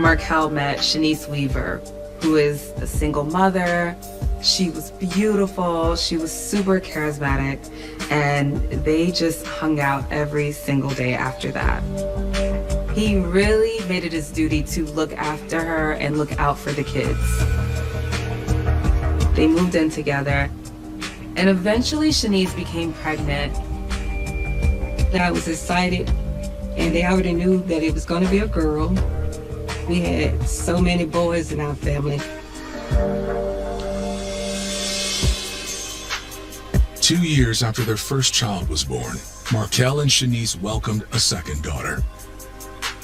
Markel met Shanice Weaver, who is a single mother. She was beautiful, she was super charismatic, and they just hung out every single day after that. He really made it his duty to look after her and look out for the kids. They moved in together, and eventually Shanice became pregnant. I was excited, and they already knew that it was going to be a girl. We had so many boys in our family. 2 years after their first child was born, Markel and Shanice welcomed a second daughter.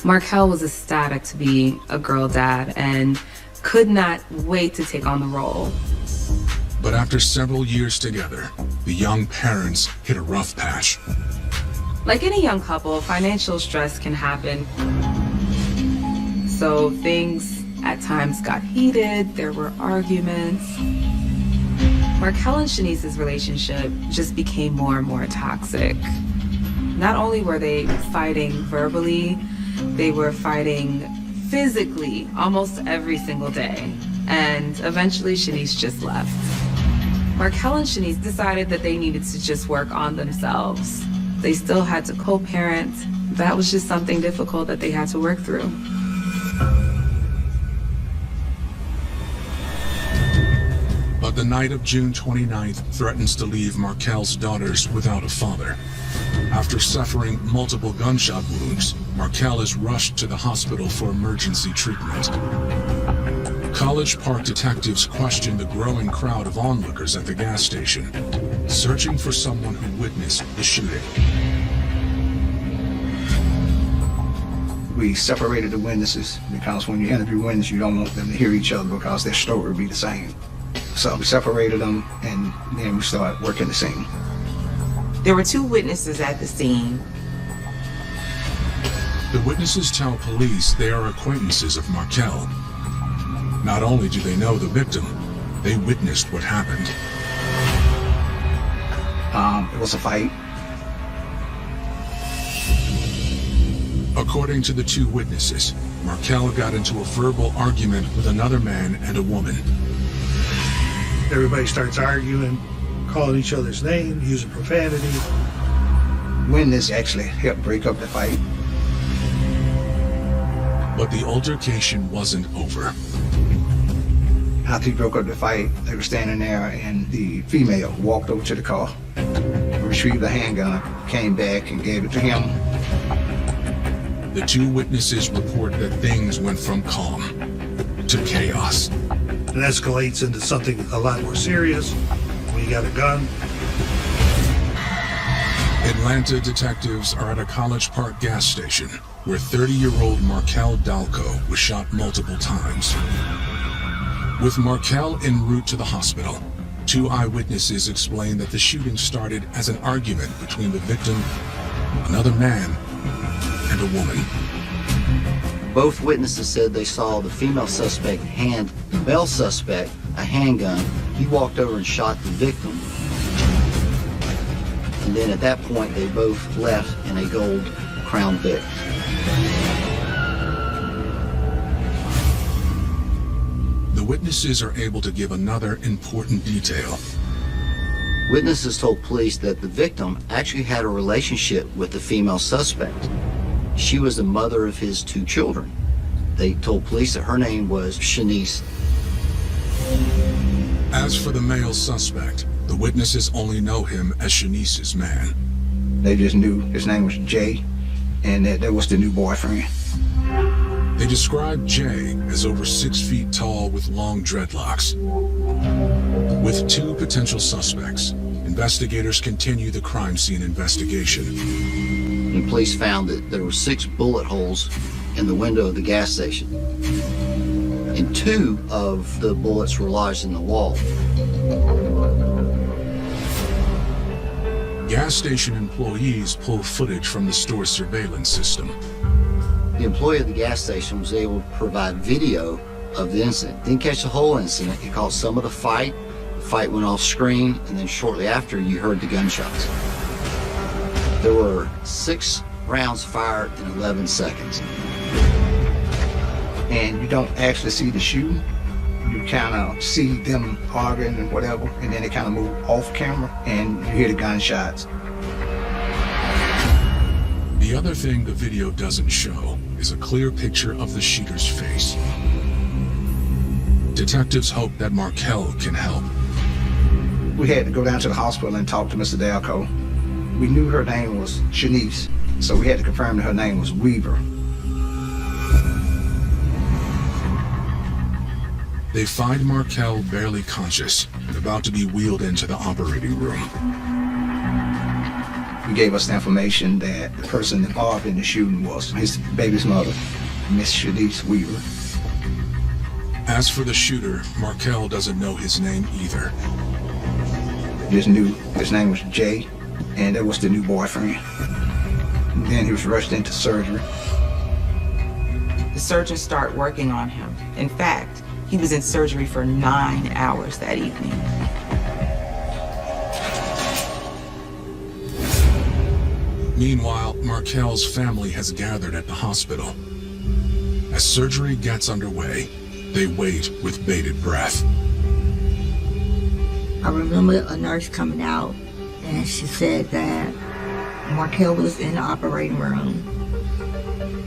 Markel was ecstatic to be a girl dad and could not wait to take on the role. But after several years together, the young parents hit a rough patch. Like any young couple, financial stress can happen. So things at times got heated, there were arguments. Markel and Shanice's relationship just became more and more toxic. Not only were they fighting verbally, they were fighting physically almost every single day. And eventually Shanice just left. Markel and Shanice decided that they needed to just work on themselves. They still had to co-parent. That was just something difficult that they had to work through. But the night of June 29th threatens to leave Markel's daughters without a father. After suffering multiple gunshot wounds, Markel is rushed to the hospital for emergency treatment. College Park detectives question the growing crowd of onlookers at the gas station, searching for someone who witnessed the shooting. We separated the witnesses because when you interview witnesses, you don't want them to hear each other because their story will be the same. So we separated them, and then we started working the scene. There were 2 witnesses at the scene. The witnesses tell police they are acquaintances of Markel. Not only do they know the victim, they witnessed what happened. It was a fight. According to the 2 witnesses, Markel got into a verbal argument with another man and a woman. Everybody starts arguing, calling each other's names, using profanity. Witness actually helped break up the fight. But the altercation wasn't over. After he broke up the fight, they were standing there, and the female walked over to the car, retrieved the handgun, came back and gave it to him. The 2 witnesses report that things went from calm to chaos. It escalates into something a lot more serious when you got a gun. Atlanta detectives are at a College Park gas station where 30-year-old Markel Dalco was shot multiple times. With Markel en route to the hospital, 2 eyewitnesses explain that the shooting started as an argument between the victim, another man, and a woman. Both witnesses said they saw the female suspect hand the male suspect a handgun. He walked over and shot the victim. And then at that point, they both left in a gold Crown Vic. The witnesses are able to give another important detail. Witnesses told police that the victim actually had a relationship with the female suspect. She was the mother of his 2 children. They told police that her name was Shanice. As for the male suspect, the witnesses only know him as Shanice's man. They just knew his name was Jay, and that was the new boyfriend. They described Jay as over 6 feet tall with long dreadlocks. With 2 potential suspects, investigators continue the crime scene investigation. And police found that there were 6 bullet holes in the window of the gas station. And 2 of the bullets were lodged in the wall. Gas station employees pull footage from the store's surveillance system. The employee of the gas station was able to provide video of the incident. Didn't catch the whole incident. He caught some of the fight. The fight went off screen, and then shortly after, you heard the gunshots. There were 6 rounds fired in 11 seconds. And you don't actually see the shooting. You kind of see them arguing and whatever, and then they kind of move off camera, and you hear the gunshots. The other thing the video doesn't show is a clear picture of the shooter's face. Detectives hope that Markel can help. We had to go down to the hospital and talk to Mr. Dalco. We knew her name was Shanice, so we had to confirm that her name was Weaver. They find Markel barely conscious and about to be wheeled into the operating room. He gave us the information that the person involved in the shooting was his baby's mother, Miss Shanice Weaver. As for the shooter, Markel doesn't know his name either. Just knew his name was Jay, and that was the new boyfriend. And then he was rushed into surgery. The surgeons start working on him. In fact, he was in surgery for 9 hours that evening. Meanwhile, Markel's family has gathered at the hospital. As surgery gets underway, they wait with bated breath. I remember a nurse coming out and she said that Markel was in the operating room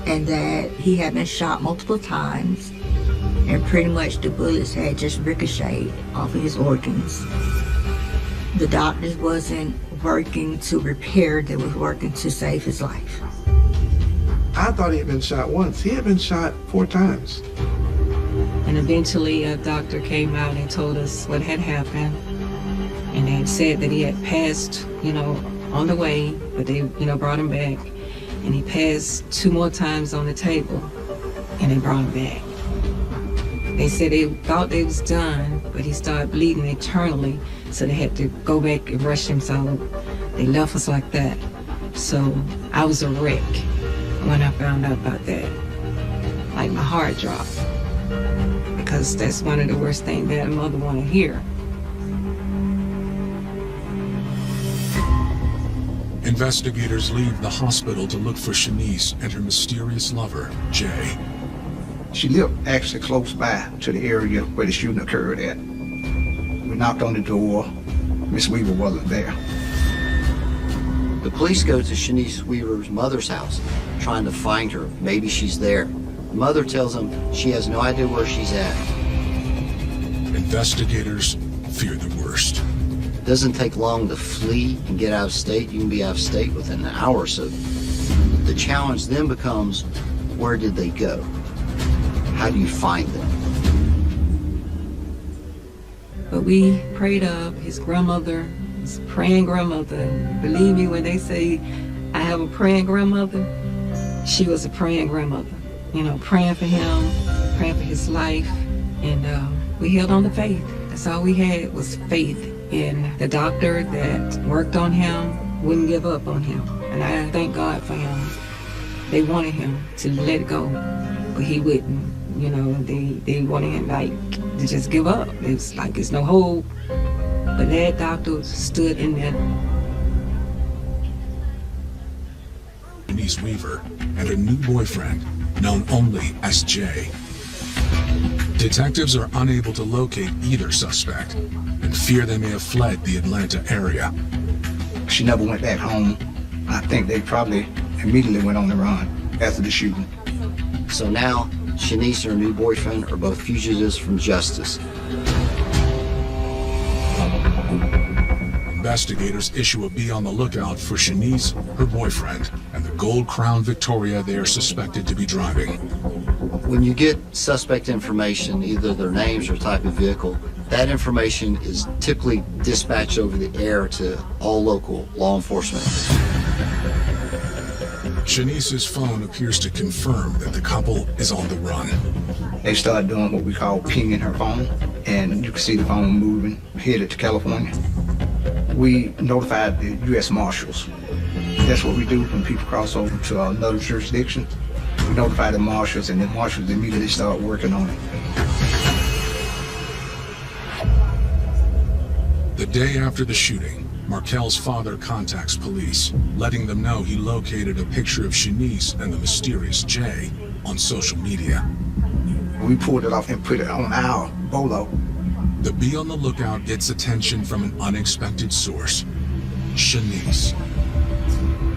and that he had been shot multiple times and pretty much the bullets had just ricocheted off of his organs. The doctors wasn't working to repair, they was working to save his life. I thought he had been shot once. He had been shot 4 times. And eventually a doctor came out and told us what had happened. And they said that he had passed, on the way, but they, brought him back. And he passed 2 more times on the table, and they brought him back. They said they thought they was done, but he started bleeding internally, so they had to go back and rush him, so they left us like that. So I was a wreck when I found out about that. Like my heart dropped, because that's one of the worst things that a mother want to hear. Investigators leave the hospital to look for Shanice and her mysterious lover, Jay. She lived actually close by to the area where the shooting occurred at. We knocked on the door. Miss Weaver wasn't there. The police go to Shanice Weaver's mother's house, trying to find her. Maybe she's there. The mother tells them she has no idea where she's at. Investigators fear the worst. It doesn't take long to flee and get out of state. You can be out of state within an hour or so. The challenge then becomes, where did they go? How do you find them? But we prayed up his grandmother, his praying grandmother. Believe me when they say I have a praying grandmother, she was a praying grandmother. Praying for him, praying for his life, and we held on to faith. That's all we had was faith in the doctor that worked on him, wouldn't give up on him. And I thank God for him. They wanted him to let it go, but he wouldn't. They wanted him to just give up. It's like there's no hope. But that doctor stood in there. Shanice Weaver and her new boyfriend, known only as Jay. Detectives are unable to locate either suspect and fear they may have fled the Atlanta area. She never went back home. I think they probably immediately went on the run after the shooting. So now, Shanice and her new boyfriend are both fugitives from justice. Investigators issue a be on the lookout for Shanice, her boyfriend, and the gold crown Victoria they are suspected to be driving. When you get suspect information, either their names or type of vehicle, that information is typically dispatched over the air to all local law enforcement. Shanice's phone appears to confirm that the couple is on the run. They started doing what we call pinging her phone, and you can see the phone moving, headed to California. We notified the U.S. Marshals. That's what we do when people cross over to another jurisdiction. We notify the Marshals, and the Marshals immediately start working on it. The day after the shooting, Markel's father contacts police, letting them know he located a picture of Shanice and the mysterious Jay on social media. We pulled it off and put it on our bolo. The be on the lookout gets attention from an unexpected source, Shanice.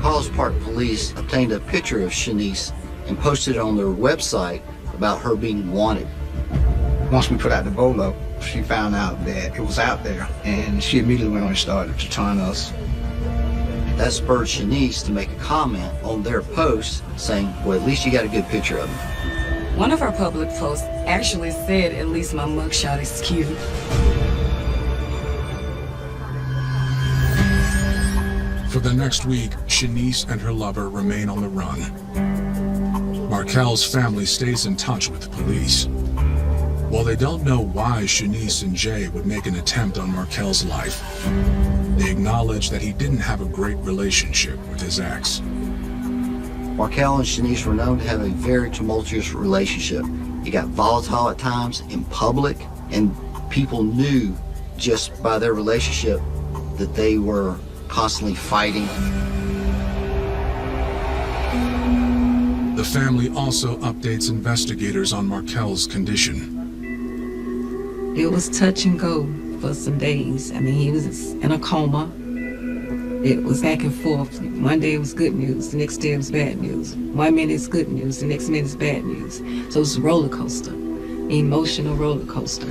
College Park police obtained a picture of Shanice and posted it on their website about her being wanted. Once we put out the bolo, she found out that it was out there, and she immediately went on and started to taunt us. That spurred Shanice to make a comment on their post saying, well, at least you got a good picture of him. One of her public posts actually said, at least my mugshot is cute. For the next week, Shanice and her lover remain on the run. Markel's family stays in touch with the police. While they don't know why Shanice and Jay would make an attempt on Markel's life, they acknowledge that he didn't have a great relationship with his ex. Markel and Shanice were known to have a very tumultuous relationship. It got volatile at times in public, and people knew just by their relationship that they were constantly fighting. The family also updates investigators on Markel's condition. It was touch and go for some days. I mean, he was in a coma. It was back and forth. One day it was good news, the next day it was bad news. 1 minute it's good news, the next minute it's bad news. So it's a roller coaster, an emotional roller coaster.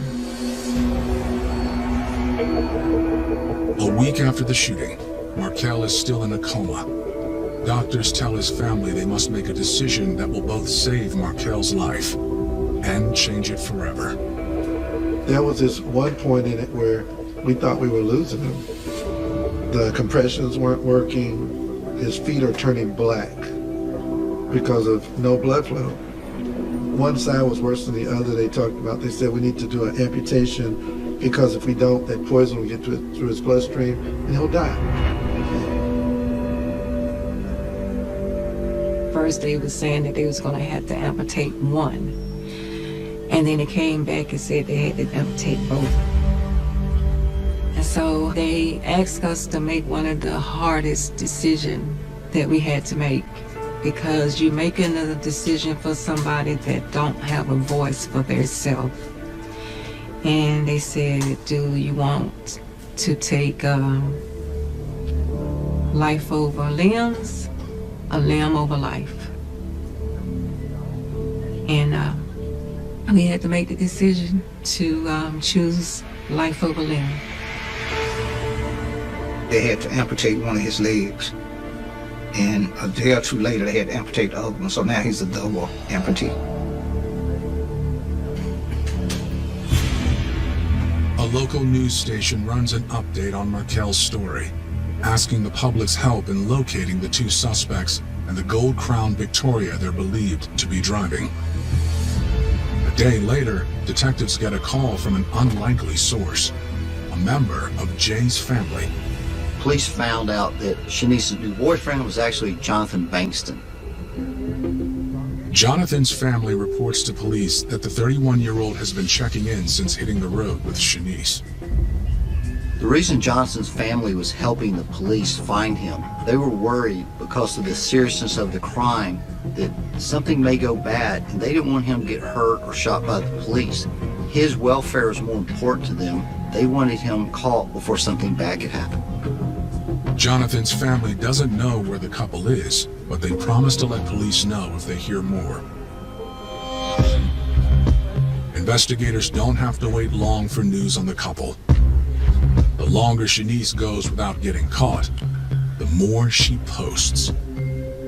A week after the shooting, Markel is still in a coma. Doctors tell his family they must make a decision that will both save Markel's life and change it forever. There was this one point in it where we thought we were losing him. The compressions weren't working. His feet are turning black because of no blood flow. One side was worse than the other. They talked about, they said we need to do an amputation because if we don't, that poison will get through his bloodstream and he'll die. First they was saying that they was gonna have to amputate one. And then it came back and said they had to amputate both. And so they asked us to make one of the hardest decisions that we had to make, because you're making a decision for somebody that don't have a voice for themselves. And they said, do you want to take life over limbs, a limb over life? And we had to make the decision to choose life over limb. They had to amputate one of his legs, and a day or two later they had to amputate the other one, so now he's a double amputee. A local news station runs an update on Markel's story, asking the public's help in locating the two suspects and the gold crown Victoria they're believed to be driving. A day later, detectives get a call from an unlikely source, a member of Jay's family. Police found out that Shanice's new boyfriend was actually Jonathan Bankston. Jonathan's family reports to police that the 31-year-old has been checking in since hitting the road with Shanice. The The reason Johnson's family was helping the police find him, they were worried because of the seriousness of the crime that something may go bad, and they didn't want him to get hurt or shot by the police. His welfare was more important to them. They wanted him caught before something bad could happen. Jonathan's family doesn't know where the couple is, but they promise to let police know if they hear more. Investigators don't have to wait long for news on the couple. The longer Shanice goes without getting caught, the more she posts.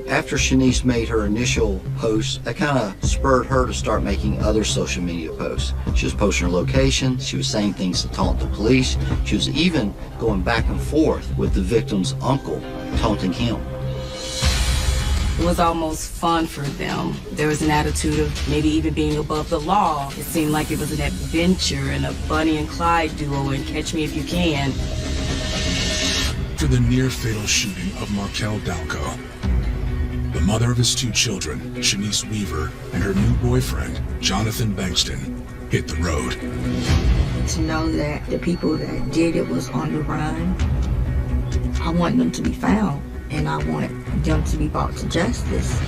After Shanice made her initial post, that kind of spurred her to start making other social media posts. She was posting her location, she was saying things to taunt the police, she was even going back and forth with the victim's uncle, taunting him. It was almost fun for them. There was an attitude of maybe even being above the law. It seemed like it was an adventure and a Bonnie and Clyde duo and Catch Me If You Can. After the near-fatal shooting of Markel Dalco, the mother of his 2 children, Shanice Weaver, and her new boyfriend, Jonathan Bankston, hit the road. To know that the people that did it was on the run, I want them to be found, and I want them to be brought to justice.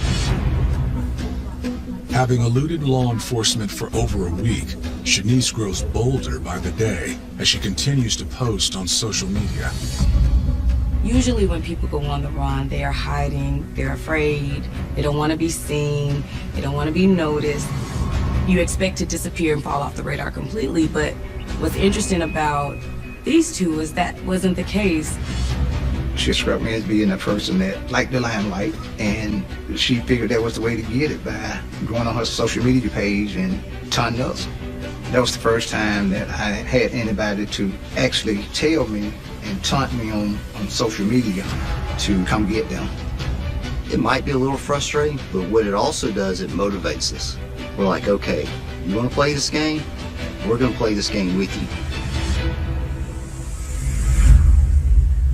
Having eluded law enforcement for over a week, Shanice grows bolder by the day as she continues to post on social media. Usually when people go on the run, they are hiding, they're afraid, they don't want to be seen, they don't want to be noticed. You expect to disappear and fall off the radar completely, but what's interesting about these two is that wasn't the case. She struck me as being a person that liked the limelight, and she figured that was the way to get it, by going on her social media page and taunting us. That was the first time that I had anybody to actually tell me and taunt me on social media to come get them. It might be a little frustrating, but what it also does, it motivates us. We're like, okay, you want to play this game? We're going to play this game with you.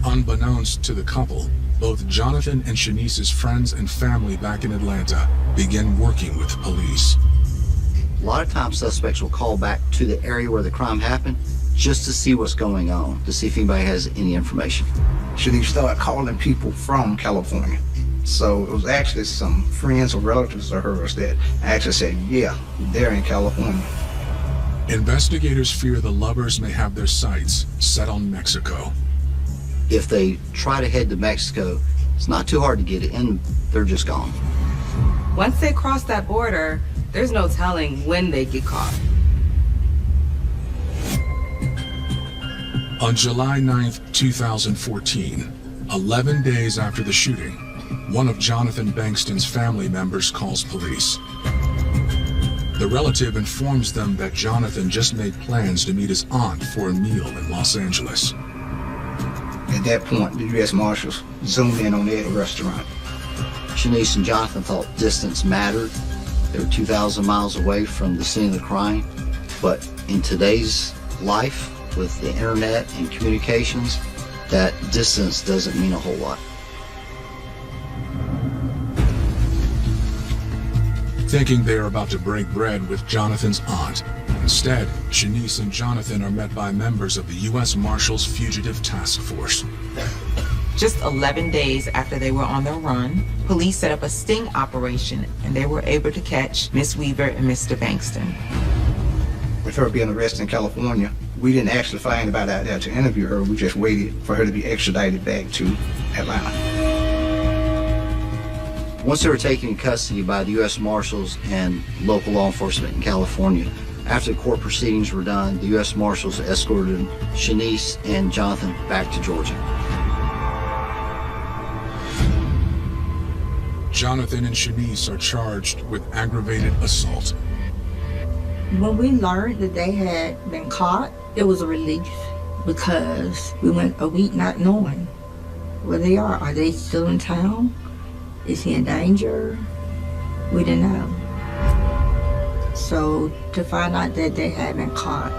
Unbeknownst to the couple, both Jonathan and Shanice's friends and family back in Atlanta begin working with police. A lot of times suspects will call back to the area where the crime happened just to see what's going on, to see if anybody has any information. Shanice started calling people from California. So it was actually some friends or relatives of hers that actually said, yeah, they're in California. Investigators fear the lovers may have their sights set on Mexico. If they try to head to Mexico, it's not too hard to get in, they're just gone. Once they cross that border, there's no telling when they get caught. On July 9th, 2014, 11 days after the shooting, one of Jonathan Bankston's family members calls police. The relative informs them that Jonathan just made plans to meet his aunt for a meal in Los Angeles. At that point, the U.S. Marshals zoomed in on their restaurant. Shanice and Jonathan thought distance mattered. They were 2,000 miles away from the scene of the crime. But in today's life, with the internet and communications, that distance doesn't mean a whole lot. Thinking they are about to break bread with Jonathan's aunt, instead, Shanice and Jonathan are met by members of the U.S. Marshals Fugitive Task Force. Just 11 days after they were on their run, police set up a sting operation, and they were able to catch Miss Weaver and Mr. Bankston. With her being arrested in California, we didn't actually fly anybody out there to interview her. We just waited for her to be extradited back to Atlanta. Once they were taken in custody by the U.S. Marshals and local law enforcement in California, after the court proceedings were done, the U.S. Marshals escorted Shanice and Jonathan back to Georgia. Jonathan and Shanice are charged with aggravated assault. When we learned that they had been caught, it was a relief because we went a week not knowing where they are. Are they still in town? Is he in danger? We didn't know. So to find out that they had been caught,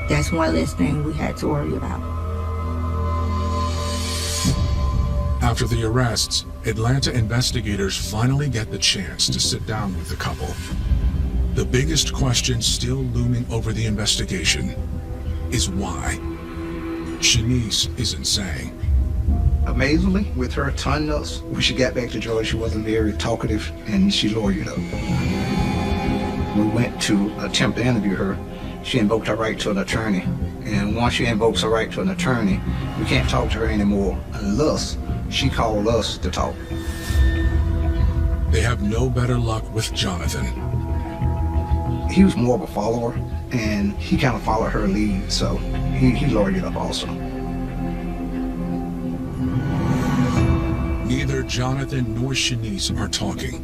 that's one less thing we had to worry about. After the arrests, Atlanta investigators finally get the chance to sit down with the couple. The biggest question still looming over the investigation: is why. Shanice isn't saying. Amazingly, with her telling us when she got back to Georgia, she wasn't very talkative and she lawyered up. We went to attempt to interview her. She invoked her right to an attorney. And once she invokes her right to an attorney, we can't talk to her anymore unless she called us to talk. They have no better luck with Jonathan. He was more of a follower, and he kind of followed her lead, so he lawyered up also. Neither Jonathan nor Shanice are talking.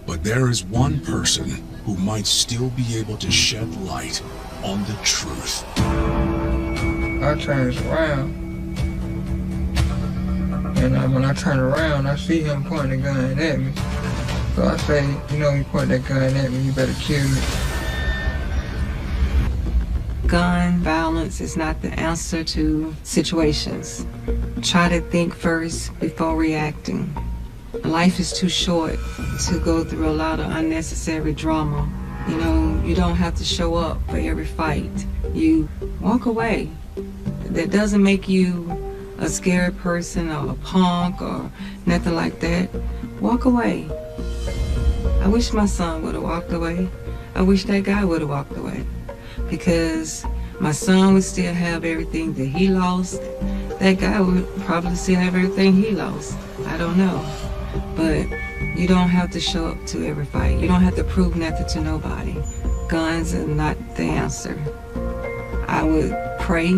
But there is one person who might still be able to shed light on the truth. I turned around, and when I turn around, I see him pointing a gun at me. So I say, you know, you point that gun at me, you better kill me. Gun violence is not the answer to situations. Try to think first before reacting. Life is too short to go through a lot of unnecessary drama. You know, you don't have to show up for every fight. You walk away. That doesn't make you a scary person or a punk or nothing like that. Walk away. I wish my son would have walked away. I wish that guy would have walked away. Because my son would still have everything that he lost. That guy would probably still have everything he lost. I don't know. But you don't have to show up to every fight. You don't have to prove nothing to nobody. Guns are not the answer. I would pray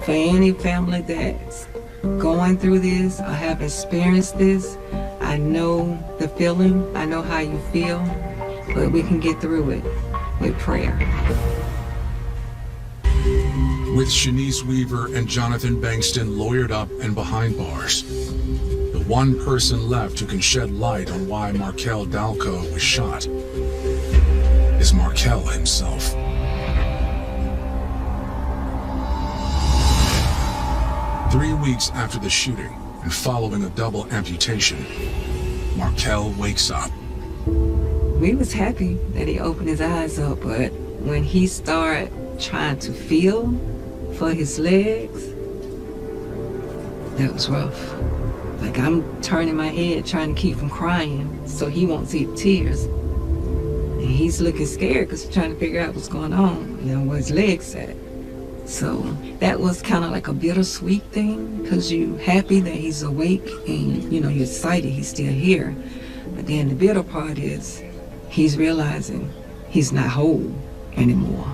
for any family that's going through this or have experienced this. I know the feeling. I know how you feel. But we can get through it with prayer. With Shanice Weaver and Jonathan Bankston lawyered up and behind bars, the one person left who can shed light on why Markel Dalco was shot is Markel himself. Three weeks after the shooting and following a double amputation, Markel wakes up. We was happy that he opened his eyes up, but when he started trying to feel for his legs, that was rough. Like, I'm turning my head trying to keep from crying so he won't see the tears. And he's looking scared because he's trying to figure out what's going on, you know, where his legs at. So that was kind of like a bittersweet thing, because you're happy that he's awake and, you know, you're excited he's still here. But then the bitter part is he's realizing he's not whole anymore.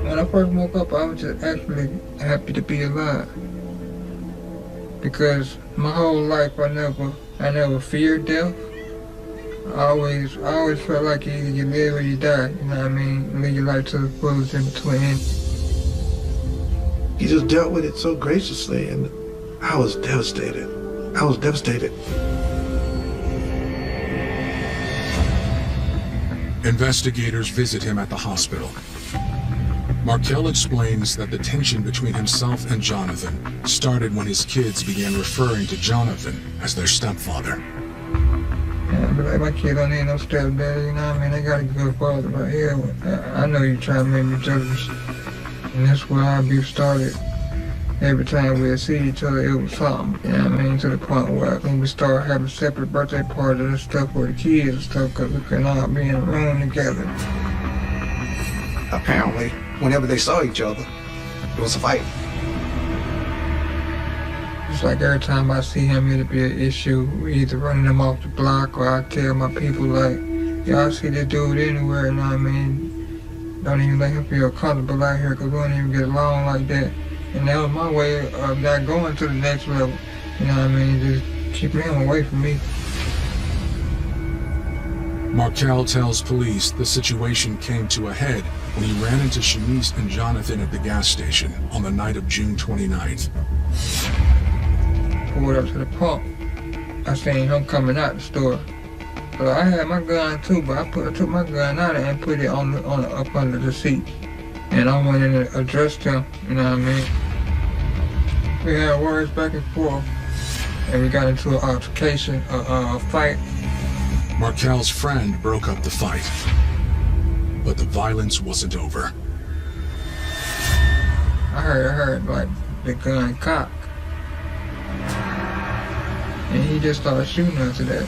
When I first woke up, I was just actually happy to be alive. Because my whole life, I never feared death. I always felt like either you live or you die, you know what I mean? Live your life to the fullest in between. He just dealt with it so graciously, and I was devastated. I was devastated. Investigators visit him at the hospital. Markel explains that the tension between himself and Jonathan started when his kids began referring to Jonathan as their stepfather. Yeah, but like, my kid don't need no stepdad, you know what I mean? They got a good father, but yeah, I know you trying to make me jealous. And that's where our beef started. Every time we'd see each other, it was something, you know what I mean? To the point where when we started having separate birthday parties and stuff for the kids and stuff, because we couldn't all be in a room together. Apparently, whenever they saw each other, it was a fight. It's like every time I see him, it'll be an issue. We either running him off the block, or I tell my people, like, y'all see this dude anywhere, you know what I mean? Don't even let him feel comfortable out here, because we don't even get along like that. And that was my way of not going to the next level, you know what I mean? Just keeping him away from me. Markel tells police the situation came to a head when he ran into Shanice and Jonathan at the gas station on the night of June 29th. Pulled up to the pump. I seen him coming out the store. So I had my gun too, but I took my gun out and put it on up under the seat. And I went in and addressed him, you know what I mean? We had words back and forth, and we got into an altercation, a fight. Markel's friend broke up the fight, but the violence wasn't over. I heard like the gun cock. And he just started shooting after that.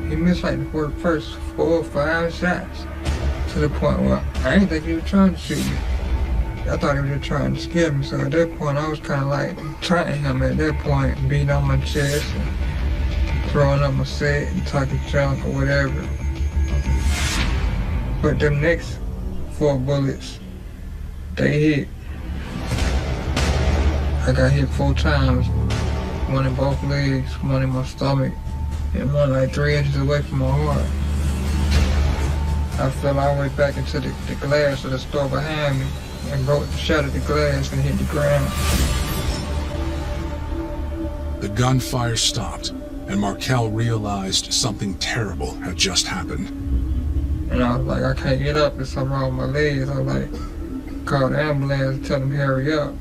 He missed like the first 4 or 5 shots. To the point where I didn't think he was trying to shoot me. I thought he was just trying to scare me. So at that point, I was kind of like trying him at that point, beating on my chest and throwing up my set and talking junk or whatever. But them next 4 bullets, they hit. I got hit 4 times. One in both legs, one in my stomach, and one like 3 inches away from my heart. I fell all the way back into the glass of the store behind me and shattered the glass and hit the ground. The gunfire stopped, and Markel realized something terrible had just happened. And I was like, I can't get up, there's something wrong with my legs. I was like, call the ambulance and tell them hurry up.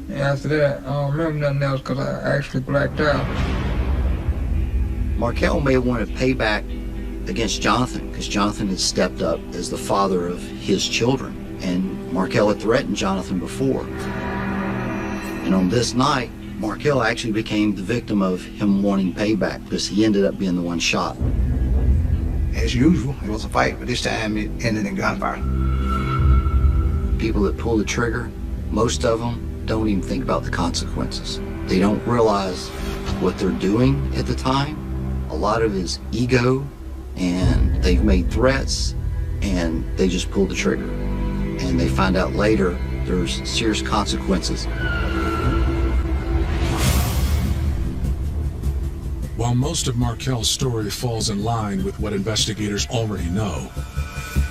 And after that, I don't remember nothing else because I actually blacked out. Markel may have wanted payback against Jonathan because Jonathan had stepped up as the father of his children, and Markel had threatened Jonathan before. And on this night, Markel actually became the victim of him wanting payback because he ended up being the one shot. As usual, it was a fight, but this time it ended in gunfire. People that pull the trigger, most of them don't even think about the consequences. They don't realize what they're doing at the time. A lot of it is ego, and they've made threats, and they just pull the trigger. And they find out later there's serious consequences. While most of Markel's story falls in line with what investigators already know,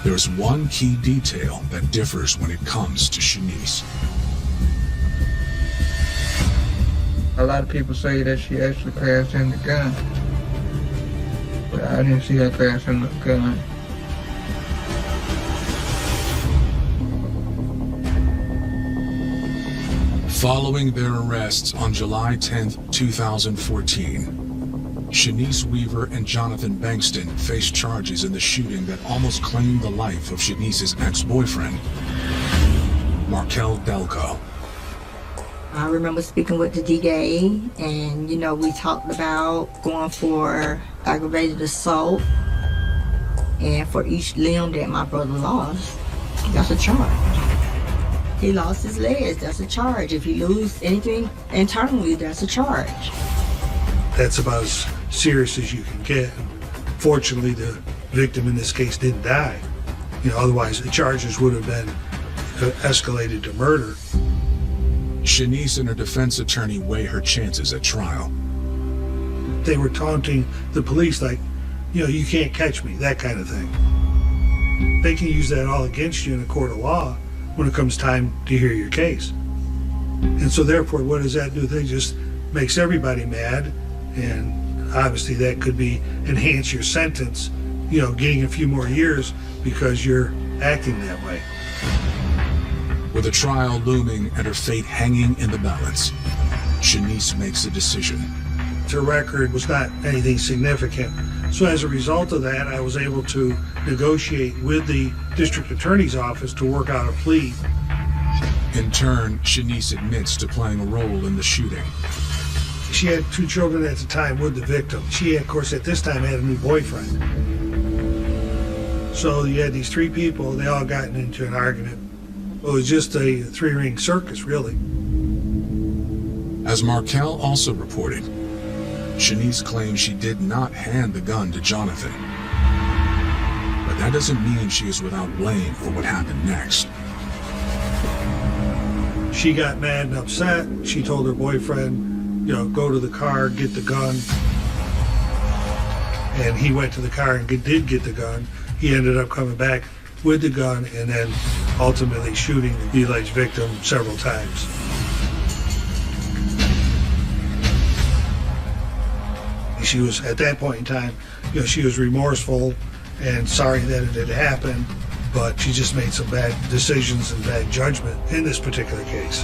there's one key detail that differs when it comes to Shanice. A lot of people say that she actually passed in the gun, but I didn't see her pass in the gun. Following their arrests on July 10, 2014, Shanice Weaver and Jonathan Bankston faced charges in the shooting that almost claimed the life of Shanice's ex-boyfriend, Markel Delco. I remember speaking with the DA, and we talked about going for aggravated assault, and for each limb that my brother lost, that's a charge. He lost his legs, that's a charge. If he loses anything internally, that's a charge. That's about as serious as you can get. Fortunately, the victim in this case didn't die. Otherwise the charges would have been escalated to murder. Shanice and her defense attorney weigh her chances at trial. They were taunting the police like, you can't catch me, that kind of thing. They can use that all against you in a court of law when it comes time to hear your case. And so therefore, what does that do? That just makes everybody mad, and obviously that could be enhance your sentence, getting a few more years because you're acting that way. With a trial looming and her fate hanging in the balance, Shanice makes a decision. Her record was not anything significant. So as a result of that, I was able to negotiate with the district attorney's office to work out a plea. In turn, Shanice admits to playing a role in the shooting. She had 2 children at the time with the victim. She, of course, at this time had a new boyfriend. So you had these 3 people, they all gotten into an argument. It was just a 3-ring circus, really. As Markel also reported, Shanice claims she did not hand the gun to Jonathan. But that doesn't mean she is without blame for what happened next. She got mad and upset. She told her boyfriend, go to the car, get the gun. And he went to the car and did get the gun. He ended up coming back with the gun and then ultimately shooting the alleged victim several times. She was, at that point in time, she was remorseful and sorry that it had happened, but she just made some bad decisions and bad judgment in this particular case.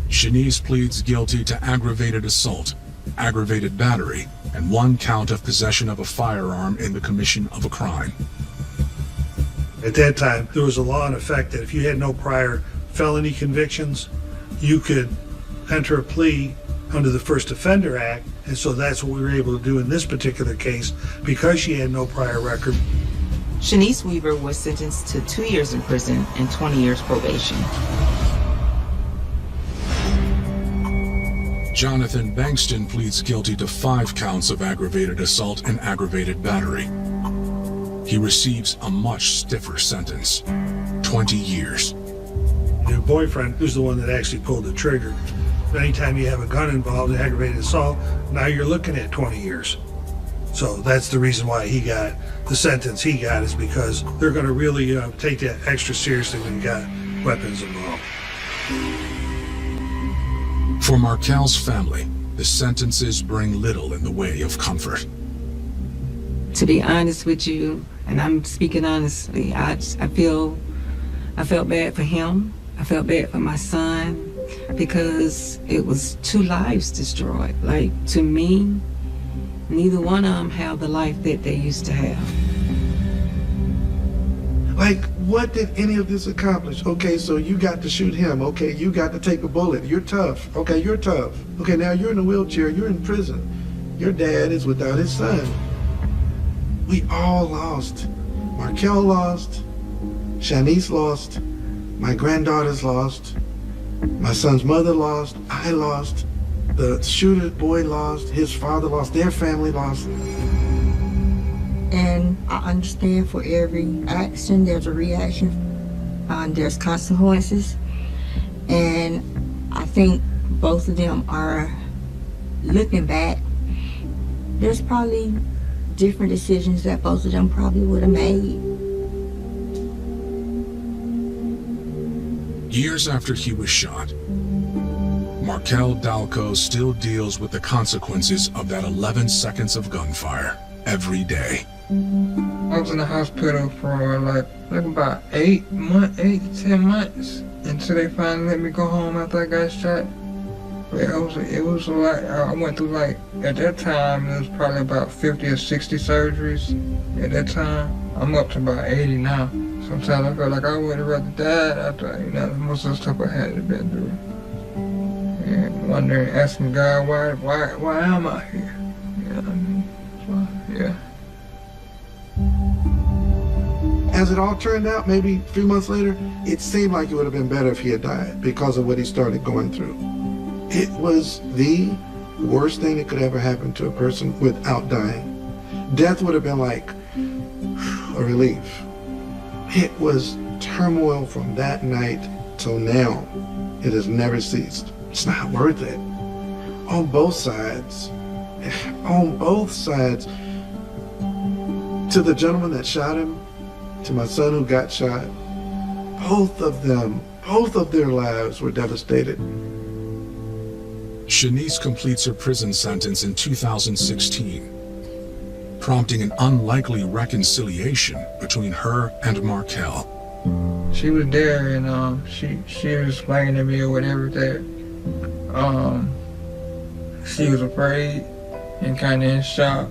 Shanice pleads guilty to aggravated assault, aggravated battery, and 1 count of possession of a firearm in the commission of a crime. At that time, there was a law in effect that if you had no prior felony convictions, you could enter a plea under the First Offender Act, and so that's what we were able to do in this particular case because she had no prior record. Shanice Weaver was sentenced to 2 years in prison and 20 years probation. Jonathan Bankston pleads guilty to 5 counts of aggravated assault and aggravated battery. He receives a much stiffer sentence, 20 years. Your boyfriend, who's the one that actually pulled the trigger, anytime you have a gun involved in aggravated assault, now you're looking at 20 years. So that's the reason why he got the sentence he got, is because they're going to really take that extra seriously when you got weapons involved. For Markel's family, the sentences bring little in the way of comfort. To be honest with you, and I'm speaking honestly, I felt bad for him. I felt bad for my son, because it was 2 lives destroyed. Like, to me, neither one of them have the life that they used to have. Like, what did any of this accomplish? Okay, so you got to shoot him. Okay, you got to take a bullet. You're tough. Okay, you're tough. Okay, now you're in a wheelchair. You're in prison. Your dad is without his son. We all lost. Markel lost. Shanice lost. My granddaughters lost. My son's mother lost. I lost. The shooter boy lost. His father lost. Their family lost. And I understand for every action, there's a reaction. There's consequences. And I think both of them are, looking back, there's probably different decisions that both of them probably would have made. Years after he was shot, Markel Dalco still deals with the consequences of that 11 seconds of gunfire every day. I was in the hospital for like about 8 to 10 months until they finally let me go home after I got shot. It was a lot. I went through, like, at that time, it was probably about 50 or 60 surgeries at that time. I'm up to about 80 now. Sometimes I feel like I would have rather died after, most of the stuff I had been through. And wondering, asking God, why am I here? You know what I mean? So, yeah. As it all turned out, maybe 3 months later, it seemed like it would have been better if he had died because of what he started going through. It was the worst thing that could ever happen to a person without dying. Death would have been like a relief. It was turmoil from that night till now. It has never ceased. It's not worth it. On both sides. On both sides. To the gentleman that shot him, to my son who got shot, both of them, both of their lives were devastated. Shanice completes her prison sentence in 2016, prompting an unlikely reconciliation between her and Markel. She was there, and she was explaining to me or whatever that she was afraid and kind of in shock,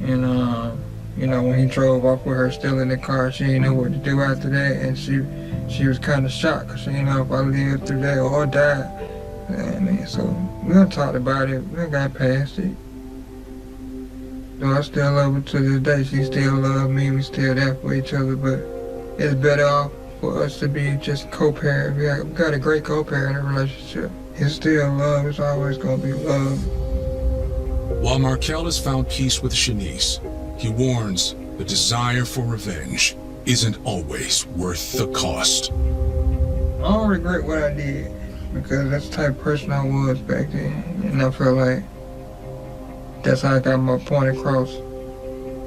and when he drove off with her still in the car, she didn't know what to do after that, and she was kind of shocked because she didn't know if I lived through that or died. So we done talked about it, we got past it. Though I still love her to this day, she still loves me, we still there for each other, but it's better off for us to be just co-parent. We got a great co-parenting relationship. It's still love, it's always gonna be love. While Markel has found peace with Shanice, he warns the desire for revenge isn't always worth the cost. I don't regret what I did, because that's the type of person I was back then, and I feel like that's how I got my point across.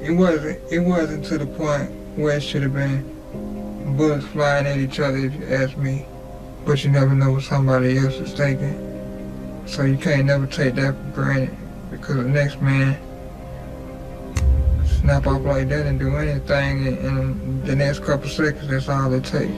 It wasn't to the point where it should have been bullets flying at each other, if you ask me, but you never know what somebody else is thinking, so you can't never take that for granted, because the next man snap off like that and do anything, and in the next couple seconds, that's all it takes.